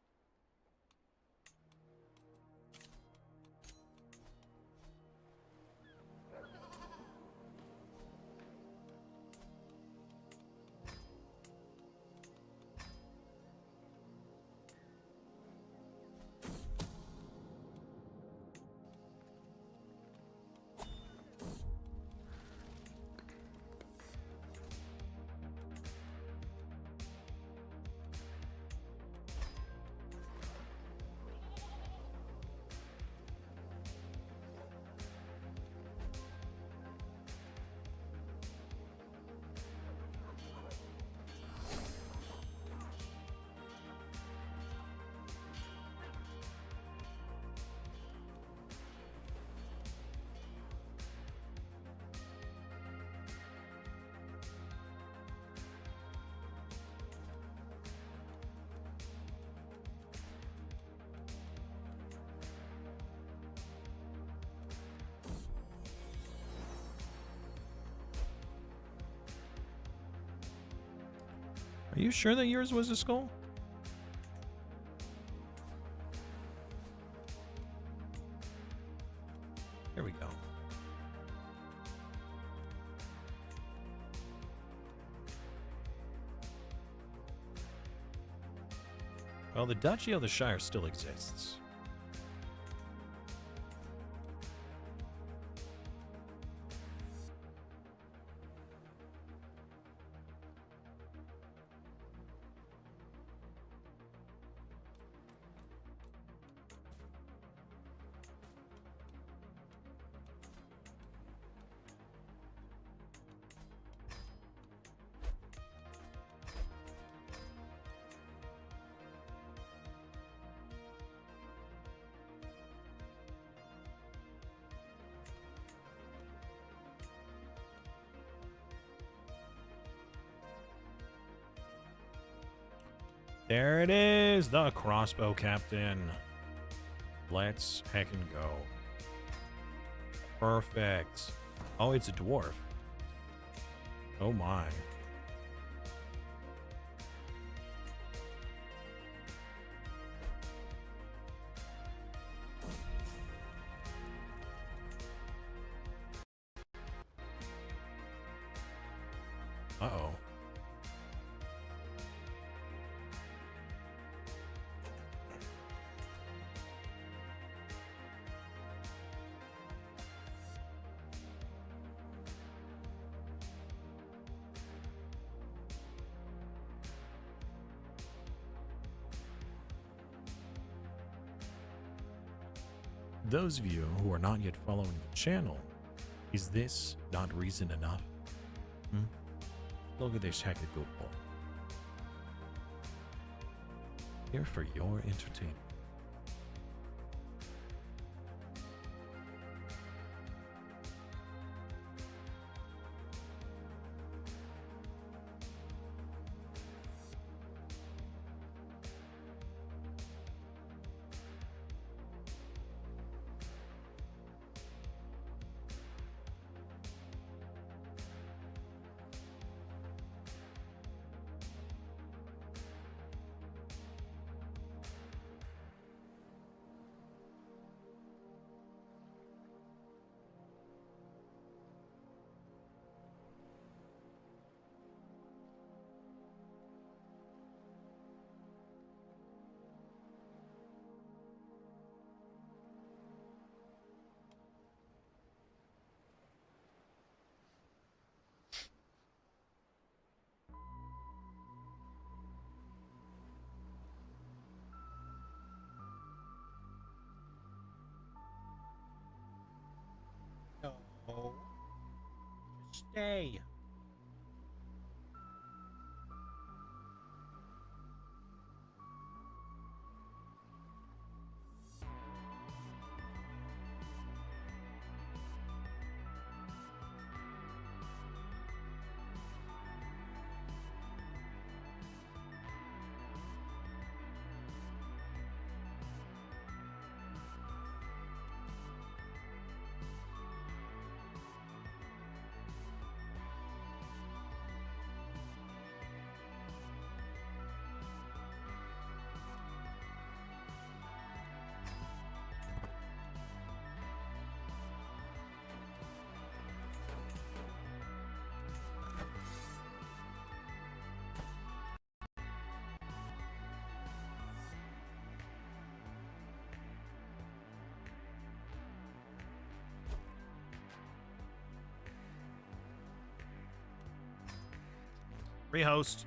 Are you sure that yours was a skull? Here we go. Well, the Duchy of the Shire still exists. There it is, the crossbow captain. Let's heckin' go. Perfect. Oh, it's a dwarf. Oh my. Uh-oh. Those of you who are not yet following the channel, is this not reason enough? Look at this hacker goofball. Here for your entertainment. No. Stay. Rehost.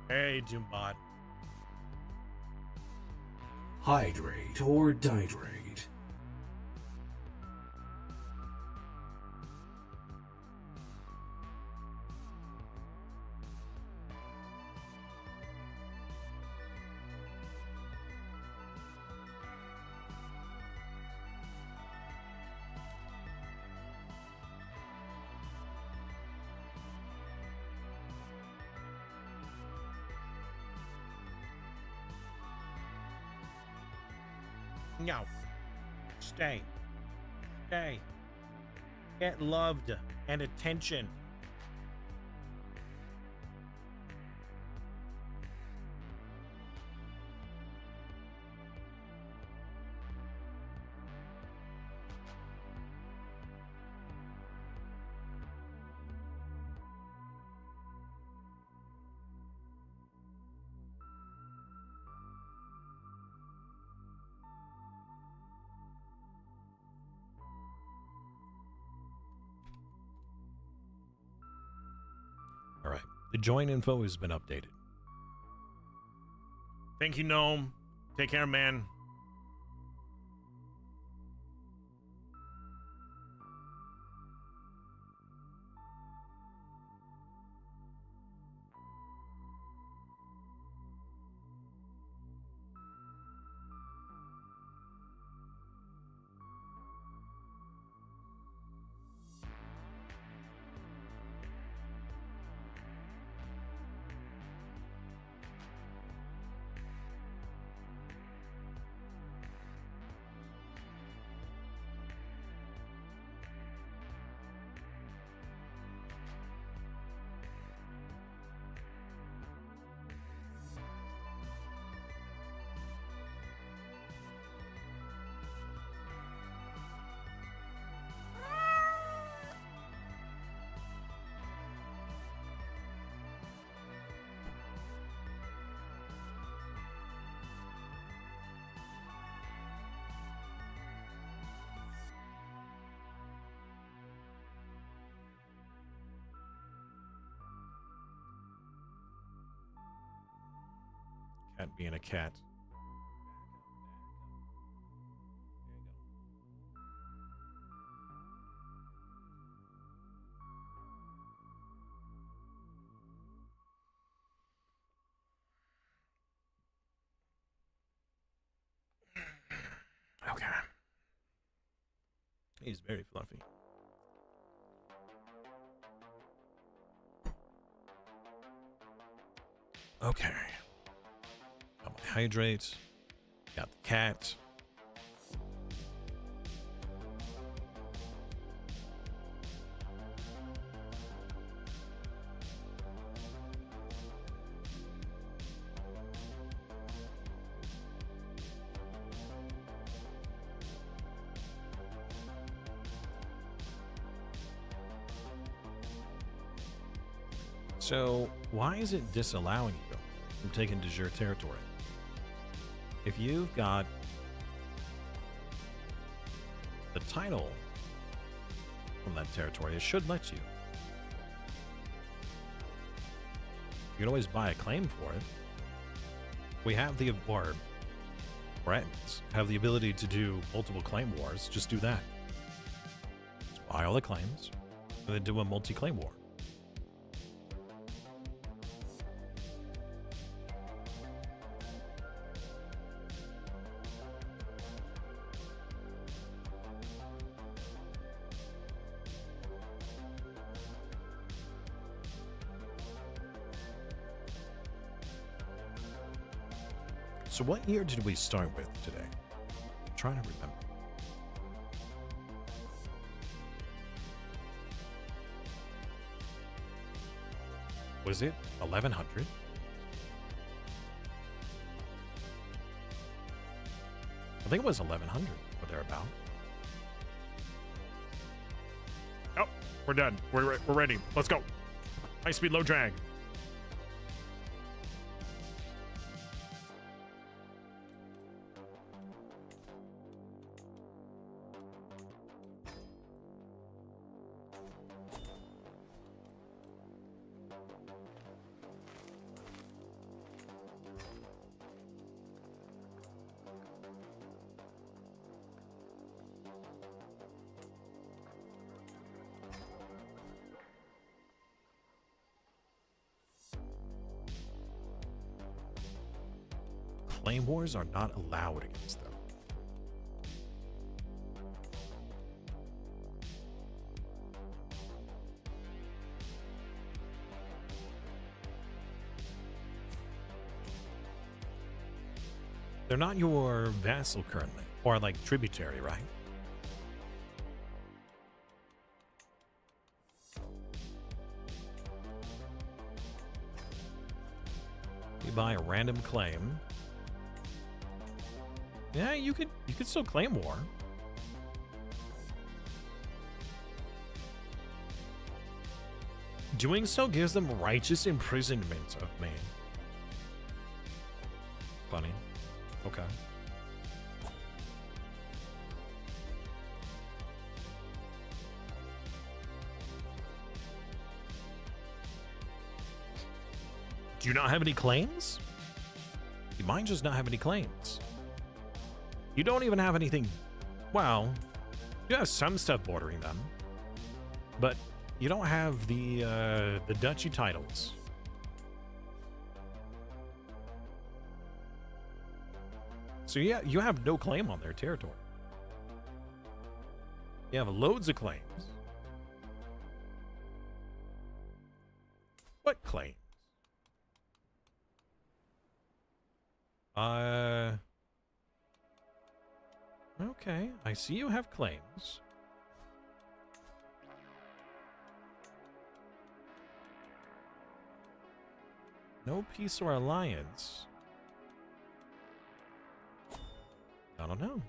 Hey, Doombot. Hydrate or dihydrate. No. Stay. Stay. Get loved and attention. All right. The join info has been updated. Thank you, Gnome. Take care, man. Cat being a cat. Okay. He's very fluffy. Okay. Got my hydrates. Got the cat. So, why is it disallowing you from taking de jure territory? If you've got the title from that territory, it should let you. You can always buy a claim for it. We have the, or Bretons have the ability to do multiple claim wars. Just do that. Just buy all the claims, and then do a multi-claim war. So what year did we start with today? I'm trying to remember. Was it 1100? I think it was 1100 or thereabout. Oh, we're done. We're ready. Let's go. High speed, low drag. Flame wars are not allowed against them. They're not your vassal currently, or like tributary, right? You buy a random claim. Yeah, you could still claim war. Doing so gives them righteous imprisonment of me. Funny. Okay. Do you not have any claims? You might just not have any claims. You don't even have anything. Well, you have some stuff bordering them, but you don't have the duchy titles. So yeah, you have no claim on their territory. You have loads of claims. What claims? Okay, I see you have claims. No peace or alliance. I don't know.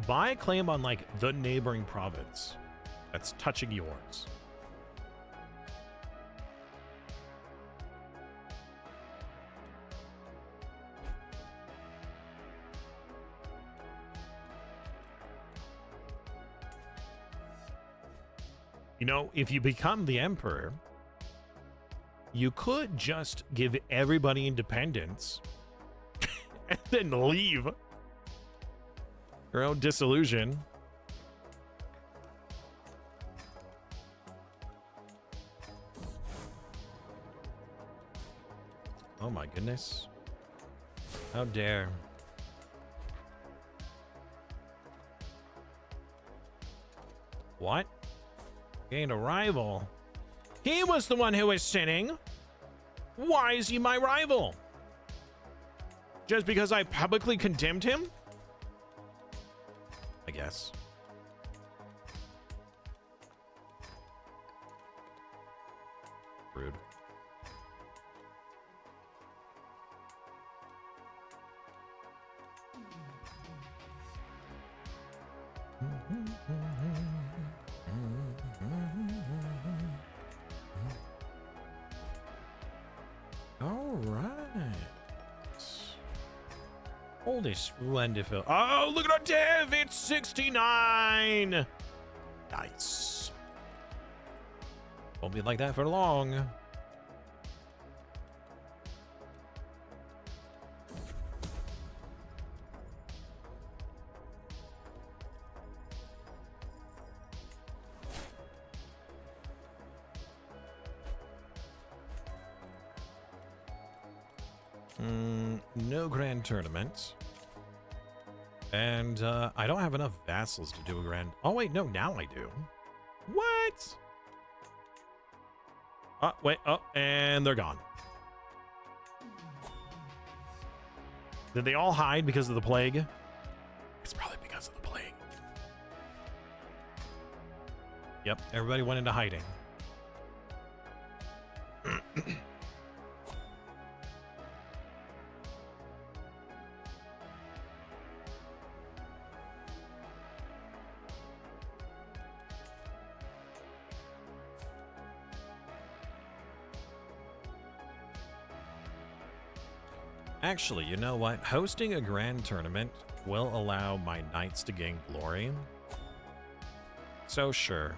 Buy a claim on, like, the neighboring province that's touching yours. You know, if you become the emperor, you could just give everybody independence and then leave. Your own disillusion. Oh my goodness. How dare. What? Gained a rival. He was the one who was sinning. Why is he my rival? Just because I publicly condemned him? I guess. Rude. All right. Holy wonderful. Oh, look at our div. It's 69. Nice. Won't be like that for long. No grand tournaments. And I don't have enough vassals to do a grand... Oh, wait, no, now I do. What? Oh, wait, oh, and they're gone. Did they all hide because of the plague? It's probably because of the plague. Yep, everybody went into hiding. Actually, you know what? Hosting a grand tournament will allow my knights to gain glory. So sure.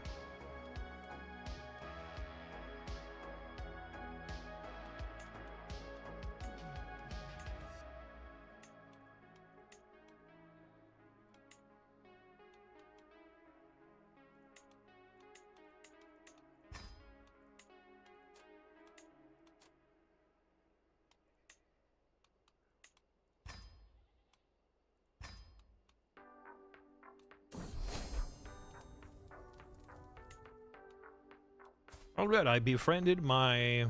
Alright, I befriended my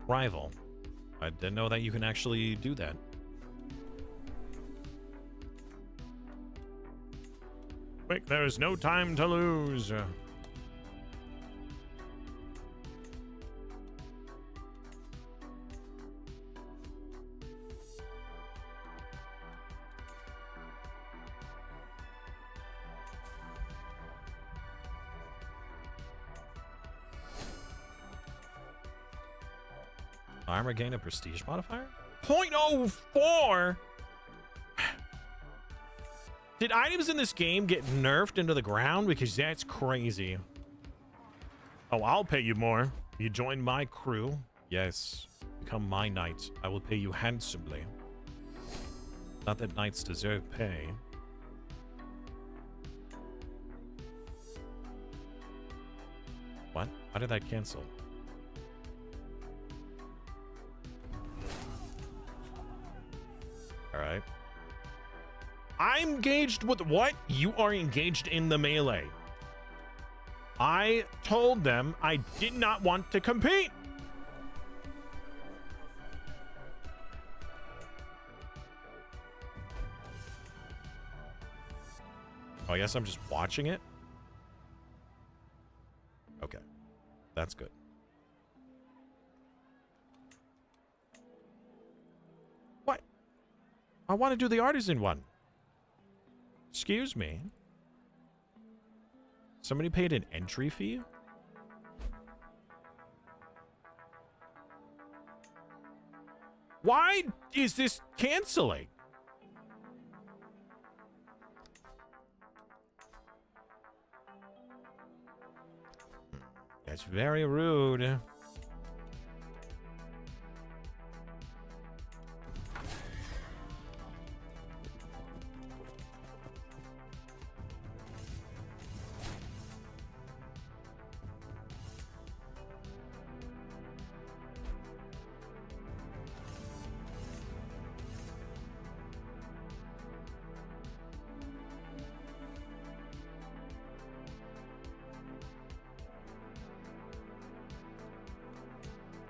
rival. I didn't know that you can actually do that. Quick, there is no time to lose. Armor gain a prestige modifier? 0.04? Did items in this game get nerfed into the ground? Because that's crazy. Oh, I'll pay you more. You join my crew? Yes. Become my knight. I will pay you handsomely. Not that knights deserve pay. What? How did that cancel? Alright. I'm engaged with what? You are engaged in the melee. I told them I did not want to compete. Oh, I guess I'm just watching it? Okay. That's good. What? I want to do the artisan one. Excuse me. Somebody paid an entry fee? Why is this canceling? That's very rude.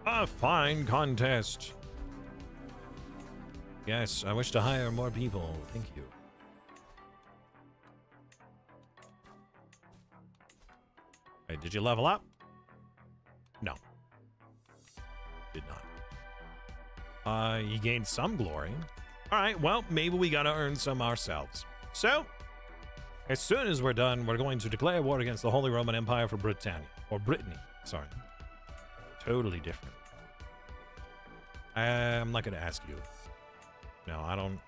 A fine contest. Yes, I wish to hire more people. Thank you. Hey, did you level up? No. Did not. You gained some glory. All right, well, maybe we gotta earn some ourselves. So, as soon as we're done, we're going to declare war against the Holy Roman Empire for Britannia. Or Brittany, sorry. Totally different. I'm not going to ask you. No, I don't.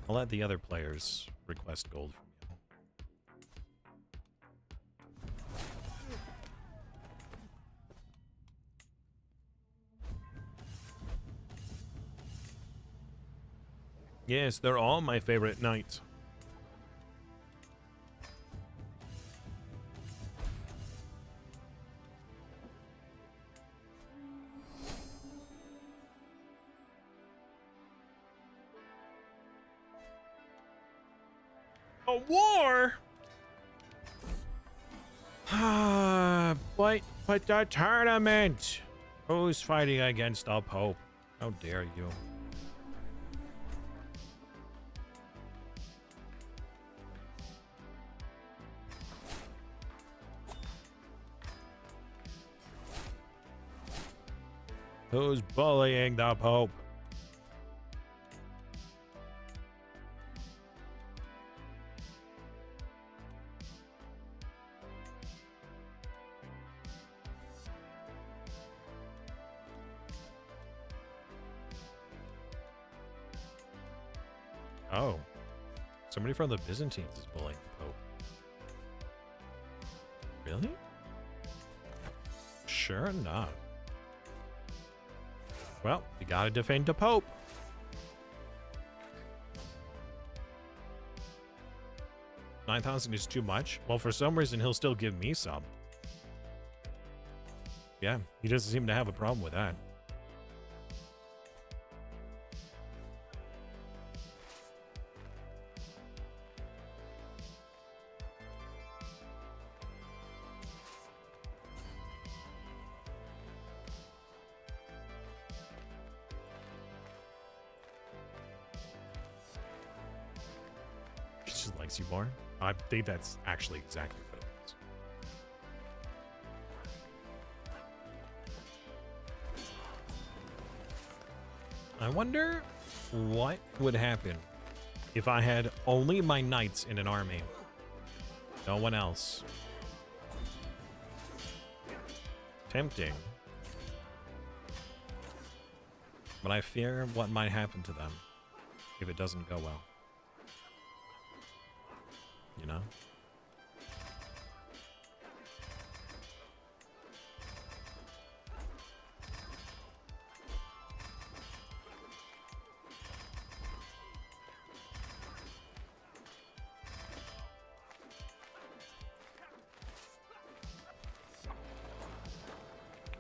I'll let the other players request gold from you. Yes, they're all my favorite knights. A war? but the tournament. Who's fighting against the Pope? How dare you? Who's bullying the Pope? Oh. Somebody from the Byzantines is bullying the Pope. Really? Sure enough. Well, you gotta defend the Pope. $9,000 is too much. Well, for some reason, he'll still give me some. Yeah, he doesn't seem to have a problem with that. He just likes you more. I think that's actually exactly what it is. I wonder what would happen if I had only my knights in an army. No one else. Tempting. But I fear what might happen to them if it doesn't go well. You know?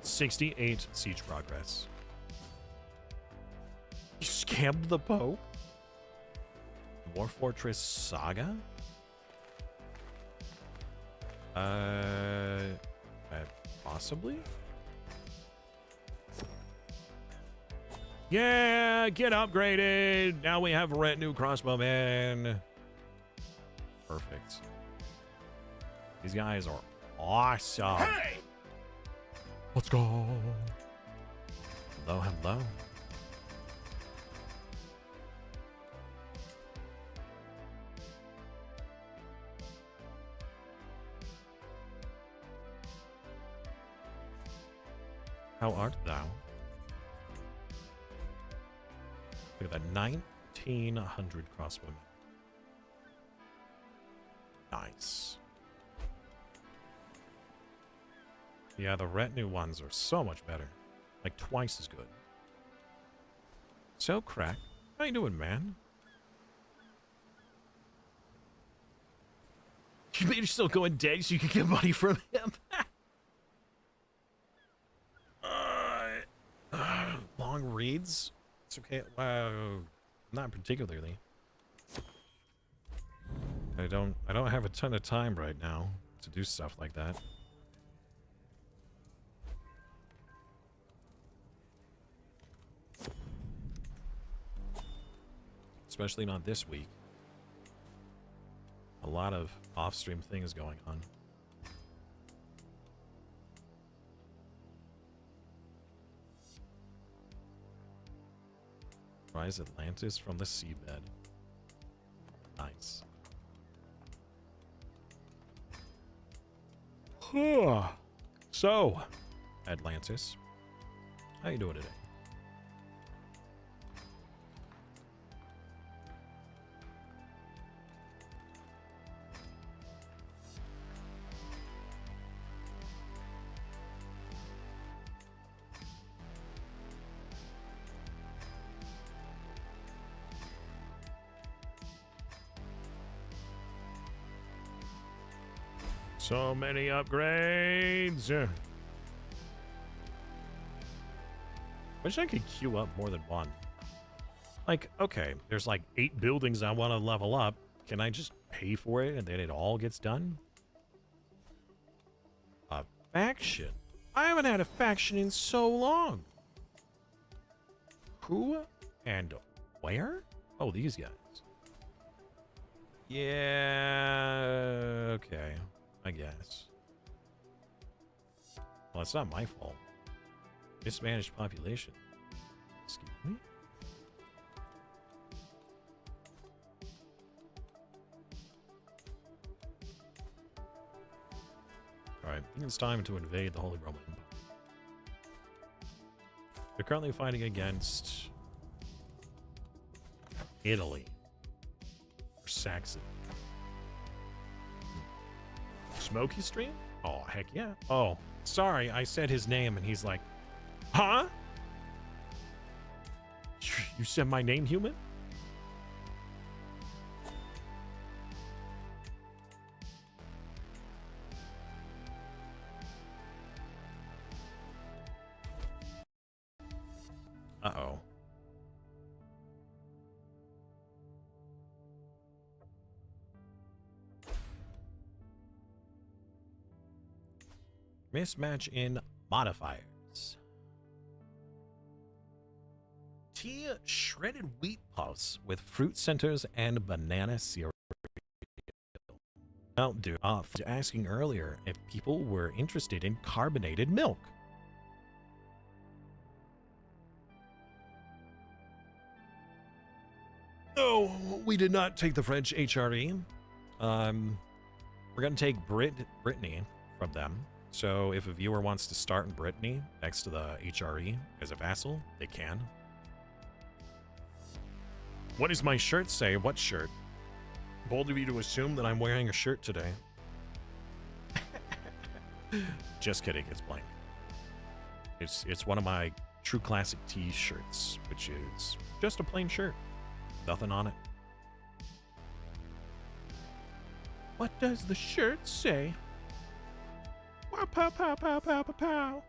$68 siege progress. You scammed the Pope? War Fortress Saga? Possibly? Yeah, get upgraded. Now we have retinue crossbowmen. Perfect. These guys are awesome. Hey! Let's go. Hello, hello. How art thou? Look at that, 1,900 crossbowmen. Nice. Yeah, the retinue ones are so much better. Like twice as good. So, Crack, how you doing, man? You made yourself go in debt so you could get money from him. Long reads? It's okay. Wow, not particularly. I don't have a ton of time right now to do stuff like that. Especially not this week. A lot of off-stream things going on. Rise Atlantis from the seabed. Nice. So, Atlantis, how you doing today? So many upgrades. Wish I could queue up more than one. Like, okay, there's like 8 buildings I want to level up. Can I just pay for it and then it all gets done? A faction? I haven't had a faction in so long. Who and where? Oh, these guys. Yeah, okay. I guess. Well, it's not my fault. Mismanaged population. Excuse me? Alright, I think it's time to invade the Holy Roman Empire. They're currently fighting against Italy. Saxon. Smokey stream? Oh, heck yeah. Oh, sorry, I said his name and he's like, huh? You said my name, human? Uh-oh. Mismatch in modifiers. Tea shredded wheat puffs with fruit centers and banana cereal. Oh, dude, asking earlier if people were interested in carbonated milk. No, we did not take the French HRE. We're gonna take Brittany from them. So if a viewer wants to start in Brittany next to the HRE as a vassal, they can. What does my shirt say? What shirt? Bold of you to assume that I'm wearing a shirt today. Just kidding, it's blank. It's one of my true classic t-shirts, which is just a plain shirt. Nothing on it. What does the shirt say? Pow, pow, pow, pow, pow, pow, pow.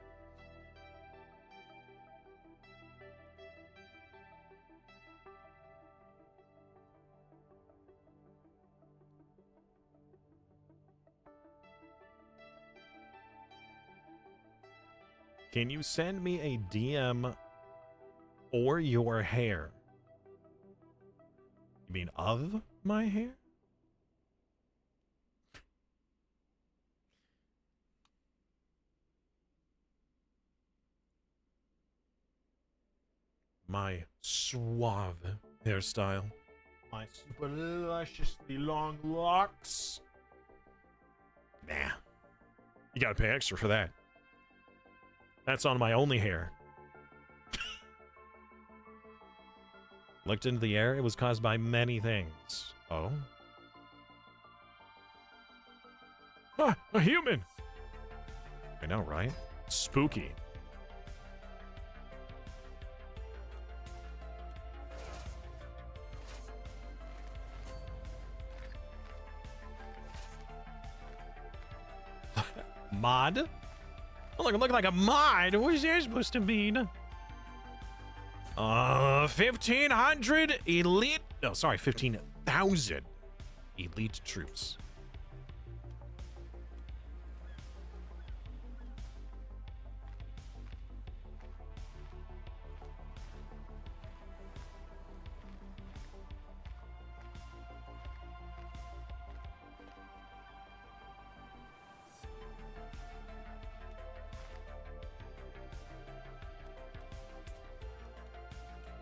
Can you send me a DM or your hair? You mean of my hair? My suave hairstyle. My super lusciously long locks. Nah. You gotta pay extra for that. That's on my only hair. Looked into the air. It was caused by many things. Oh? Ah, a human! I know, right? Spooky. Mod? Oh, look, I'm looking like a mod. What is that supposed to mean? 1,500 elite. No, sorry, 15,000 elite troops.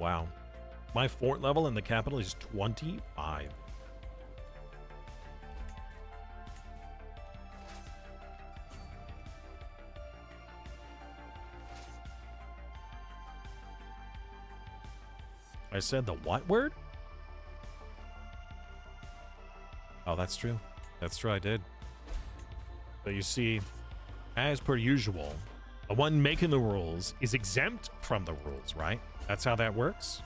Wow. My fort level in the capital is 25. I said the what word? Oh, that's true. That's true, I did. But you see, as per usual, the one making the rules is exempt from the rules, right? That's how that works.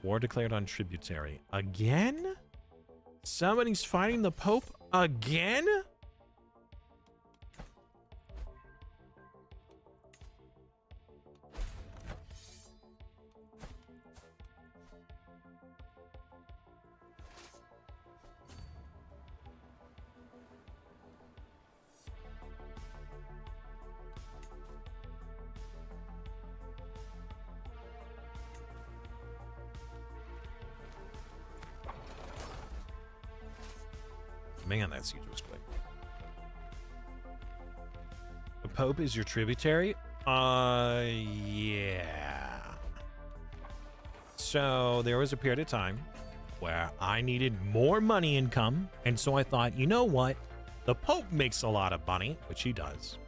War declared on tributary. Again? Somebody's fighting the Pope again? Man, that siege was quick. The Pope is your tributary? Yeah. So there was a period of time where I needed more money income, and so I thought, you know what? The Pope makes a lot of money, which he does.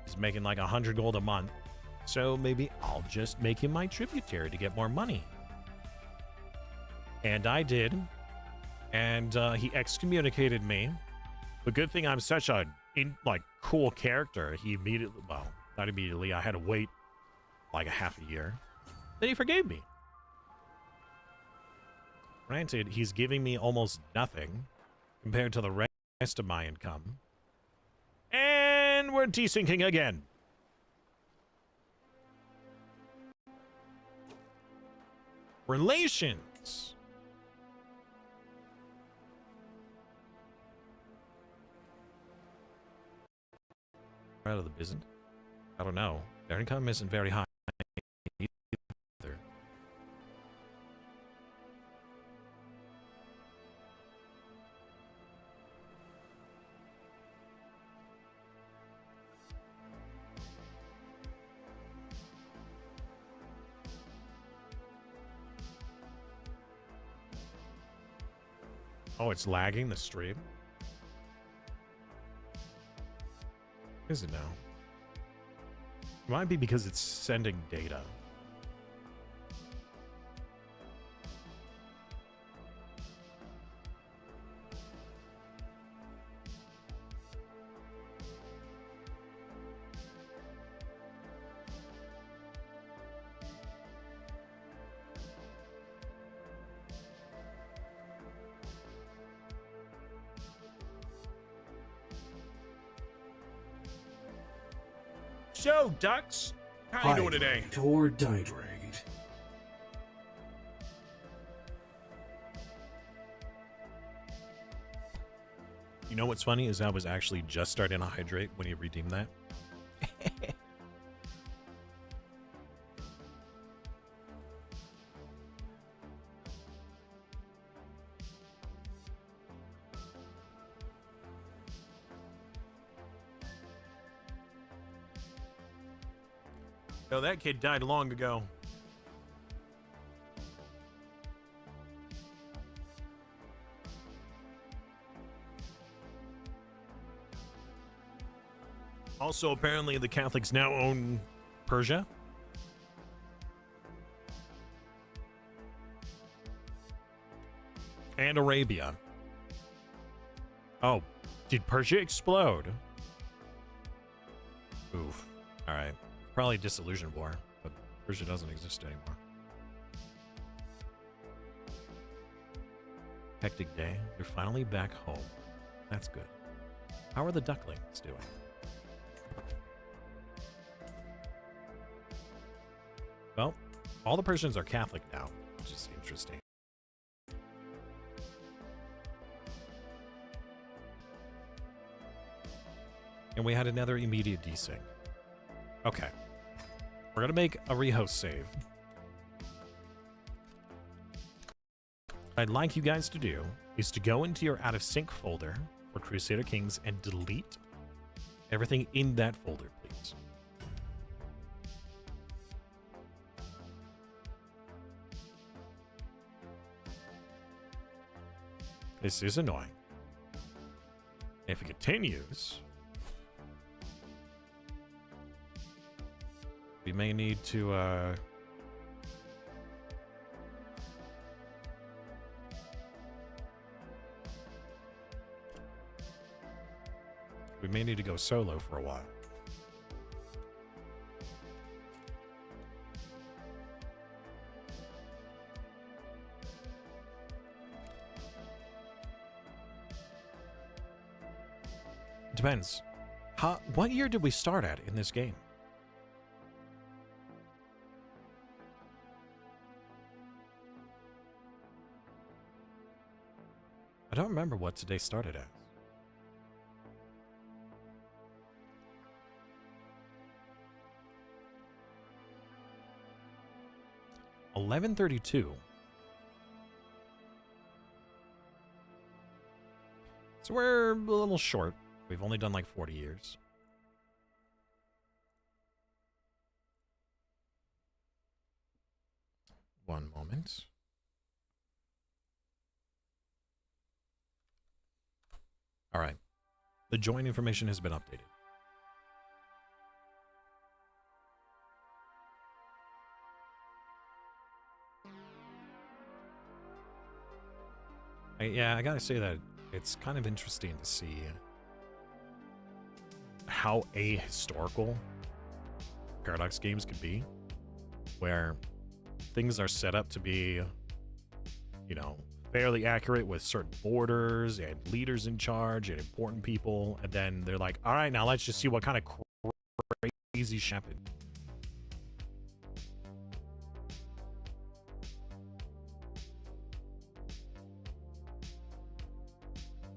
He's making like 100 gold a month. So maybe I'll just make him my tributary to get more money. And I did. And he excommunicated me. The good thing I'm such a cool character. He immediately, well, not immediately. I had to wait like a half a year. Then he forgave me. Granted, he's giving me almost nothing compared to the rest of my income. And we're desyncing again. Relations. Out of the business? I don't know. Their income isn't very high either. Oh, it's lagging the stream? Is it now? It might be because it's sending data. So, Ducks, how you doing today? Hydrate or dihydrate? You know what's funny is I was actually just starting to hydrate when you redeemed that. No, that kid died long ago. Also, apparently, the Catholics now own Persia. And Arabia. Oh, did Persia explode? Oof. All right. Probably Disillusion War, but Persia doesn't exist anymore. Hectic day. They're finally back home. That's good. How are the ducklings doing? Well, all the Persians are Catholic now, which is interesting. And we had another immediate desync. Okay. We're going to make a rehost save. What I'd like you guys to do is to go into your out of sync folder for Crusader Kings and delete everything in that folder, please. This is annoying. If it continues, we may need to, we may need to go solo for a while. Depends. What year did we start at in this game? I don't remember what today started as. $11:32. So we're a little short. We've only done like 40 years. One moment. All right. The join information has been updated. Yeah, I gotta say that it's kind of interesting to see how ahistorical Paradox games can be, where things are set up to be, you know, fairly accurate with certain borders and leaders in charge and important people, and then they're like, all right, now let's just see what kind of crazy shit happened.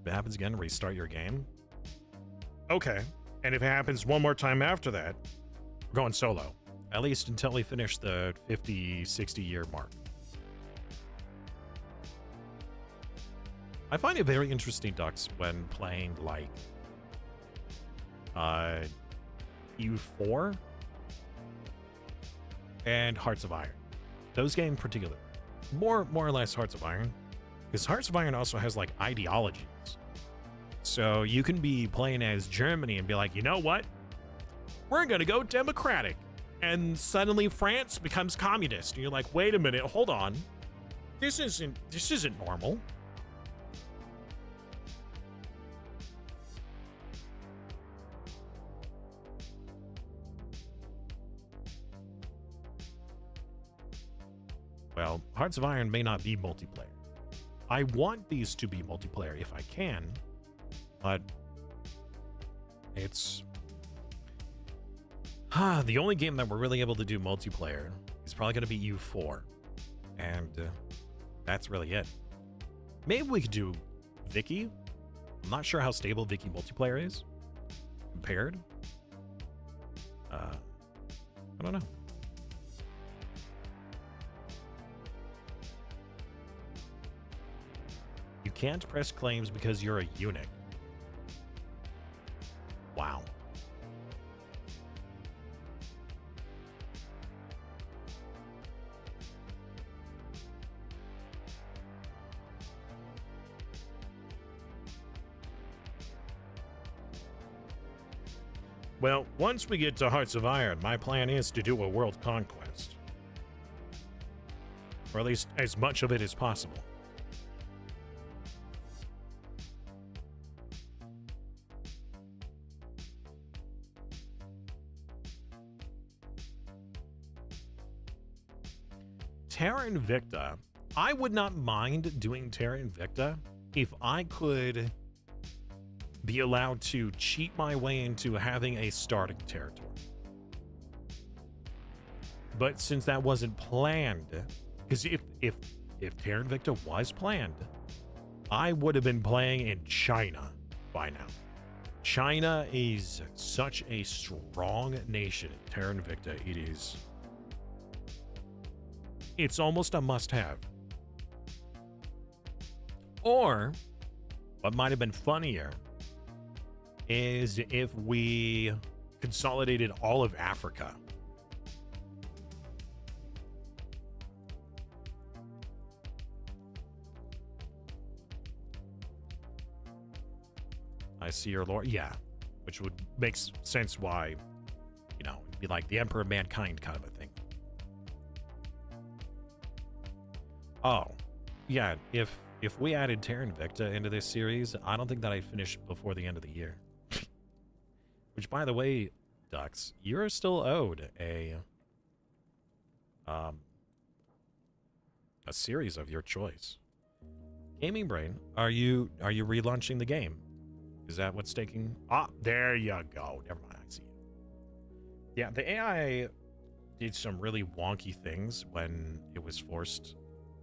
If it happens again, restart your game. Okay. And if it happens one more time after that, we're going solo. At least until we finish the 50, 60 year mark. I find it very interesting, Ducks, when playing like EU4 and Hearts of Iron. Those games in particular. More or less Hearts of Iron. Because Hearts of Iron also has like ideologies. So you can be playing as Germany and be like, you know what? We're gonna go democratic. And suddenly France becomes communist. And you're like, wait a minute, hold on. This isn't normal. Well, Hearts of Iron may not be multiplayer. I want these to be multiplayer if I can, but it's the only game that we're really able to do multiplayer is probably going to be EU4, and that's really it. Maybe we could do Vicky. I'm not sure how stable Vicky multiplayer is compared. I don't know. You can't press claims because you're a eunuch. Wow. Well, once we get to Hearts of Iron, my plan is to do a world conquest. Or at least as much of it as possible. Terra Invicta. I would not mind doing Terra Invicta if I could be allowed to cheat my way into having a starting territory. But since that wasn't planned, because if Terra Invicta was planned, I would have been playing in China by now. China is such a strong nation in Terra Invicta. It's almost a must-have. Or, what might have been funnier is if we consolidated all of Africa. I see your lord. Yeah, which would make sense why, you know, it'd be like the Emperor of Mankind kind of a thing. Oh, yeah, if we added Terra Invicta into this series, I don't think that I'd finish before the end of the year. Which, by the way, Ducks, you're still owed a series of your choice. Gaming Brain, are you relaunching the game? Is that what's taking? Ah, there you go. Never mind, I see you. Yeah, the AI did some really wonky things when it was forced.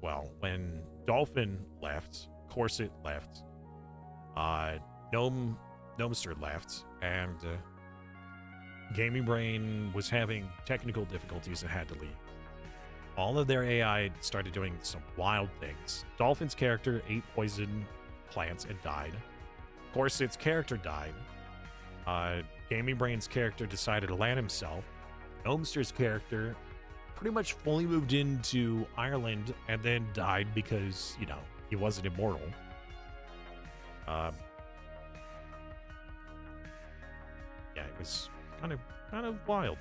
Well, when Dolphin left, Corset left, Gnomester left, and Gaming Brain was having technical difficulties and had to leave. All of their AI started doing some wild things. Dolphin's character ate poison plants and died. Corset's character died. Gaming Brain's character decided to land himself. Gnomester's character pretty much fully moved into Ireland and then died because, you know, he wasn't immortal. Yeah, it was kind of wild.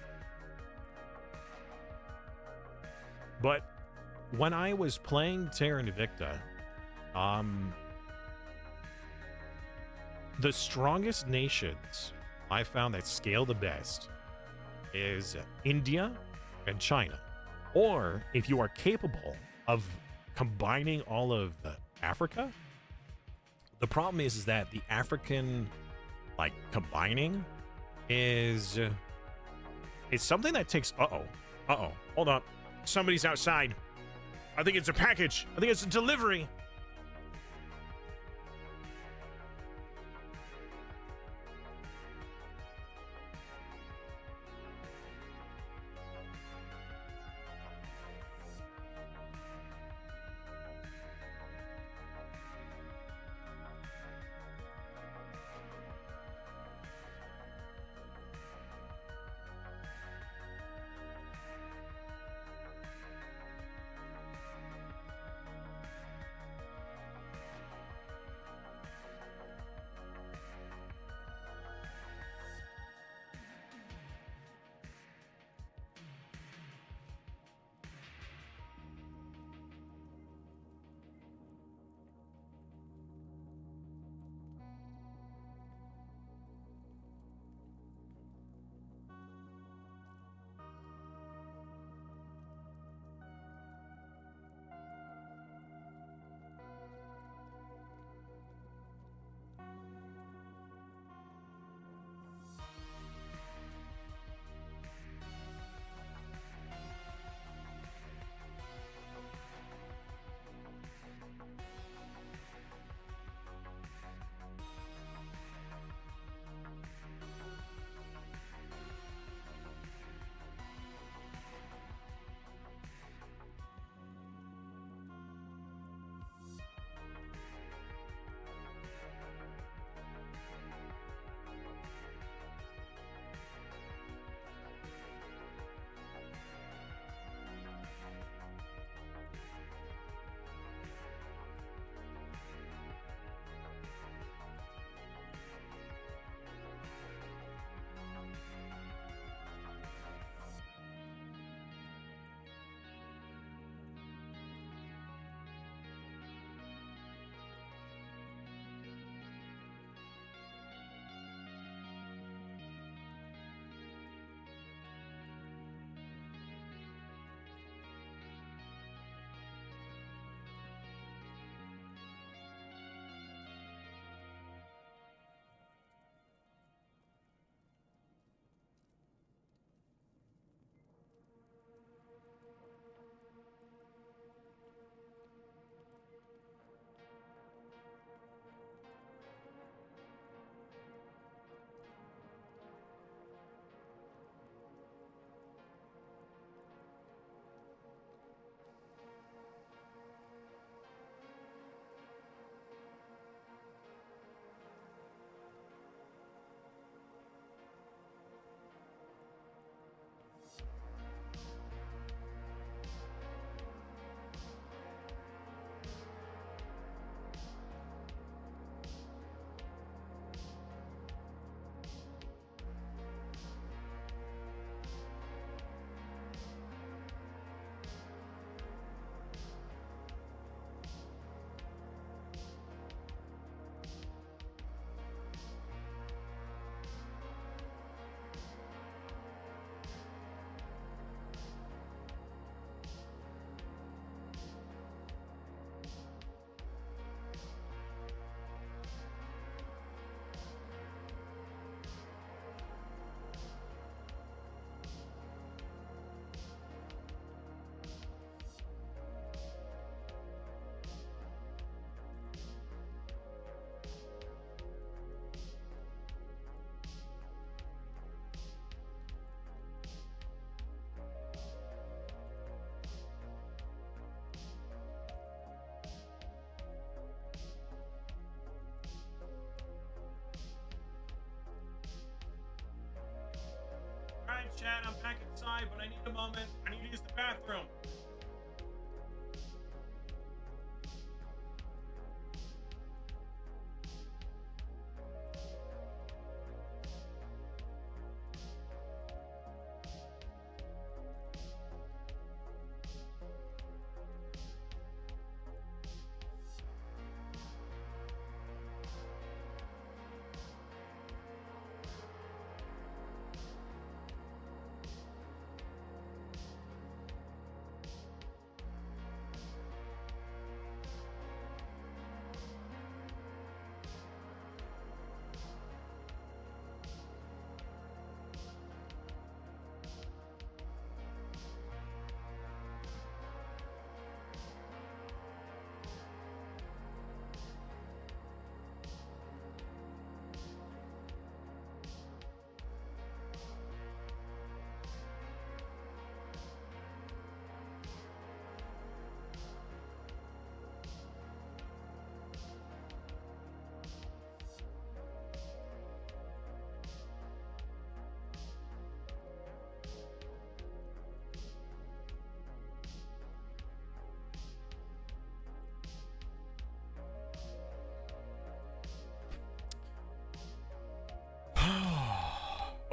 But when I was playing Terra Invicta, the strongest nations I found that scale the best is India and China. Or if you are capable of combining all of Africa, the problem is that the African like combining is something that takes hold on, somebody's outside. I think it's a package. I think it's a delivery. Chat, I'm back inside, but I need a moment. I need to use the bathroom.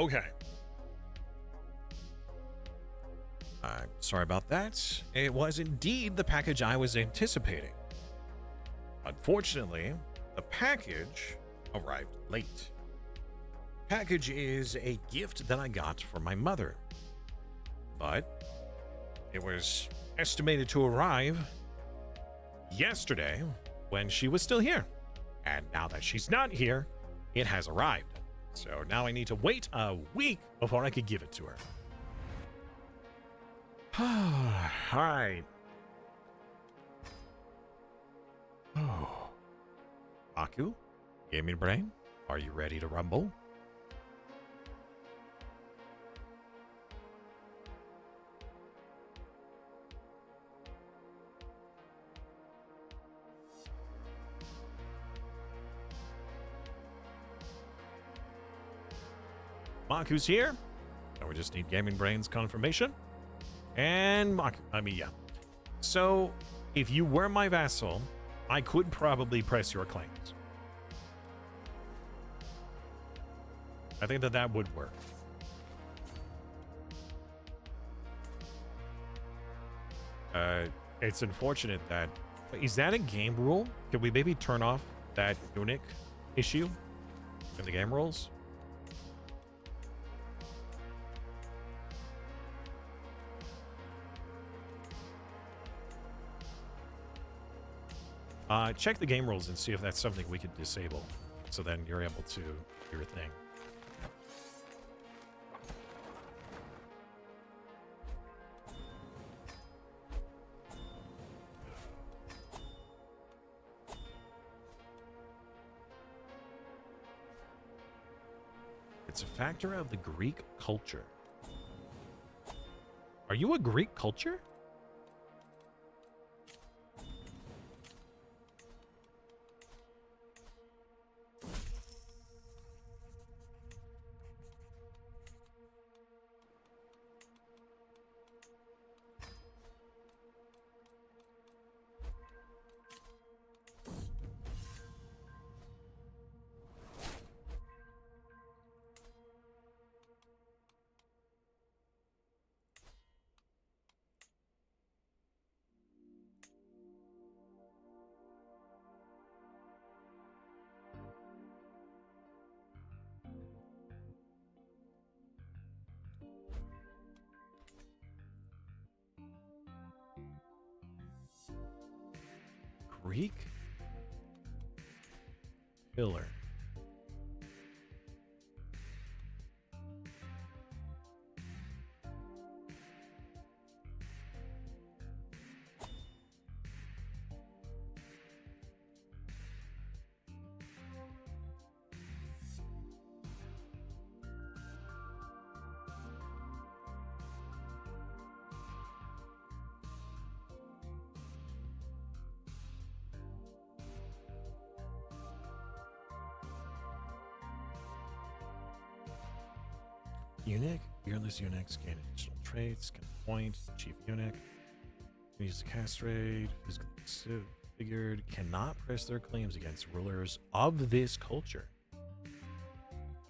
Okay. I'm sorry about that. It was indeed the package I was anticipating. Unfortunately, the package arrived late. Package is a gift that I got for my mother, but it was estimated to arrive yesterday when she was still here. And now that she's not here, it has arrived. So now I need to wait a week before I could give it to her. All right. Oh. Aku, Gaming Brain, are you ready to rumble? Maku's here. Now we just need Gaming Brain's confirmation. And Maku, yeah. So, if you were my vassal, I could probably press your claims. I think that would work. It's unfortunate that... Is that a game rule? Can we maybe turn off that eunuch issue in the game rules? Check the game rules and see if that's something we could disable. So then you're able to do your thing. It's a factor of the Greek culture. Are you a Greek culture? Greek pillar. Eunuch, fearless eunuchs gain additional traits, can point, chief eunuch, can use the castrate, physically figured, cannot press their claims against rulers of this culture.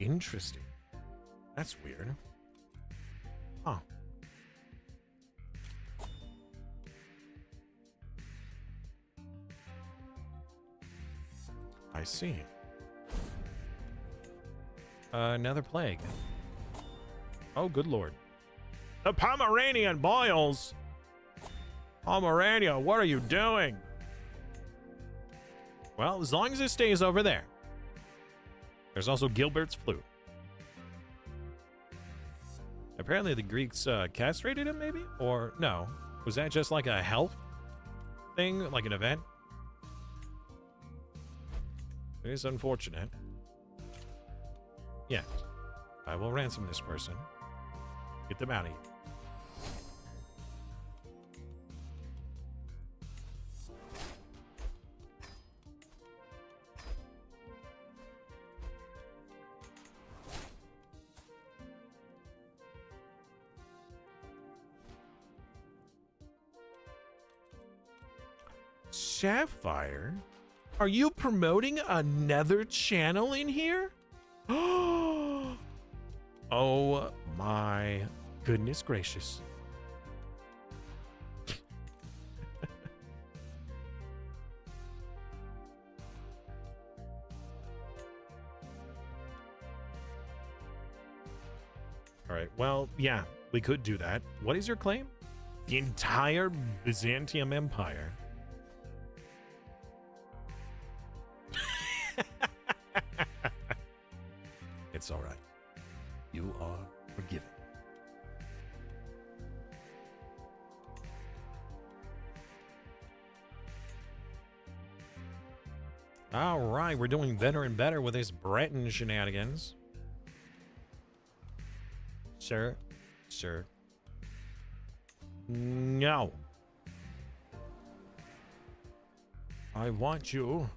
Interesting. That's weird. Huh. I see. Another plague. Oh, good lord. The Pomeranian boils! Pomerania, what are you doing? Well, as long as it stays over there. There's also Gilbert's flu. Apparently the Greeks castrated him, maybe? Or no. Was that just like a health thing? Like an event? It is unfortunate. Yes. I will ransom this person. Get them out of here. Sapphire? Are you promoting another channel in here? Oh my goodness gracious. All right, well, yeah, we could do that. What is your claim? The entire Byzantium Empire. It's all right. You are forgiven. All right, we're doing better and better with this Breton shenanigans. Sir, sir. No. I want you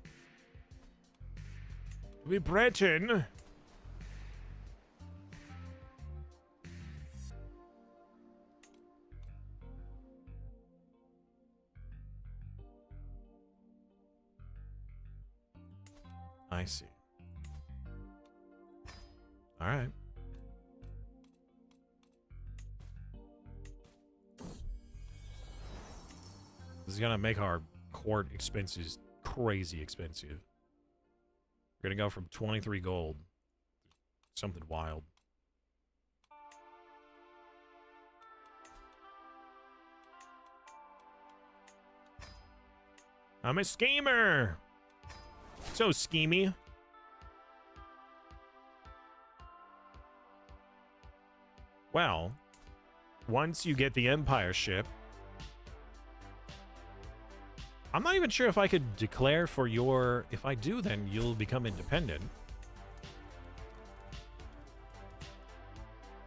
to be Breton. I see. All right. This is gonna make our court expenses crazy expensive. We're gonna go from 23 gold, something wild. I'm a schemer. So schemy. Well, once you get the Empire ship, I'm not even sure if I could declare for your... If I do, then you'll become independent.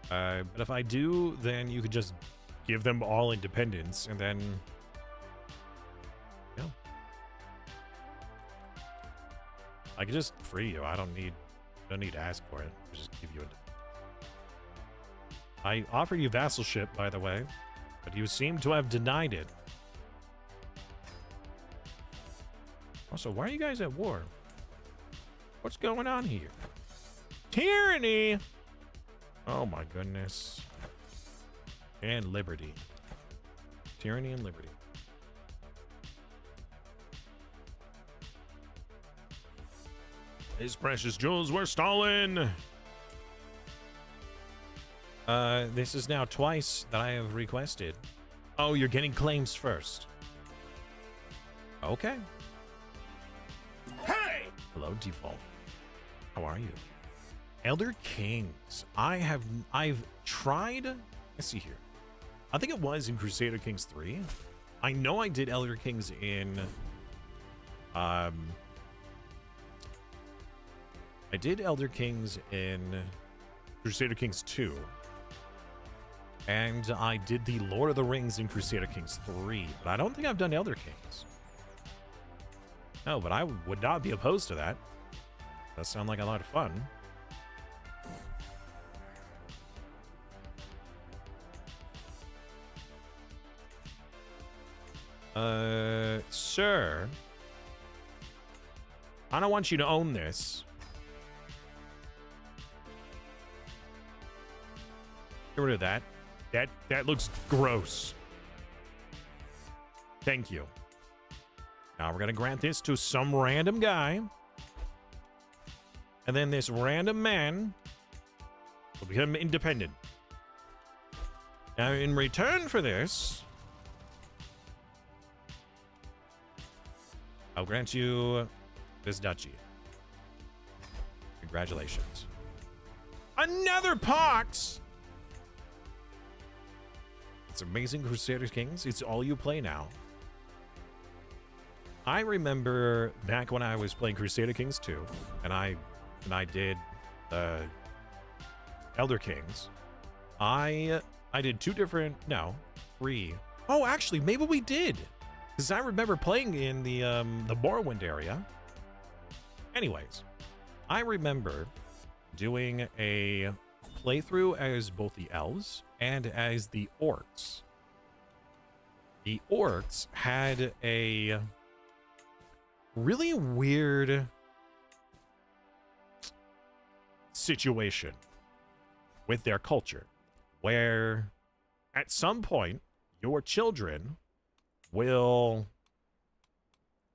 But if I do, then you could just give them all independence, and then... Yeah. I could just free you. I don't need to ask for it. I'll just give you it. I offered you vassalship, by the way, but you seem to have denied it. Also, why are you guys at war? What's going on here? Tyranny! Oh my goodness. And liberty. Tyranny and liberty. His precious jewels were stolen! This is now twice that I have requested. Oh, you're getting claims first. Okay. Hey! Hello, Default. How are you? Elder Kings. I've tried. Let's see here. I think it was in Crusader Kings 3. I know I did Elder Kings in I did Elder Kings in Crusader Kings 2. And I did the Lord of the Rings in Crusader Kings 3, but I don't think I've done Elder Kings. No, but I would not be opposed to that. That sounds like a lot of fun. Sir, I don't want you to own this. Get rid of that. That looks gross. Thank you. Now we're gonna grant this to some random guy. And then this random man will become independent. Now in return for this, I'll grant you this duchy. Congratulations. Another pox! It's amazing, Crusader Kings. It's all you play now. I remember back when I was playing Crusader Kings 2, and I did Elder Kings. I did three. Oh, actually, maybe we did, because I remember playing in the Morrowind area. Anyways, I remember doing a playthrough as both the elves and as the orcs. The orcs had a really weird situation with their culture, where at some point your children will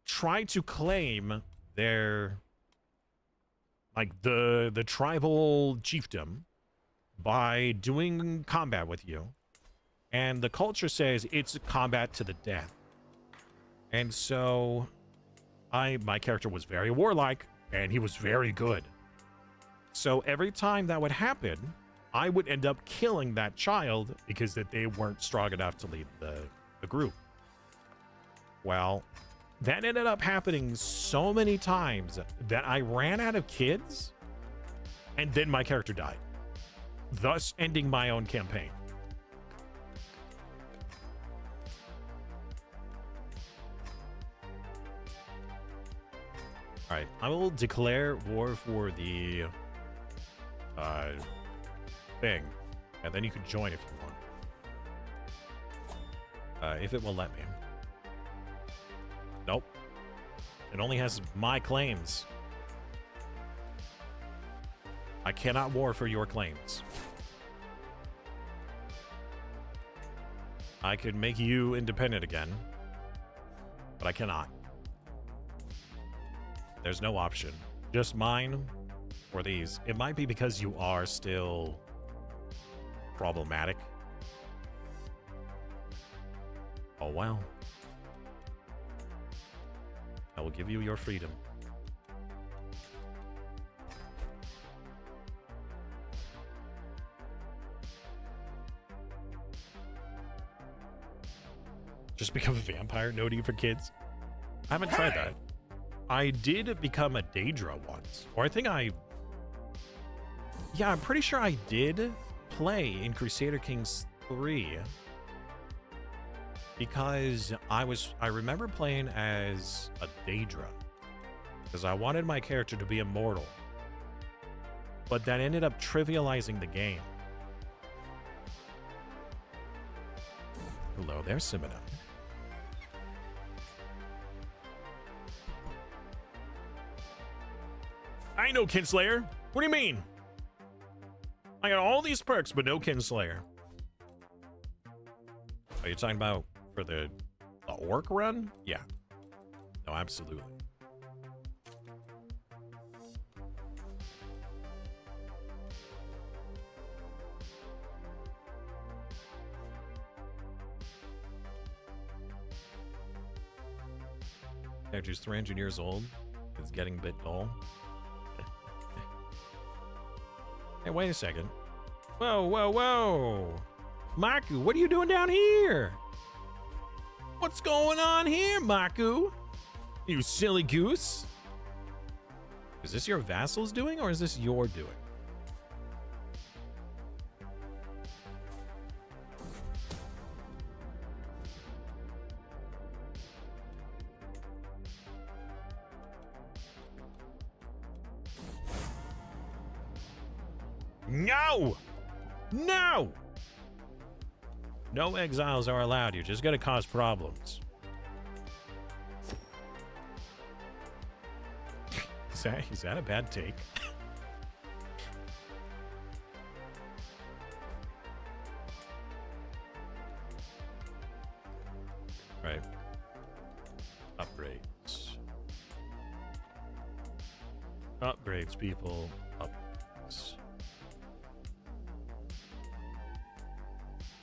try to claim their, like, the tribal chiefdom by doing combat with you, and the culture says it's combat to the death. And so my character was very warlike, and he was very good. So every time that would happen, I would end up killing that child because that they weren't strong enough to lead the group. Well, that ended up happening so many times that I ran out of kids, and then my character died, thus ending my own campaign. All right, I will declare war for the thing, and then you can join if you want. If it will let me. Nope. It only has my claims. I cannot war for your claims. I could make you independent again, but I cannot. There's no option. Just mine or these. It might be because you are still problematic. Oh, well. I will give you your freedom. Just become a vampire? No need for kids? I haven't tried that. I did become a Daedra once. Or I think yeah, I'm pretty sure I did play in Crusader Kings 3. Because I remember playing as a Daedra. Because I wanted my character to be immortal. But that ended up trivializing the game. Hello there, Simina. I ain't no Kinslayer. What do you mean? I got all these perks, but no Kinslayer. Are you talking about for the orc run? Yeah. No, absolutely. Character's 300 years old. It's getting a bit dull. Hey, wait a second. Whoa, whoa, whoa. Maku, what are you doing down here? What's going on here, Maku? You silly goose. Is this your vassal's doing, or is this your doing? No! No! No exiles are allowed. You're just going to cause problems. Is that a bad take? Right. Upgrades. Upgrades, people. Upgrades.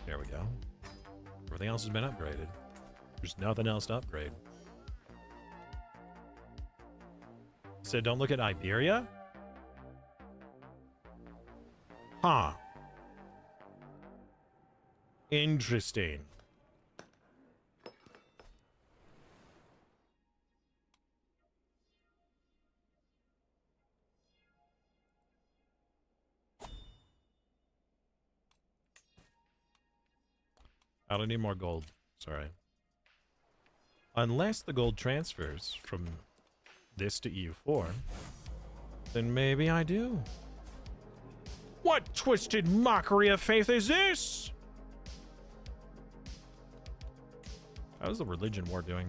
There we go. Everything else has been upgraded. There's nothing else to upgrade. Said don't look at Iberia? Huh. Interesting. I don't need more gold. Sorry. Unless the gold transfers from this to EU4, then maybe I do. What twisted mockery of faith is this? How's the religion war doing?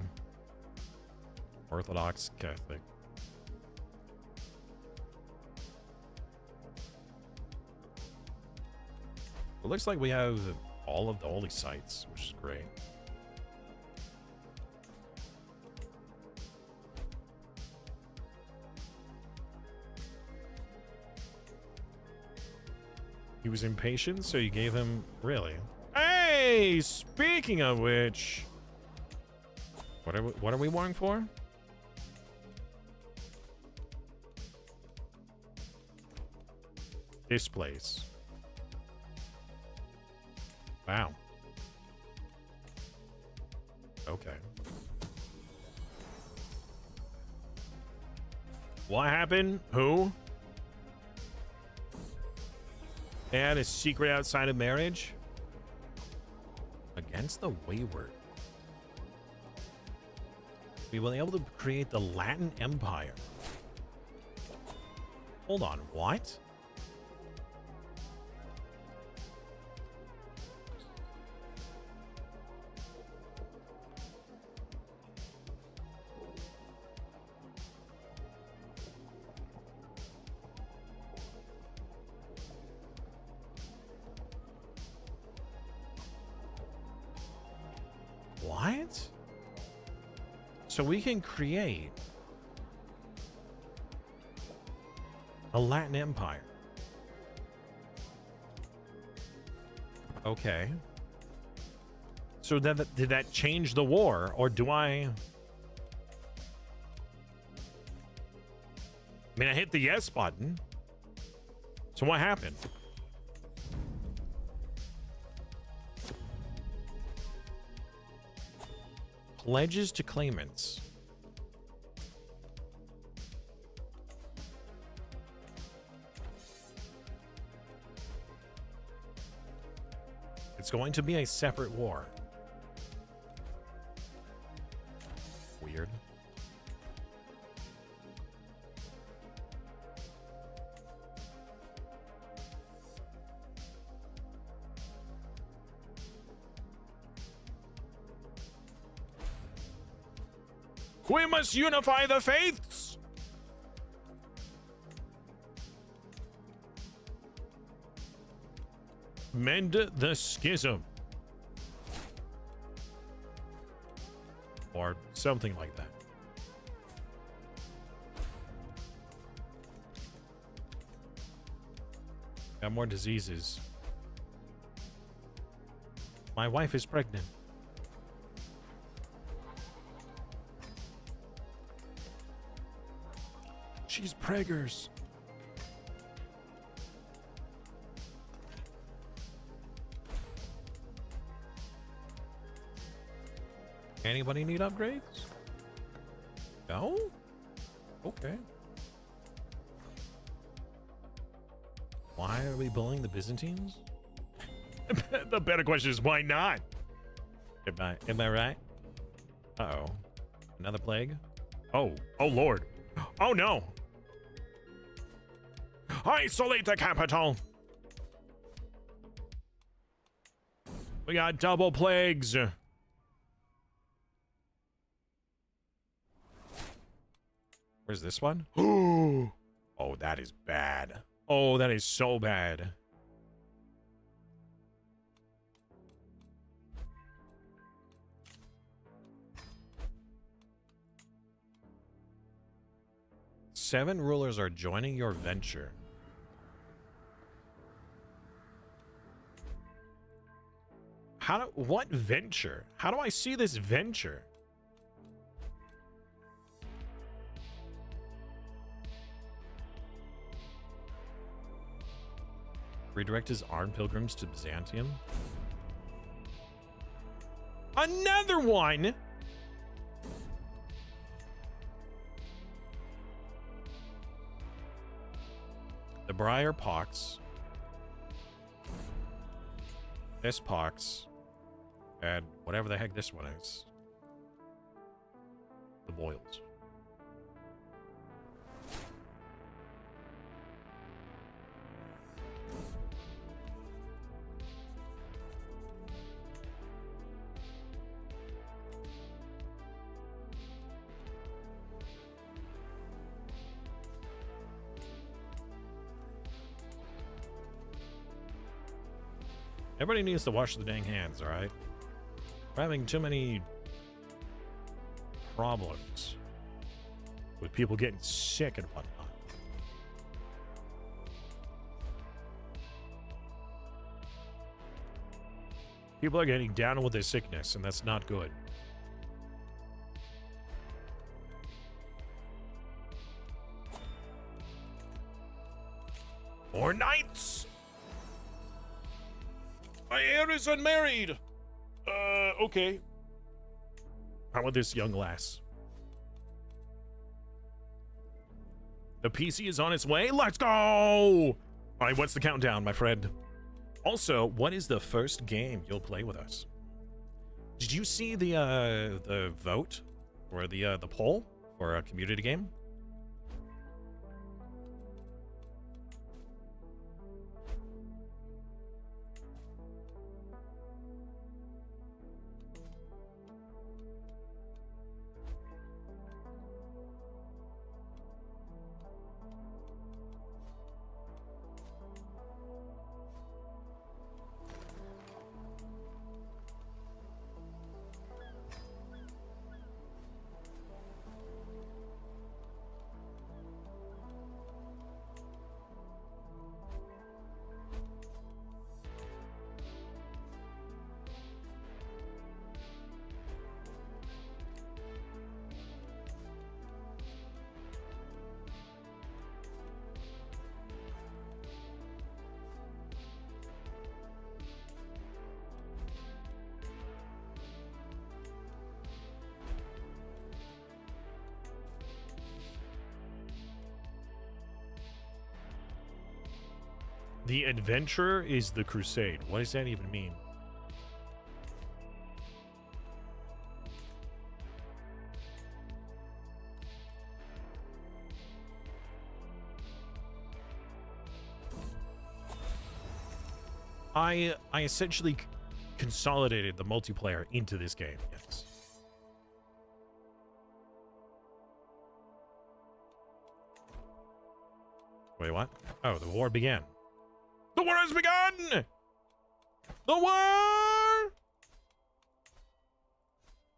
Orthodox, Catholic. It looks like we have all of the holy sites, which is great. He was impatient, so you gave him... Really? Hey! Speaking of which... What are we warring for? This place. Wow. Okay. What happened? Who? They had a secret outside of marriage? Against the wayward. We were able to create the Latin Empire. Hold on, what? What? So we can create a Latin Empire. Okay. So did that change the war, or do I mean, I hit the yes button. So what happened? Pledges to claimants. It's going to be a separate war. Weird. We must unify the faiths. Mend the schism. Or something like that. Got more diseases. My wife is pregnant. She's preggers. Anybody need upgrades? No? Okay. Why are we bullying the Byzantines? The better question is why not? Am I right? Uh-oh. Another plague? Oh Lord. Oh no. Isolate the capital. We got double plagues. Where's this one? Oh, that is bad. Oh, that is so bad. Seven rulers are joining your venture. What venture? How do I see this venture? Redirect his armed pilgrims to Byzantium. Another one! The Briar Pox. This Pox. And whatever the heck this one is. The Boils. Everybody needs to wash the dang hands, all right? We're having too many problems with people getting sick and whatnot. People are getting down with their sickness, and that's not good. More knights! My heir is unmarried! Okay. How about this young lass? The PC is on its way. Let's go! All right, what's the countdown, my friend? Also, what is the first game you'll play with us? Did you see the vote or the poll for a community game? The adventure is the crusade. What does that even mean? I essentially consolidated the multiplayer into this game. Yes. Wait, what? Oh, the war began. The war has begun! The war!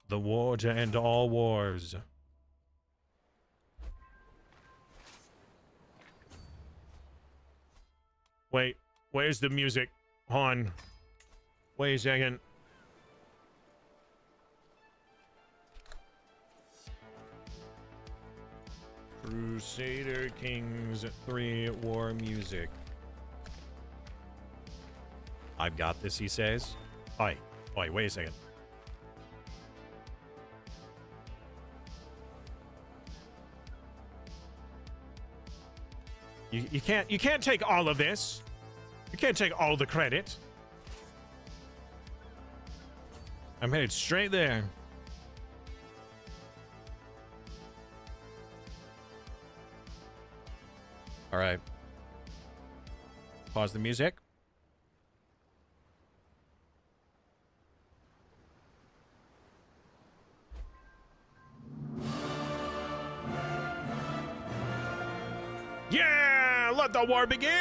The war to end all wars. Wait, where's the music? On. Wait a second. Crusader Kings 3 war music. I've got this, he says. Oi, wait a second. You can't take all of this. You can't take all the credit. I'm headed straight there. All right. Pause the music. Yeah! Let the war begin!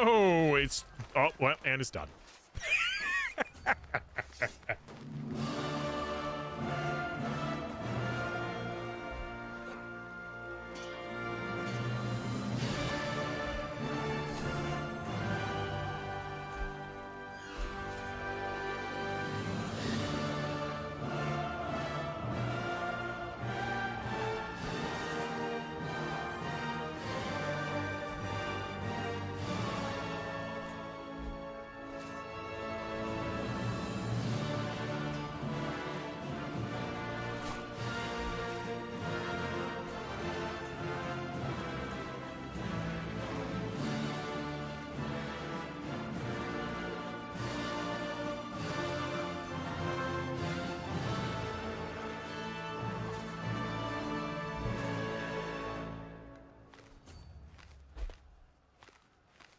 Oh, it's... Oh, well, and it's done.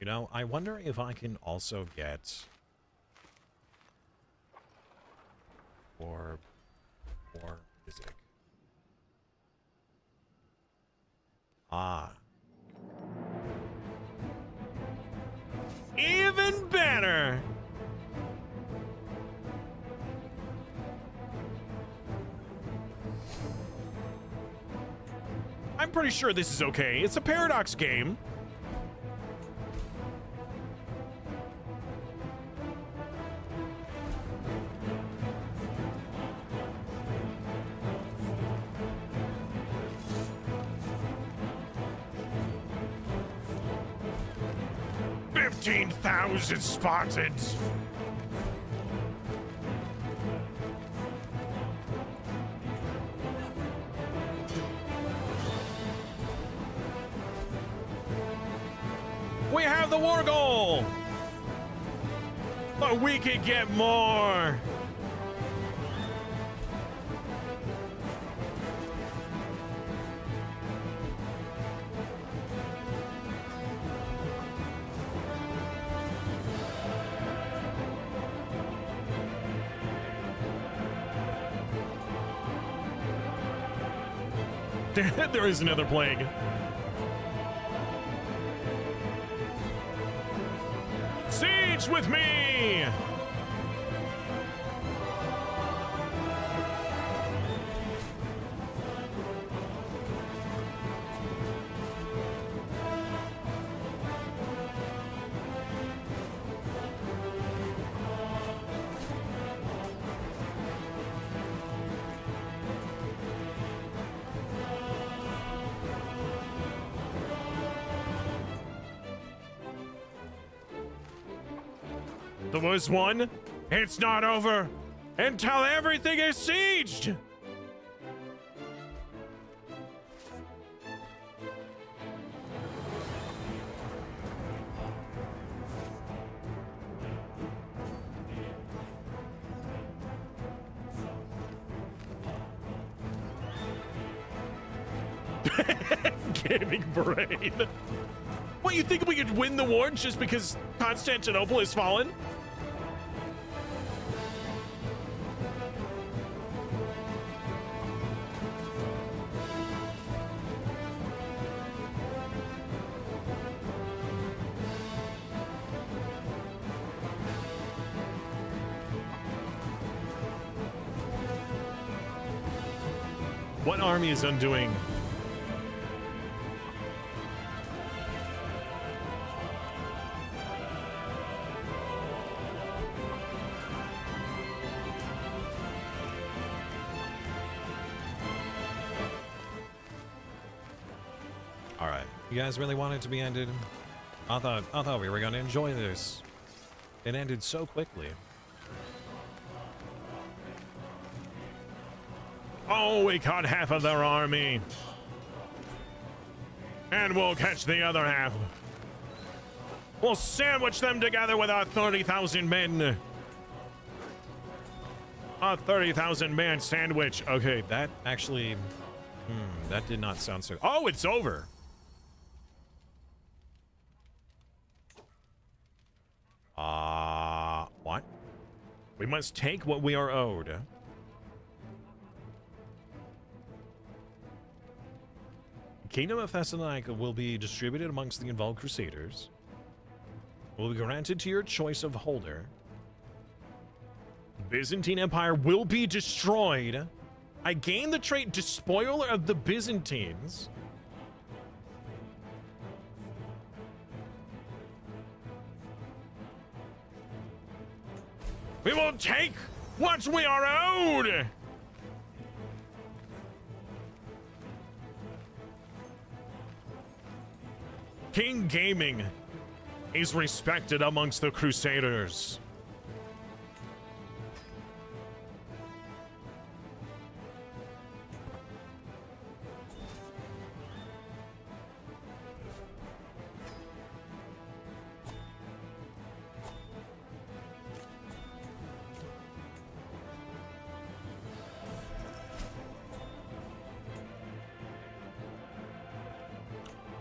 You know, I wonder if I can also get... Or music. Ah. Even better! I'm pretty sure this is okay. It's a Paradox game. $15,000 Spartans. We have the war goal, but we could get more. There is another plague. Siege with me! The was won. It's not over until everything is sieged. Gaming brain. What, you think we could win the war just because Constantinople has fallen? What army is undoing? All right, you guys really want it to be ended? I thought we were gonna enjoy this. It ended so quickly. Oh, we caught half of their army. And we'll catch the other half. We'll sandwich them together with our 30,000 men. A 30,000 man sandwich. Okay, that actually... that did not sound so... Oh, it's over. What? We must take what we are owed. Kingdom of Thessalonica will be distributed amongst the involved crusaders. Will be granted to your choice of holder. Byzantine Empire will be destroyed. I gain the trait Despoiler of the Byzantines. We will take what we are owed. King Gaming is respected amongst the Crusaders.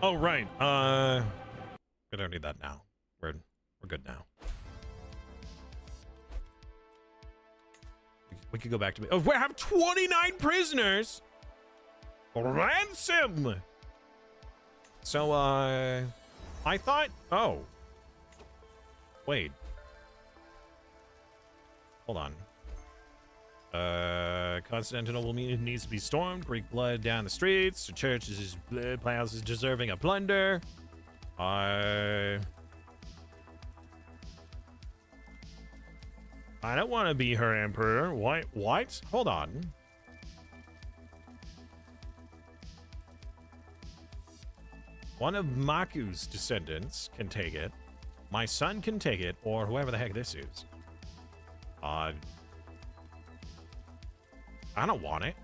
Oh, right. We don't need that now. We could go back to... Oh, we have 29 prisoners! Ransom! So, I thought... Oh. Wait. Hold on. Constantinople needs to be stormed. Greek blood down the streets. The church's palace is deserving of plunder. I don't want to be her emperor. What? Hold on. One of Maku's descendants can take it. My son can take it, or whoever the heck this is. I don't want it.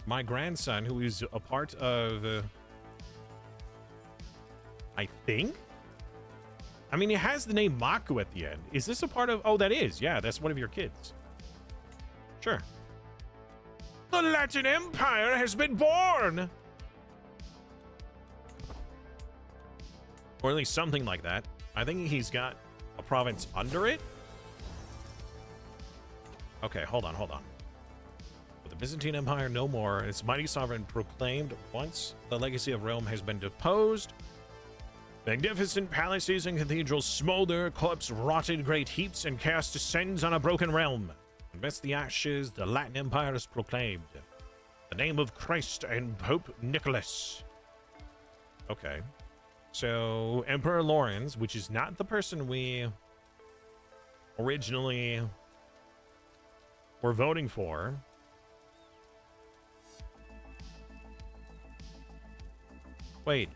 My grandson, who is a part of... I think? I mean, it has the name Maku at the end. Is this a part of... Oh, that is. Yeah, that's one of your kids. Sure. The Latin Empire has been born! Or at least something like that. I think he's got a province under it. Okay, hold on. With the Byzantine Empire no more, its mighty sovereign proclaimed once the legacy of Rome has been deposed. Magnificent palaces and cathedrals smolder, corpse rotted great heaps, and chaos descends on a broken realm. Amidst the ashes, the Latin Empire is proclaimed. The name of Christ and Pope Nicholas. Okay. So, Emperor Lawrence, which is not the person we originally were voting for. Wait.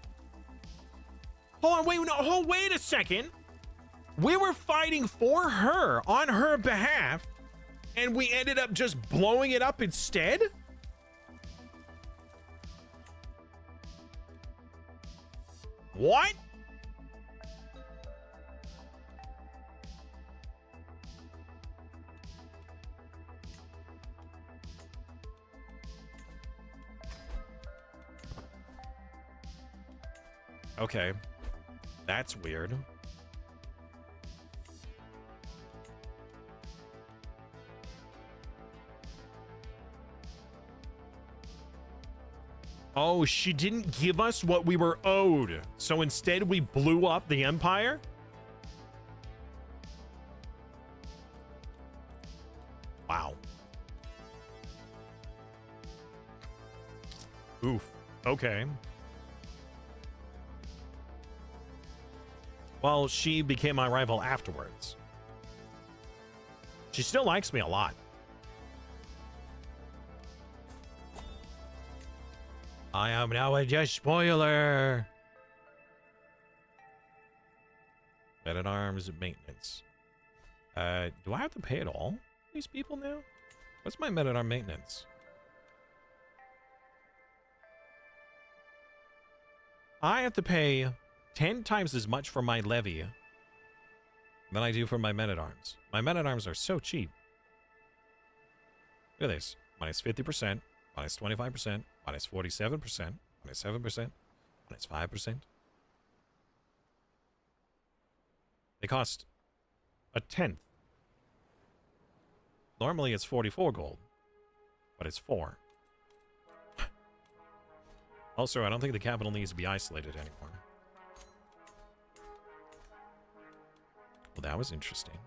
Hold on, wait a second. We were fighting for her on her behalf, and we ended up just blowing it up instead? What? Okay. That's weird. Oh, she didn't give us what we were owed. So instead we blew up the Empire? Wow. Oof. Okay. Well, she became my rival afterwards. She still likes me a lot. I am now a just spoiler. Men-at-Arms maintenance. Do I have to pay it all? These people now? What's my Men-at-Arms maintenance? I have to pay 10 times as much for my levy than I do for my Men-at-Arms. My Men-at-Arms are so cheap. Look at this. Minus 50%, minus 25%, minus 47%, minus 7%, minus 5%. They cost a tenth. Normally it's 44 gold, but it's 4. Also, I don't think the capital needs to be isolated anymore. Well, that was interesting.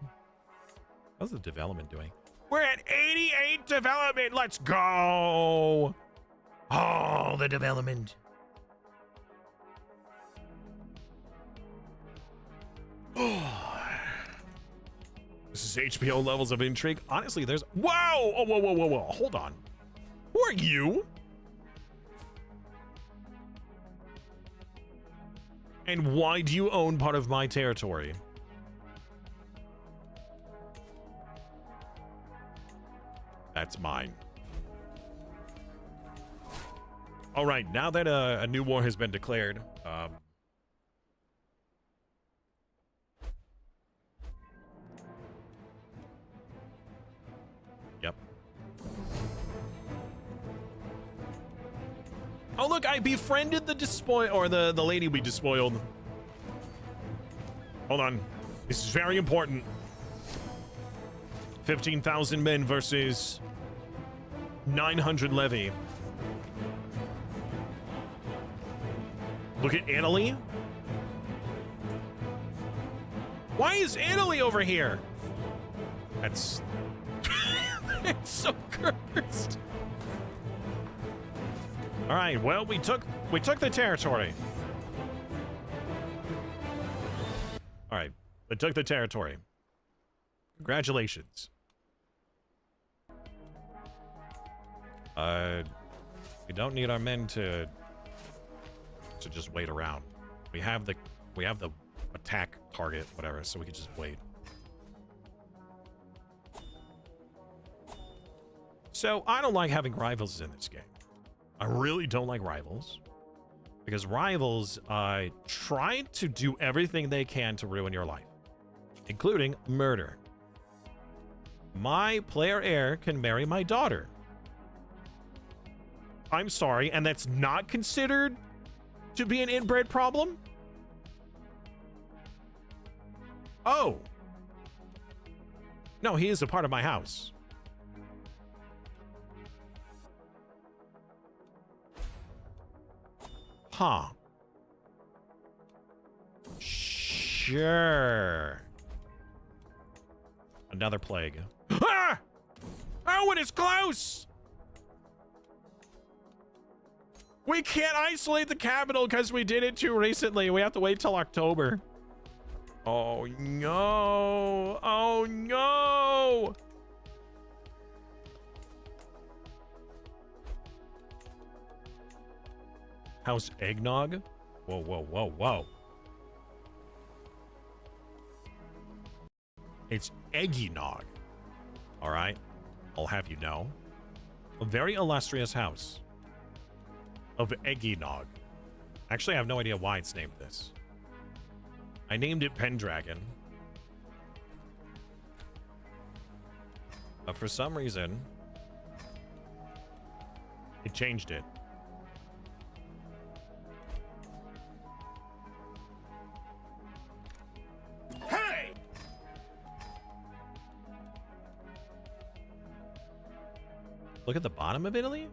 How's the development doing? We're at 88 development. Let's go. Oh, the development. Oh. This is HBO levels of intrigue. Honestly, there's... Whoa! Oh, whoa. Hold on. Who are you? And why do you own part of my territory? That's mine. All right, now that a new war has been declared, yep. Oh, look, I befriended the despoil, or the lady we despoiled. Hold on. This is very important. 15,000 men versus 900 levy. Look at Italy. Why is Italy over here? That's... it's so cursed. All right, well, we took the territory. All right, we took the territory. Congratulations. We don't need our men to just wait around. We have the attack target, whatever, so we can just wait. So I don't like having rivals in this game. I really don't like rivals, because rivals try to do everything they can to ruin your life, including murder. My player heir can marry my daughter. I'm sorry, and that's not considered to be an inbred problem? Oh. No, he is a part of my house. Huh. Sure. Another plague. Ah! Oh, it is close! We can't isolate the capital because we did it too recently. We have to wait till October. Oh, no. Oh, no. House Eggnog? Whoa, whoa, whoa, whoa. It's Eggy-Nog. All right. I'll have you know. A very illustrious house of Eggy-Nog. Actually, I have no idea why it's named this. I named it Pendragon. But for some reason, it changed it. Hey! Look at the bottom of Italy?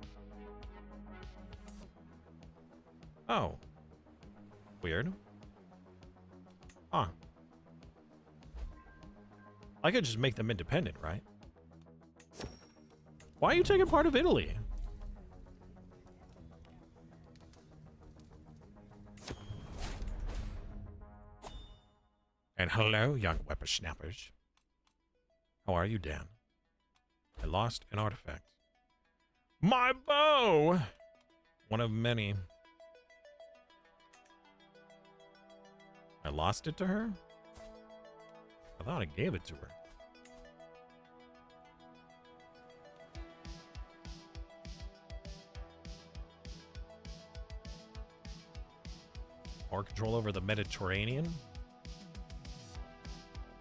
Oh. Weird. Huh. I could just make them independent, right? Why are you taking part of Italy? And hello, young whippersnappers. How are you, Dan? I lost an artifact. My bow! One of many. I lost it to her? I thought I gave it to her. More control over the Mediterranean?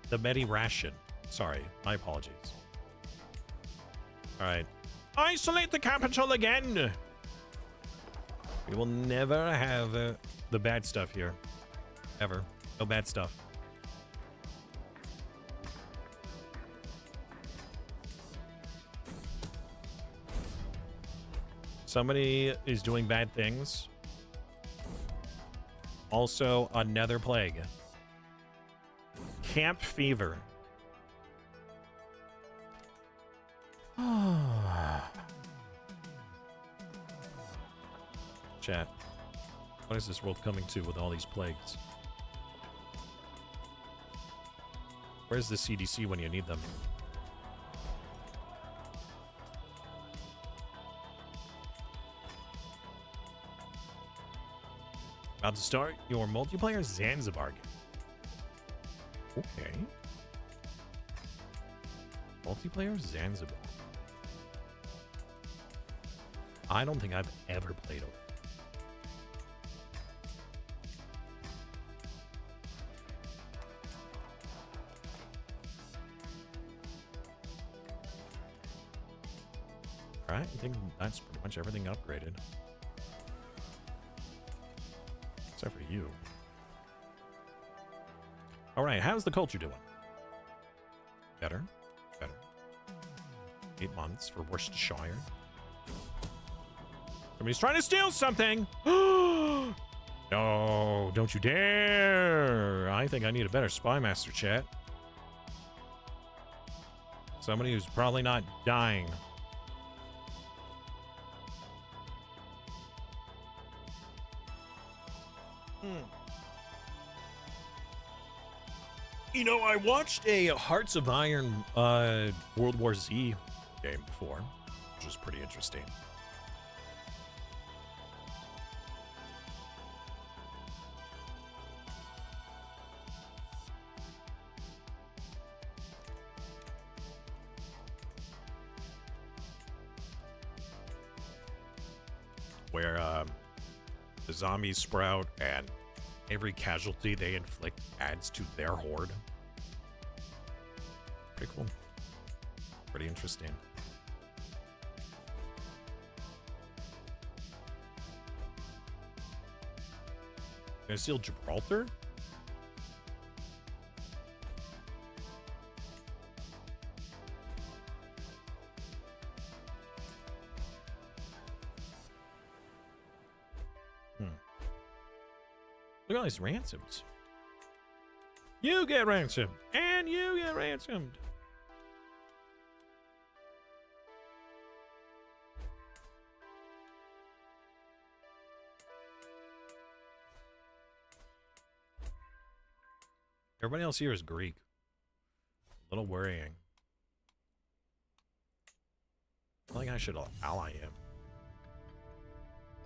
The Medi-Ration. Sorry, my apologies. Alright. Isolate the capital again! We will never have the bad stuff here. Ever. No bad stuff. Somebody is doing bad things. Also, another plague. Camp fever. Chat. What is this world coming to with all these plagues? Where's the CDC when you need them? About to start your multiplayer Zanzibar game. Okay. Multiplayer Zanzibar. I don't think I've ever played it. Alright, I think that's pretty much everything upgraded. Except for you. All right, how's the culture doing? Better. Better. 8 months for Worcestershire. Somebody's trying to steal something! No, don't you dare! I think I need a better spy master, chat. Somebody who's probably not dying. You know, I watched a Hearts of Iron World War Z game before, which was pretty interesting. Where the zombies sprout and every casualty they inflict adds to their horde. Pretty cool. Pretty interesting. Gonna steal Gibraltar? Look at all these ransoms. You get ransomed, and you get ransomed. Everybody else here is Greek. A little worrying. I think I should ally him.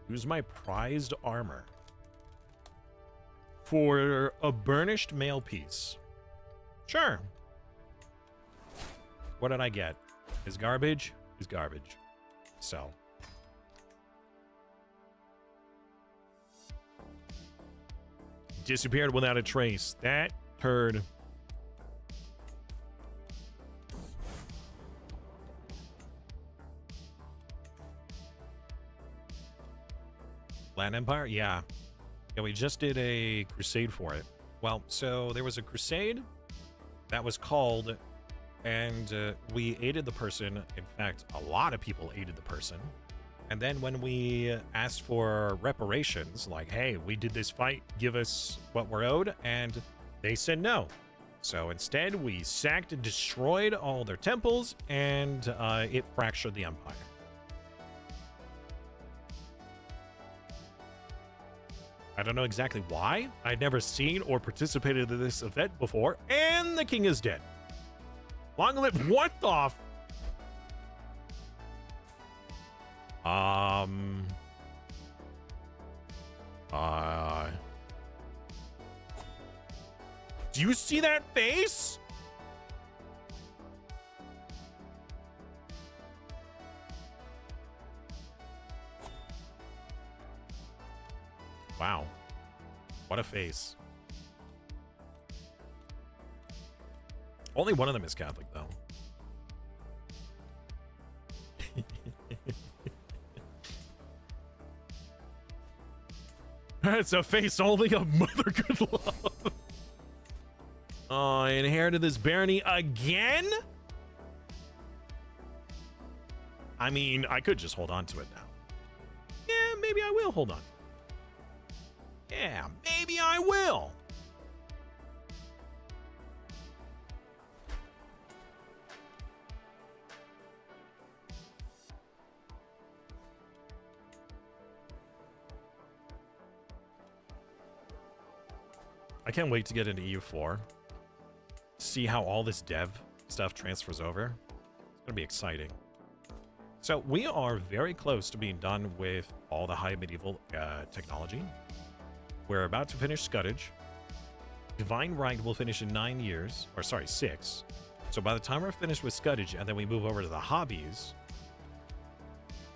Use my prized armor. For a burnished mail piece. Sure. What did I get? Is garbage? Is garbage. Sell. Disappeared without a trace. That turd. Land Empire? Yeah. Yeah, we just did a crusade for it. Well, so there was a crusade that was called, and we aided the person. In fact, a lot of people aided the person. And then when we asked for reparations, like, hey, we did this fight, give us what we're owed, and they said no. So instead, we sacked and destroyed all their temples, and it fractured the empire. I don't know exactly why. I'd never seen or participated in this event before, and the king is dead. Long live what the f... Do you see that face? Wow. What a face. Only one of them is Catholic, though. It's a face only a mother could love. Oh, I inherited this barony again? I mean, I could just hold on to it now. Yeah, maybe I will hold on. Yeah, maybe I will. I can't wait to get into EU4. See how all this dev stuff transfers over. It's going to be exciting. So we are very close to being done with all the high medieval technology. We're about to finish Scuddage. Divine Right will finish in 9 years, or sorry, 6. So by the time we're finished with Scuddage and then we move over to the hobbies,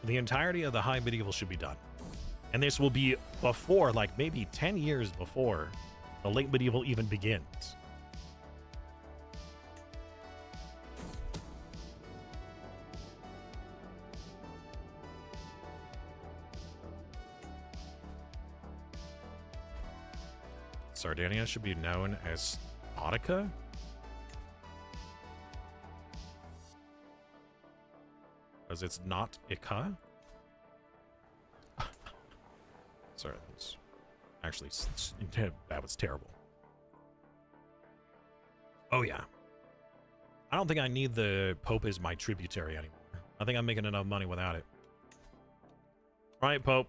the entirety of the high medieval should be done. And this will be before, like maybe 10 years before the late medieval even begins. Sardinia should be known as Nautica? Because it's not Ika? Sorry, that was actually, that was terrible. Oh, yeah. I don't think I need the Pope as my tributary anymore. I think I'm making enough money without it. Right, Pope?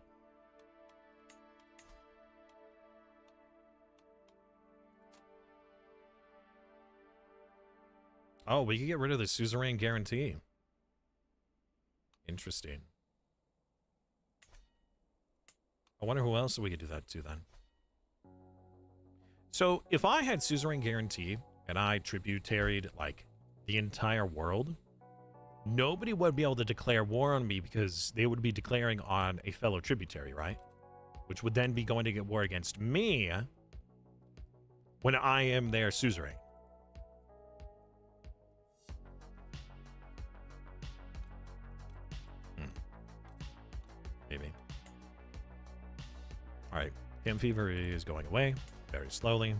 Oh, we could get rid of the suzerain guarantee. Interesting. I wonder who else we could do that to then. So, if I had suzerain guarantee and I tributaried, like, the entire world, nobody would be able to declare war on me because they would be declaring on a fellow tributary, right? Which would then be going to get war against me when I am their suzerain. Maybe. All right. Camp fever is going away very slowly.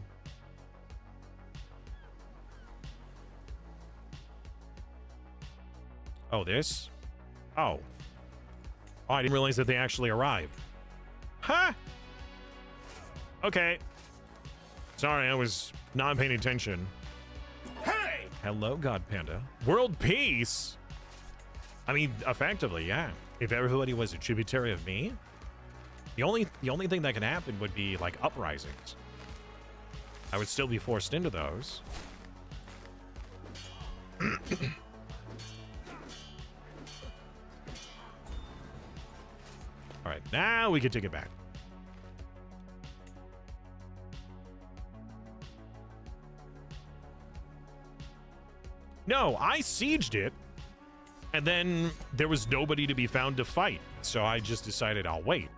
Oh, this? Oh. Oh, I didn't realize that they actually arrived. Huh? Okay. Sorry, I was not paying attention. Hey! Hello, God Panda. World peace? I mean, effectively, yeah. If everybody was a tributary of me, the only thing that can happen would be, like, uprisings. I would still be forced into those. All right, now we can take it back. No, I sieged it, and then there was nobody to be found to fight, so I just decided I'll wait.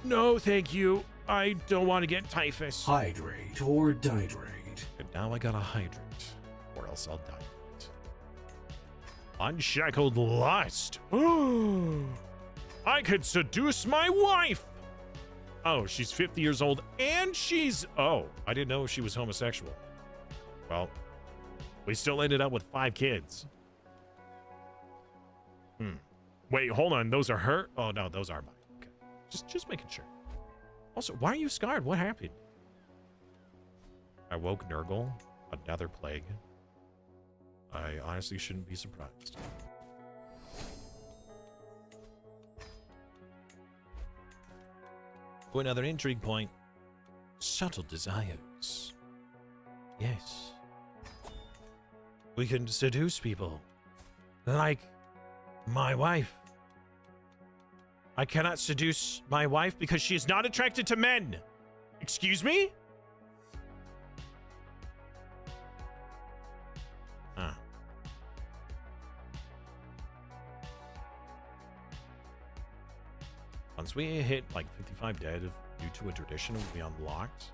No, thank you. I don't want to get typhus. Hydrate or dihydrate. And now I gotta hydrate, or else I'll die. Unshackled lust. I could seduce my wife. Oh, she's 50 years old and she's... Oh, I didn't know she was homosexual. Well, we still ended up with 5 kids. Wait, hold on. Those are her? Oh, no, those are mine. Okay. Just making sure. Also, why are you scarred? What happened? I woke Nurgle. Another plague. I honestly shouldn't be surprised. Oh, another intrigue point. Subtle desires. Yes. We can seduce people. Like my wife. I cannot seduce my wife because she is not attracted to men. Excuse me? Ah. Once we hit like 55 dead due to a tradition will be unlocked,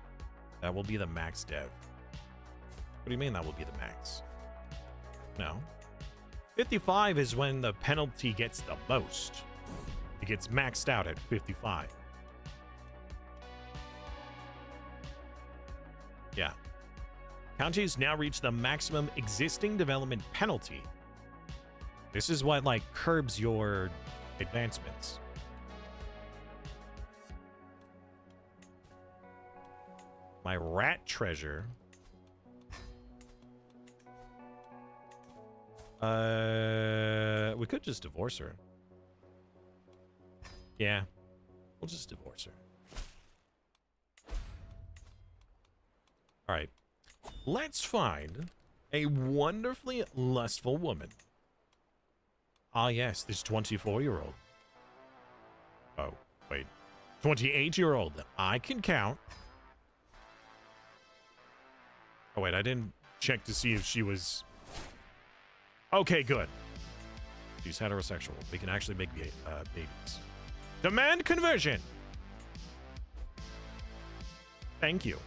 that will be the max dev. What do you mean that will be the max? No. 55 is when the penalty gets the most. It gets maxed out at 55. Yeah. Counties now reach the maximum existing development penalty. This is what, like, curbs your advancements. My rat treasure. We could just divorce her. Yeah, we'll just divorce her. All right, let's find a wonderfully lustful woman. Ah, yes, this 24-year-old. Oh, wait. 28-year-old. I can count. Oh, wait, I didn't check to see if she was... Okay, good. She's heterosexual. We can actually make babies. Demand conversion. Thank you.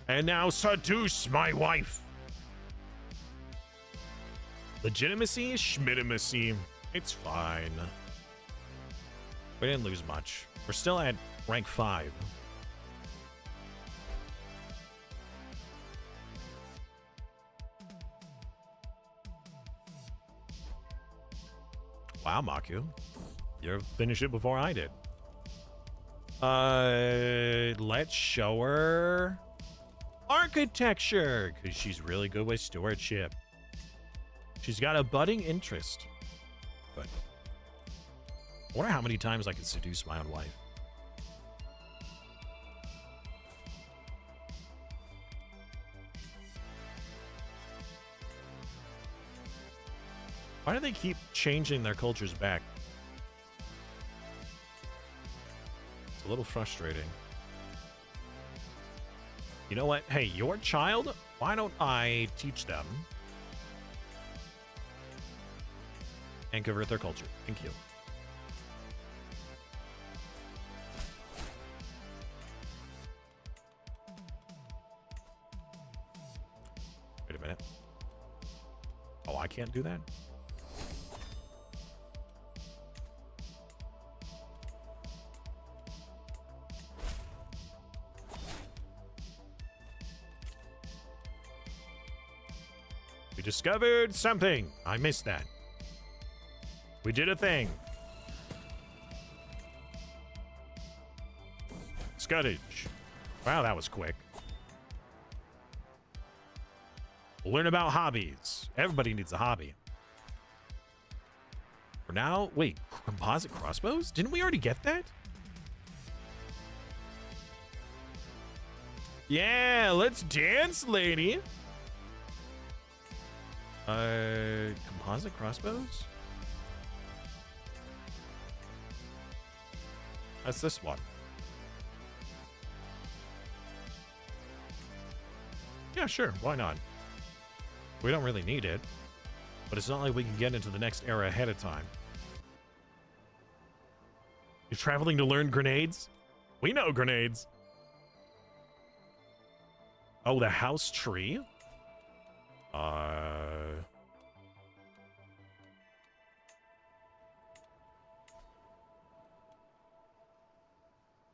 And now seduce my wife. Legitimacy, schmitimacy. It's fine. We didn't lose much. We're still at rank 5. Wow, Maku. You finished it before I did. Let's show her architecture, because she's really good with stewardship. She's got a budding interest. But I wonder how many times I can seduce my own wife. Why do they keep changing their cultures back? It's a little frustrating. You know what? Hey, your child, why don't I teach them and convert their culture? Thank you. Wait a minute. Oh, I can't do that? We discovered something. I missed that. We did a thing. Scuttage. Wow, that was quick. We'll learn about hobbies. Everybody needs a hobby. For now, wait, composite crossbows? Didn't we already get that? Yeah, let's dance, lady. Composite crossbows? That's this one. Yeah, sure. Why not? We don't really need it. But it's not like we can get into the next era ahead of time. You're traveling to learn grenades? We know grenades. Oh, the house tree?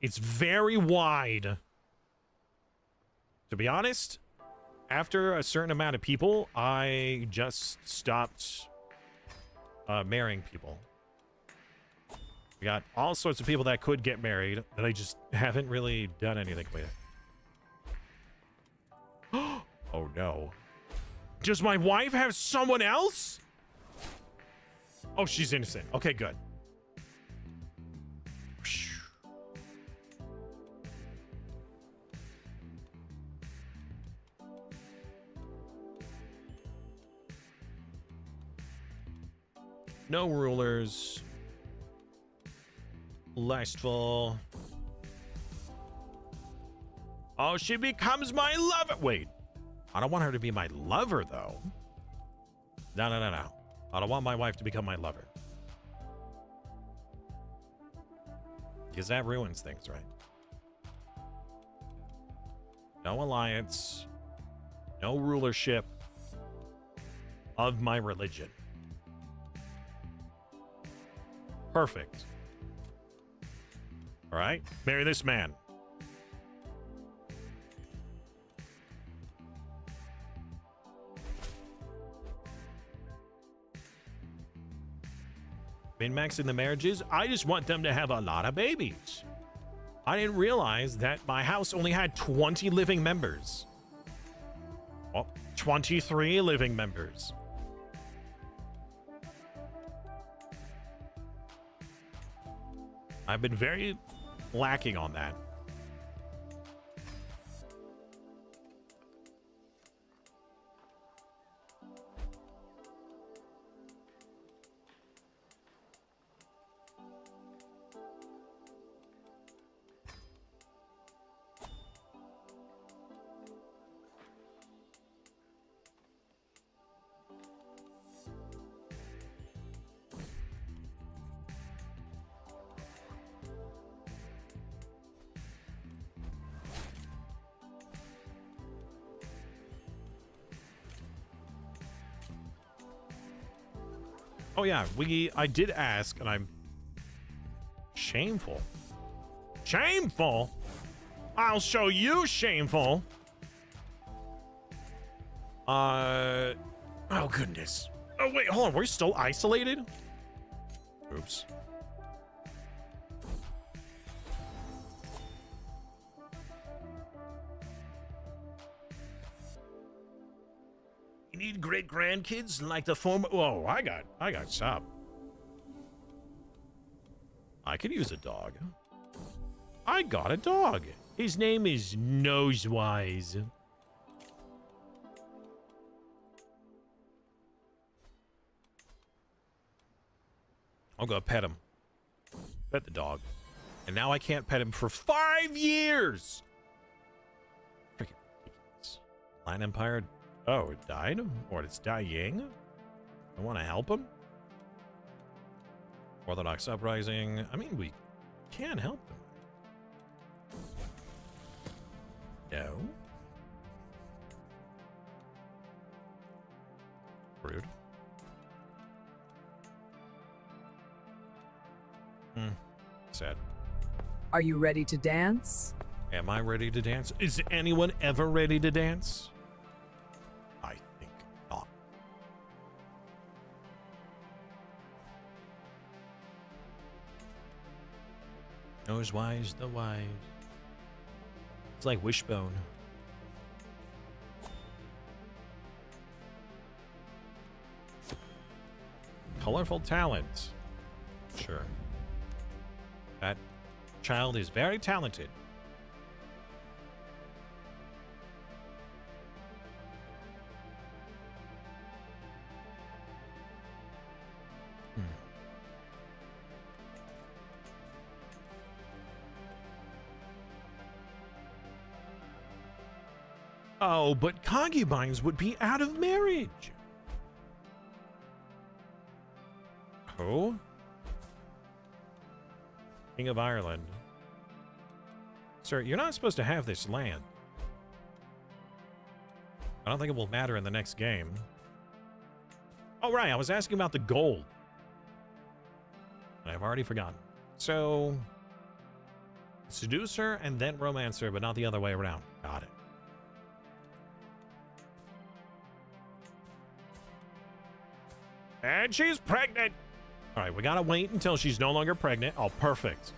It's very wide. To be honest, after a certain amount of people, I just stopped marrying people. We got all sorts of people that could get married that I just haven't really done anything with. Oh no. Does my wife have someone else? Oh, she's innocent. Okay, good. No rulers. Lustful. Oh, she becomes my lover. Wait. I don't want her to be my lover, though. No. I don't want my wife to become my lover. Because that ruins things, right? No alliance. No rulership of my religion. Perfect. All right. Marry this man. Min-maxing the marriages. I just want them to have a lot of babies. I didn't realize that my house only had 20 living members. Oh, 23 living members. I've been very lacking on that. Oh yeah, I did ask, and I'm shameful. Shameful? I'll show you shameful. Oh goodness. Oh wait, hold on. We're still isolated? Oops. You need great grandkids like the former. Whoa, I got stop. I could use a dog. I got a dog. His name is Nosewise. I'll go pet him. Pet the dog. And now I can't pet him for 5 years. Freaking ridiculous. Lion Empire. Oh, it died? Or it's dying? I want to help him? Orthodox Uprising. I mean, we can help them. No. Rude. Sad. Are you ready to dance? Am I ready to dance? Is anyone ever ready to dance? I think not. Nosewise, the wise. It's like Wishbone. Colorful talent. Sure. That child is very talented. Oh, but concubines would be out of marriage. Who? King of Ireland. Sir, you're not supposed to have this land. I don't think it will matter in the next game. Oh, right. I was asking about the gold. I've already forgotten. So, seduce her and then romance her, but not the other way around. Got it. And she's pregnant. All right, we gotta wait until she's no longer pregnant. Oh, perfect.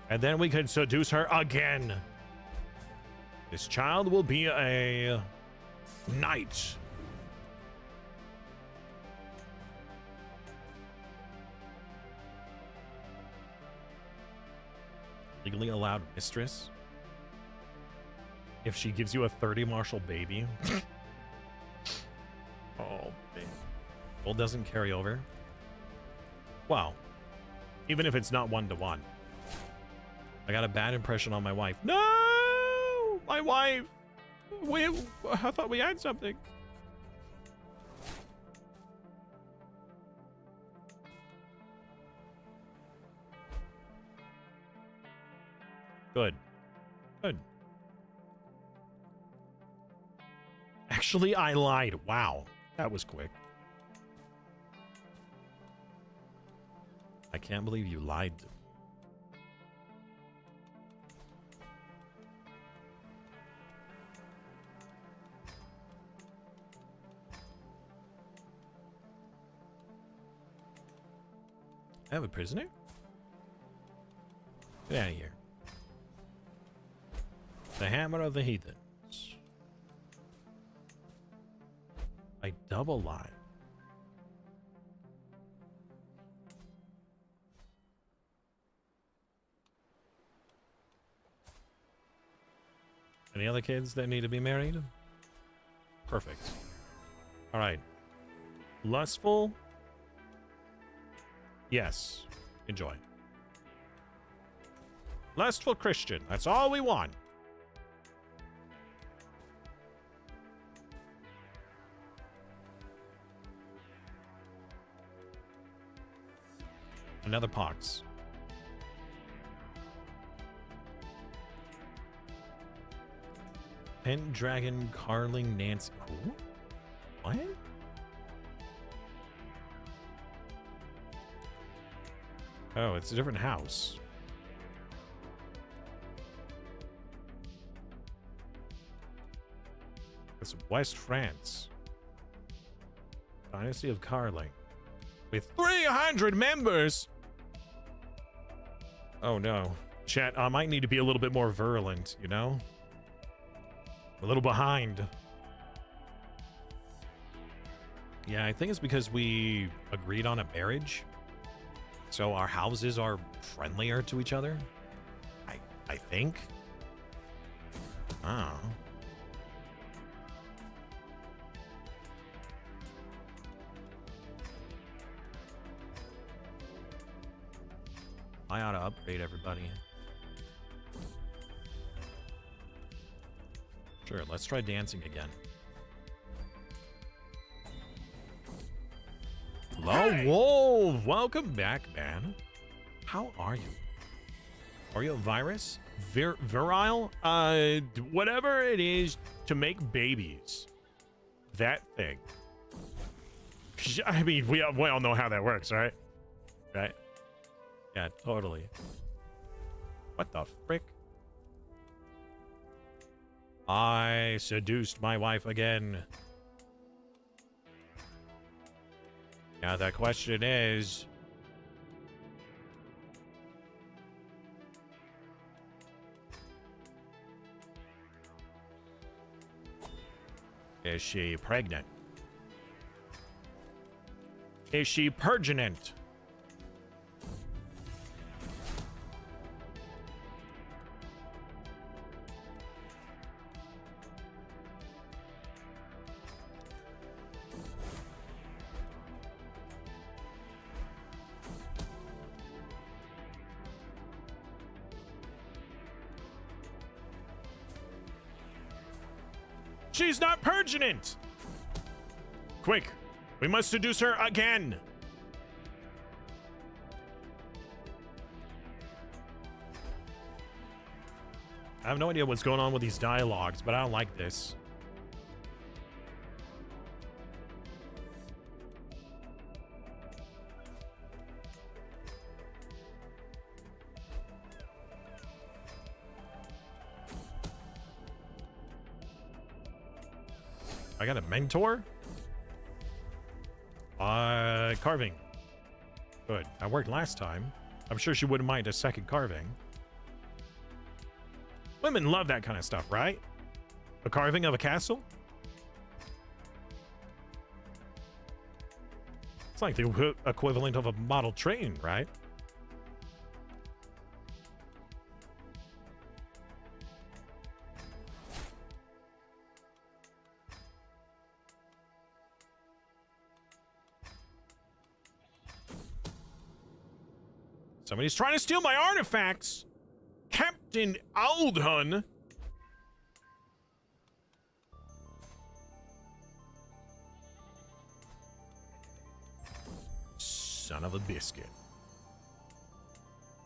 And then we can seduce her again. This child will be a knight. Legally allowed mistress. If she gives you a 30 martial baby. Oh, man. Well, doesn't carry over. Wow. Even if it's not 1-to-1. I got a bad impression on my wife. No! My wife! I thought we had something. Good. Good. Actually, I lied. Wow. That was quick. I can't believe you lied to me. I have a prisoner? Get out of here. The Hammer of the Heathens. I double lied. Any other kids that need to be married? Perfect. All right. Lustful? Yes. Enjoy. Lustful Christian. That's all we want. Another pox. Pendragon Carling Nance. Who? What? Oh, it's a different house. It's West France. Dynasty of Carling. With 300 members! Oh no. Chat, I might need to be a little bit more virulent, you know? A little behind. Yeah, I think it's because we agreed on a marriage. So our houses are friendlier to each other. I think. Oh. I ought to upgrade everybody. Sure, let's try dancing again. Hello, whoa, welcome back, man. How are you? Are you a virus? Virile? Whatever it is to make babies. That thing. I mean, we all know how that works, right? Right? Yeah, totally. What the frick? I seduced my wife again. Now the question is... is she pregnant? Is she perginent? She's not perginent! Quick, we must seduce her again! I have no idea what's going on with these dialogues, but I don't like this. I got a mentor? Carving. Good. That worked last time. I'm sure she wouldn't mind a second carving. Women love that kind of stuff, right? A carving of a castle? It's like the equivalent of a model train, right? Somebody's trying to steal my artifacts! Captain Aldhun! Son of a biscuit.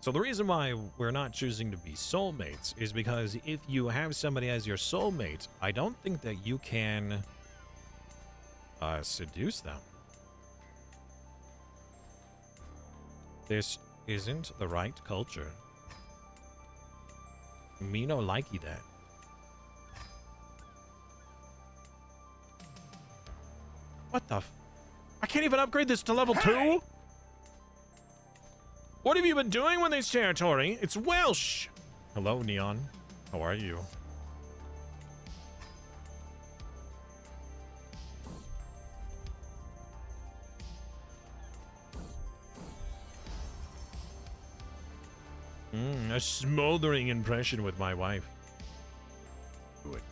So the reason why we're not choosing to be soulmates is because if you have somebody as your soulmate, I don't think that you can seduce them. This isn't the right culture. Me no likey that. What the I can't even upgrade this to level 2? What have you been doing with this territory? It's Welsh! Hello, Neon. How are you? A smoldering impression with my wife. Good.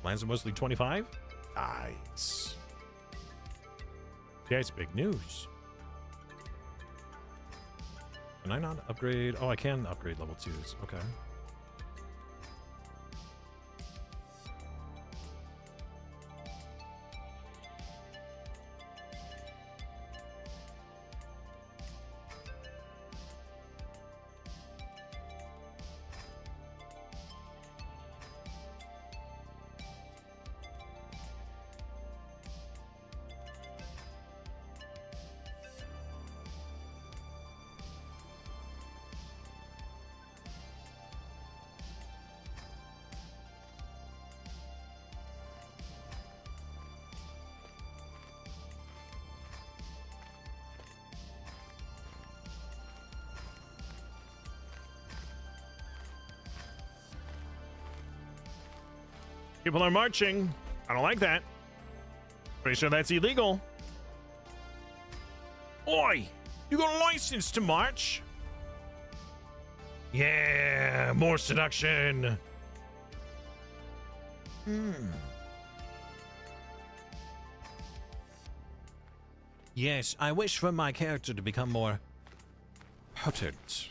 Lands are mostly 25? Nice. Yeah, it's big news. Can I not upgrade? Oh, I can upgrade level 2s. Okay. People are marching. I don't like that. Pretty sure that's illegal. Oi! You got a license to march? Yeah, more seduction. Yes, I wish for my character to become more potent.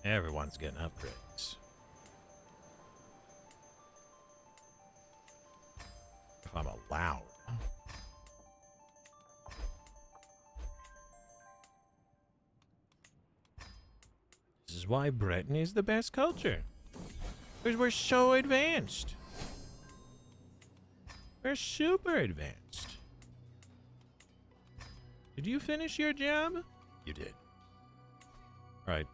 Everyone's getting upgrades. If I'm allowed. This is why Britain is the best culture. Because we're so advanced. We're super advanced. Did you finish your job? You did. Right,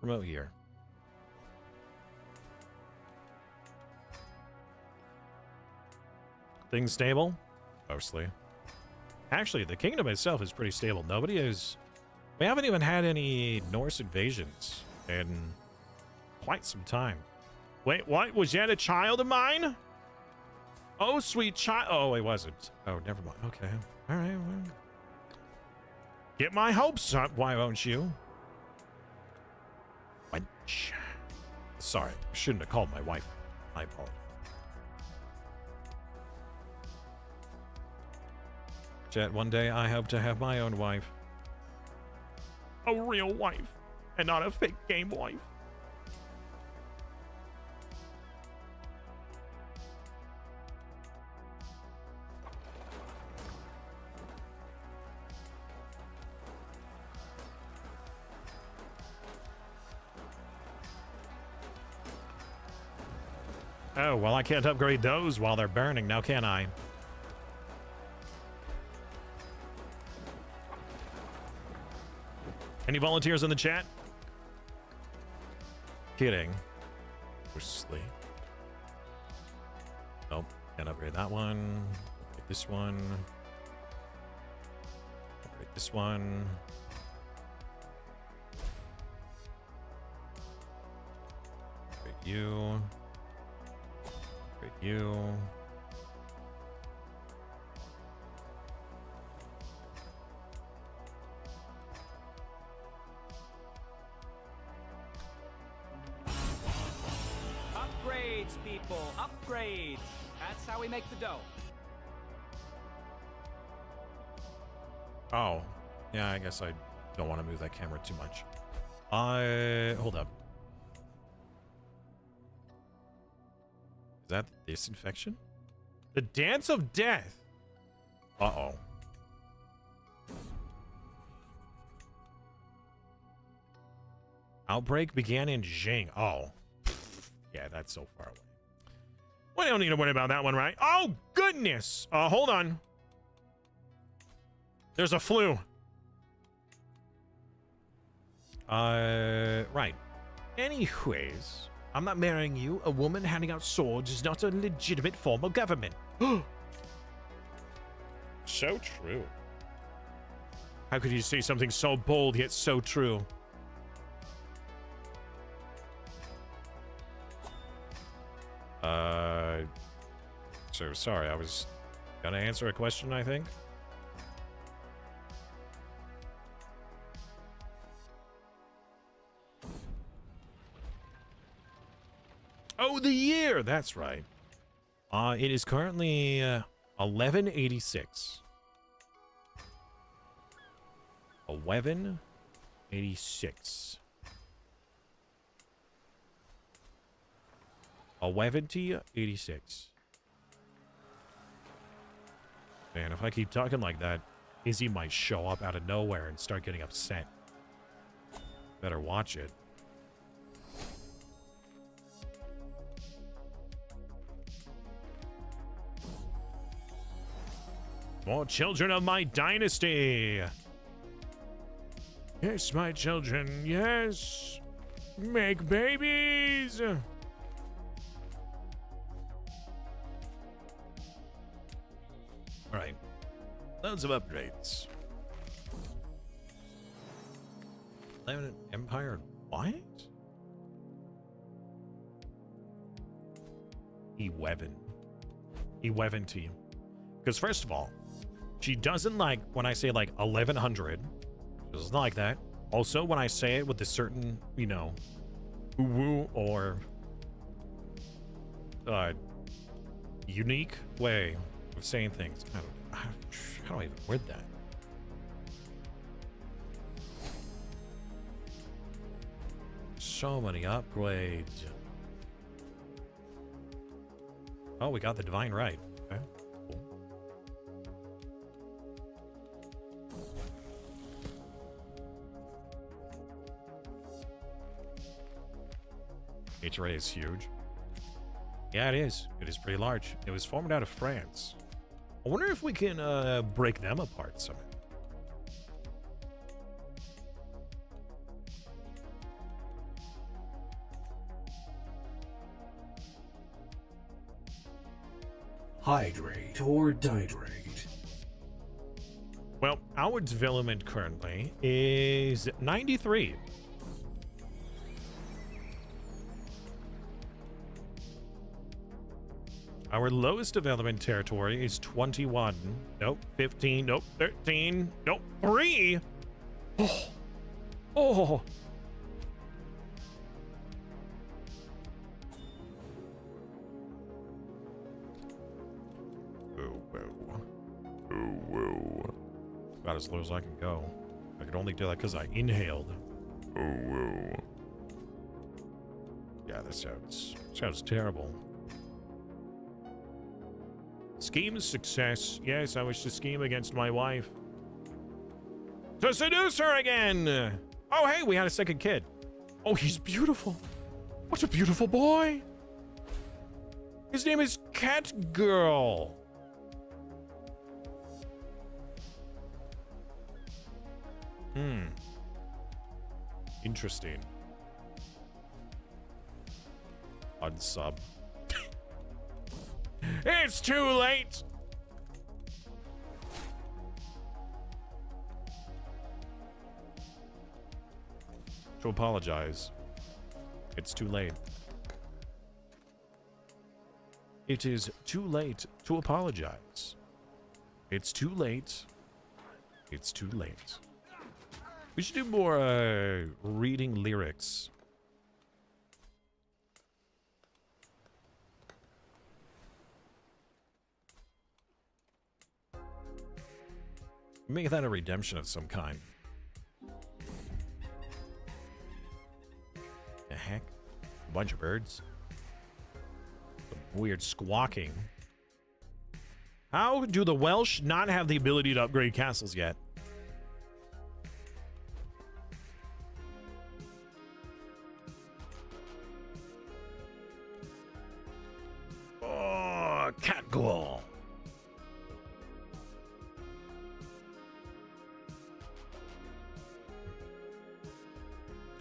remote here. Things stable? Mostly. Actually, the kingdom itself is pretty stable. We haven't even had any Norse invasions in quite some time. Wait, what? Was that a child of mine? Oh, sweet child. Oh, it wasn't. Oh, never mind. Okay. All right, well. Get my hopes up, why won't you? Wench. Sorry, I shouldn't have called my wife. I apologize. Chat, one day I hope to have my own wife. A real wife, and not a fake game wife. Oh, well, I can't upgrade those while they're burning, now can I? Any volunteers in the chat? Kidding. Mostly. Nope, can't upgrade that one. Upgrade this one. Upgrade this one. Upgrade you. You. Upgrades, people, upgrades. That's how we make the dough. Oh, yeah, I guess I don't want to move that camera too much. Hold up. Is that disinfection? The Dance of Death. Uh-oh. Outbreak began in Jing. Oh. Yeah, that's so far away. We don't need to worry about that one, right? Oh, goodness. Hold on. There's a flu. Right. Anyways, I'm not marrying you. A woman handing out swords is not a legitimate form of government. So true. How could you say something so bold yet so true? So sorry, I was gonna answer a question, I think. Oh, the year! That's right. It is currently 1186. 1186. 1186. Man, if I keep talking like that, Izzy might show up out of nowhere and start getting upset. Better watch it. More children of my dynasty. Yes, my children, yes. Make babies. All right. Loads of upgrades. Empire. What? E11 to you. Because first of all, she doesn't like when I say like 1100. She doesn't like that. Also, when I say it with a certain, you know, woo or unique way of saying things. How do I even word that? So many upgrades. Oh, we got the divine right. Okay. Cool. HRA is huge. Yeah, it is. It is pretty large. It was formed out of France. I wonder if we can break them apart somehow. Hydrate or dihydrate. Well, our development currently is 93. Our lowest development territory is 21. Nope. 15. Nope. 13. Nope. 3. Oh. Oh. About as low as I can go. I could only do that because I inhaled. Yeah, that sounds terrible. Scheme success. Yes, I wish to scheme against my wife. To seduce her again! Oh, hey, we had a second kid. Oh, he's beautiful. What a beautiful boy. His name is Cat Girl. Interesting. Unsub. It's too late. To apologize. It's too late. It is too late to apologize. It's too late. It's too late. We should do more reading lyrics. Make that a redemption of some kind. The heck? A bunch of birds? Some weird squawking. How do the Welsh not have the ability to upgrade castles yet? Oh, Catgirl.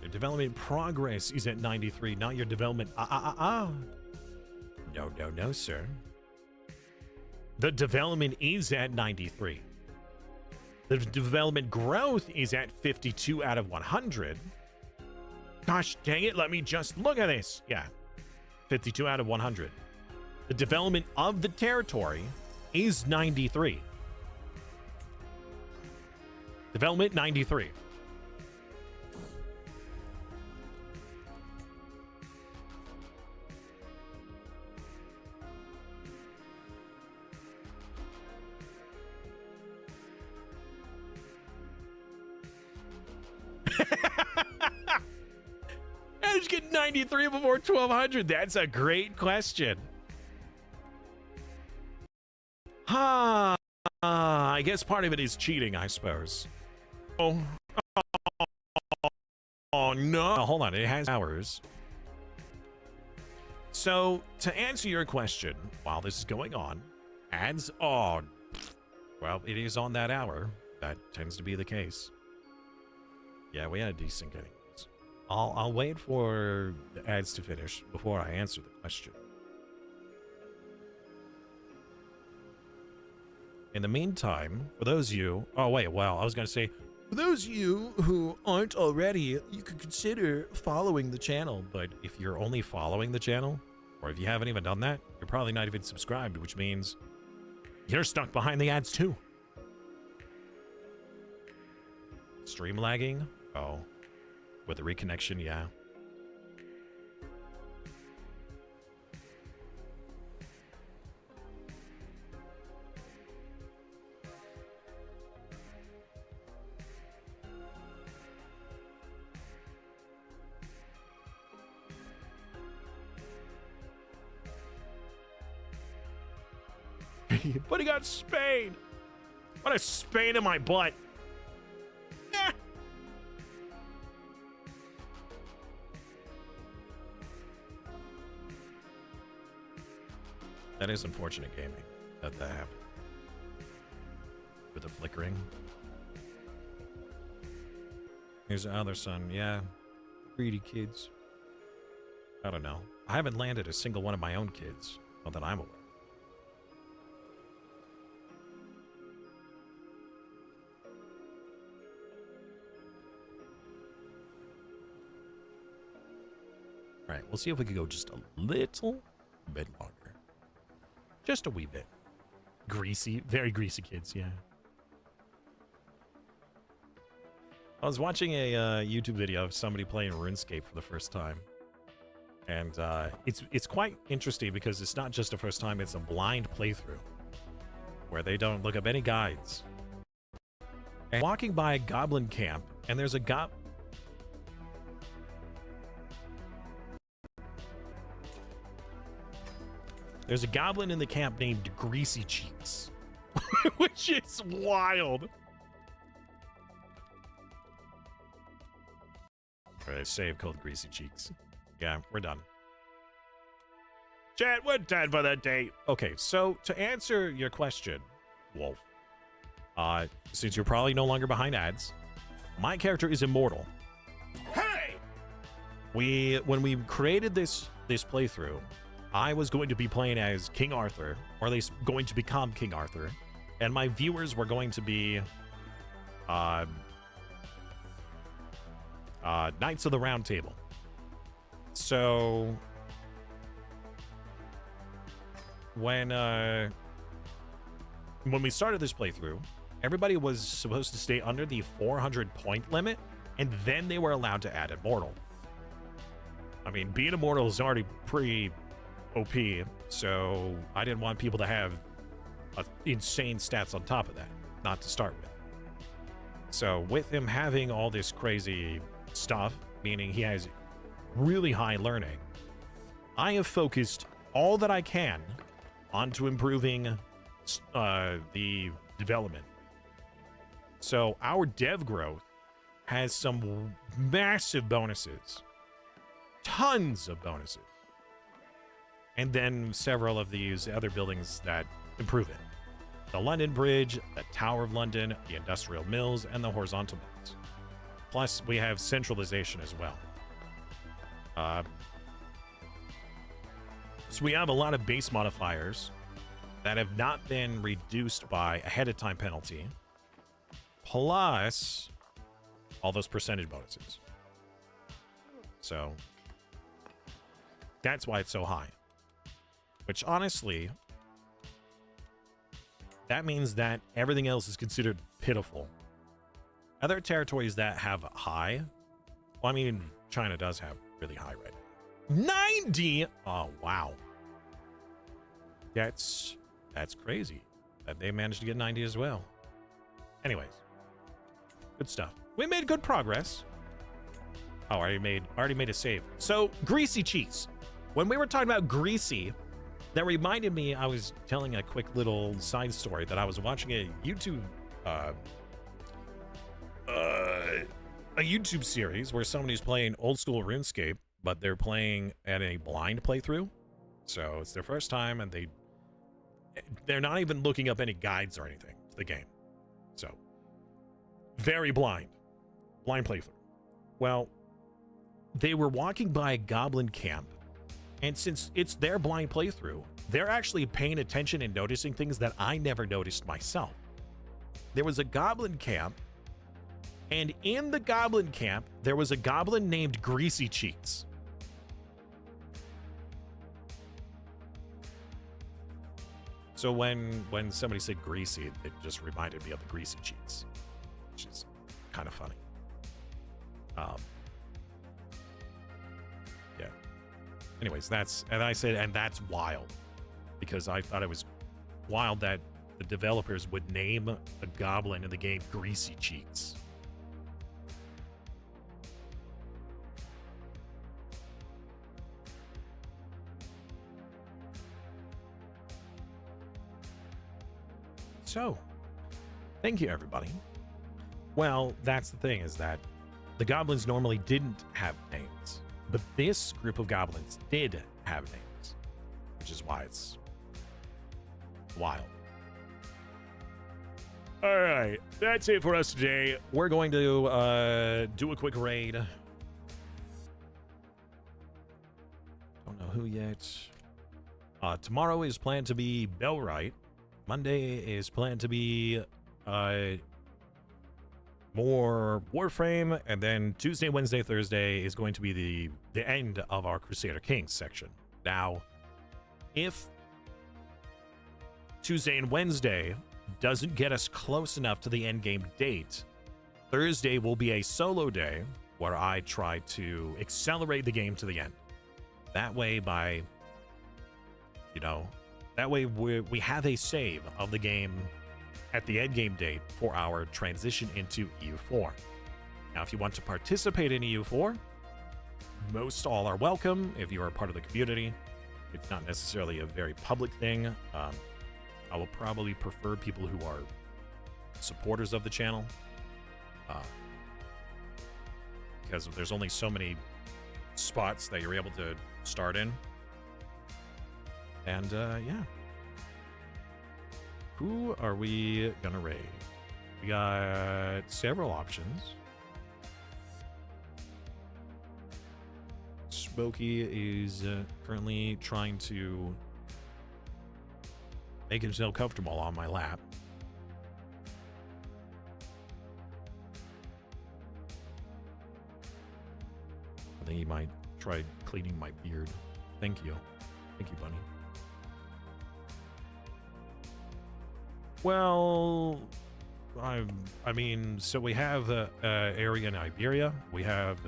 Your development progress is at 93, not your development. No, sir. The development is at 93. The development growth is at 52 out of 100. Gosh dang it, let me just look at this. Yeah, 52 out of 100. The development of the territory is 93. Development 93. How did you get 93 before 1200? That's a great question. I guess part of it is cheating, I suppose. Oh no. Hold on, it has hours. So, to answer your question, while this is going on, ads on. Well, it is on that hour. That tends to be the case. Yeah, we had decent getting these. I'll wait for the ads to finish before I answer the question. In the meantime, for those of you... Oh, wait, well, I was going to say, for those of you who aren't already, you could consider following the channel. But if you're only following the channel, or if you haven't even done that, you're probably not even subscribed, which means you're stuck behind the ads too. Stream lagging? Oh. With the reconnection, yeah. But he got Spain. What a Spain in my butt. Eh. That is unfortunate gaming that happened. With the flickering. Here's the other son. Yeah. Greedy kids. I don't know. I haven't landed a single one of my own kids. Not that I'm aware. Alright, we'll see if we can go just a little bit longer. Just a wee bit. Greasy, very greasy kids, yeah. I was watching a YouTube video of somebody playing RuneScape for the first time. And it's quite interesting because it's not just the first time, it's a blind playthrough. Where they don't look up any guides. And walking by a goblin camp, and there's a There's a goblin in the camp named Greasy Cheeks, which is wild. All right, save called Greasy Cheeks. Yeah, we're done. Chat, we're done for the day. Okay, so to answer your question, Wolf, since you're probably no longer behind ads, my character is immortal. Hey! When we created this playthrough, I was going to be playing as King Arthur, or at least going to become King Arthur, and my viewers were going to be Knights of the Round Table. So when we started this playthrough, everybody was supposed to stay under the 400 point limit, and then they were allowed to add Immortal. I mean, being Immortal is already pretty OP, so I didn't want people to have insane stats on top of that, not to start with. So with him having all this crazy stuff, meaning he has really high learning, I have focused all that I can onto improving the development. So our dev growth has some massive bonuses, tons of bonuses. And then several of these other buildings that improve it. The London Bridge, the Tower of London, the Industrial Mills, and the Horizontal Mills. Plus, we have centralization as well. So we have a lot of base modifiers that have not been reduced by ahead of time penalty. Plus, all those percentage bonuses. So, that's why it's so high. Which, honestly, that means that everything else is considered pitiful. Other territories that have high, well, I mean, China does have really high right now. 90! Oh, wow. That's crazy that they managed to get 90 as well. Anyways, good stuff. We made good progress. Oh, I already made a save. So, Greasy Cheese. When we were talking about Greasy, that reminded me, I was telling a quick little side story that I was watching a YouTube series where somebody's playing old school RuneScape, but they're playing at a blind playthrough. So it's their first time, and they're not even looking up any guides or anything. the game. So, very blind playthrough. Well, they were walking by a goblin camp, and since it's their blind playthrough, they're actually paying attention and noticing things that I never noticed myself. There was a goblin camp, and in the goblin camp, there was a goblin named Greasy Cheeks. So when somebody said greasy, it just reminded me of the Greasy Cheeks, which is kind of funny. Yeah. Anyways, that's wild, because I thought it was wild that the developers would name a goblin in the game Greasy Cheeks. So, thank you, everybody. Well, that's the thing, is that the goblins normally didn't have names, but this group of goblins did have names, which is why it's wild. All right, that's it for us today. We're going to do a quick raid. Don't know who yet. Tomorrow is planned to be Bellwright. Monday is planned to be more Warframe, and then Tuesday, Wednesday, Thursday is going to be the end of our Crusader Kings section. Now, if Tuesday and Wednesday doesn't get us close enough to the end game date, Thursday will be a solo day where I try to accelerate the game to the end. That way, we have a save of the game at the end game date for our transition into EU4. Now, if you want to participate in EU4, most all are welcome if you are part of the community. It's not necessarily a very public thing. I will probably prefer people who are supporters of the channel, because there's only so many spots that you're able to start in. And yeah. Who are we gonna raid? We got several options. Smokey is currently trying to make himself comfortable on my lap. I think he might try cleaning my beard. Thank you. Thank you, Bunny. Well, I mean, so we have area in Iberia. We have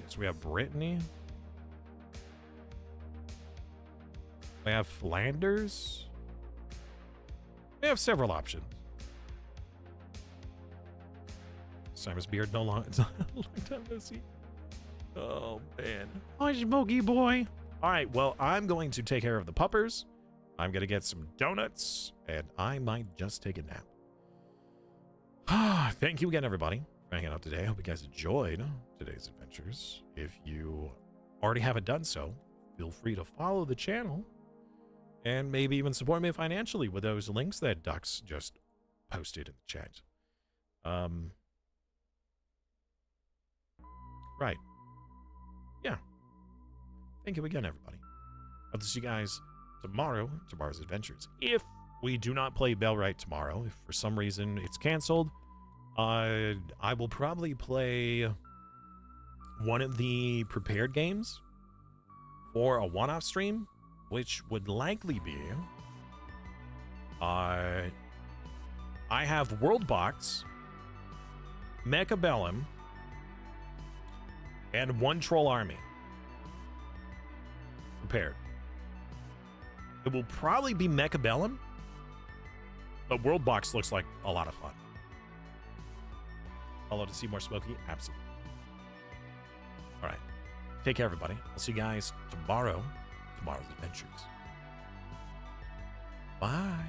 so we have Brittany. We have Flanders. We have several options. Simon's beard no longer. It's a long time no see. Oh man. Hi, Smokey boy. All right, well, I'm going to take care of the puppers. I'm going to get some donuts, and I might just take a nap. Thank you again, everybody, for hanging out today. I hope you guys enjoyed today's adventures. If you already haven't done so, feel free to follow the channel and maybe even support me financially with those links that Dux just posted in the chat. Right. Yeah. Thank you again, everybody. I'll see you guys tomorrow's adventures. If we do not play Bellwright tomorrow, if for some reason it's canceled, I will probably play one of the prepared games for a one-off stream, which would likely be I have World Box, Mecha Bellum, and one Troll Army prepared. It will probably be Mecha Bellum, but World Box looks like a lot of fun. Follow to see more Smokey? Absolutely. All right. Take care, everybody. I'll see you guys tomorrow's adventures. Bye.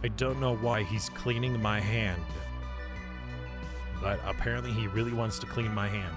I don't know why he's cleaning my hand, but apparently he really wants to clean my hand.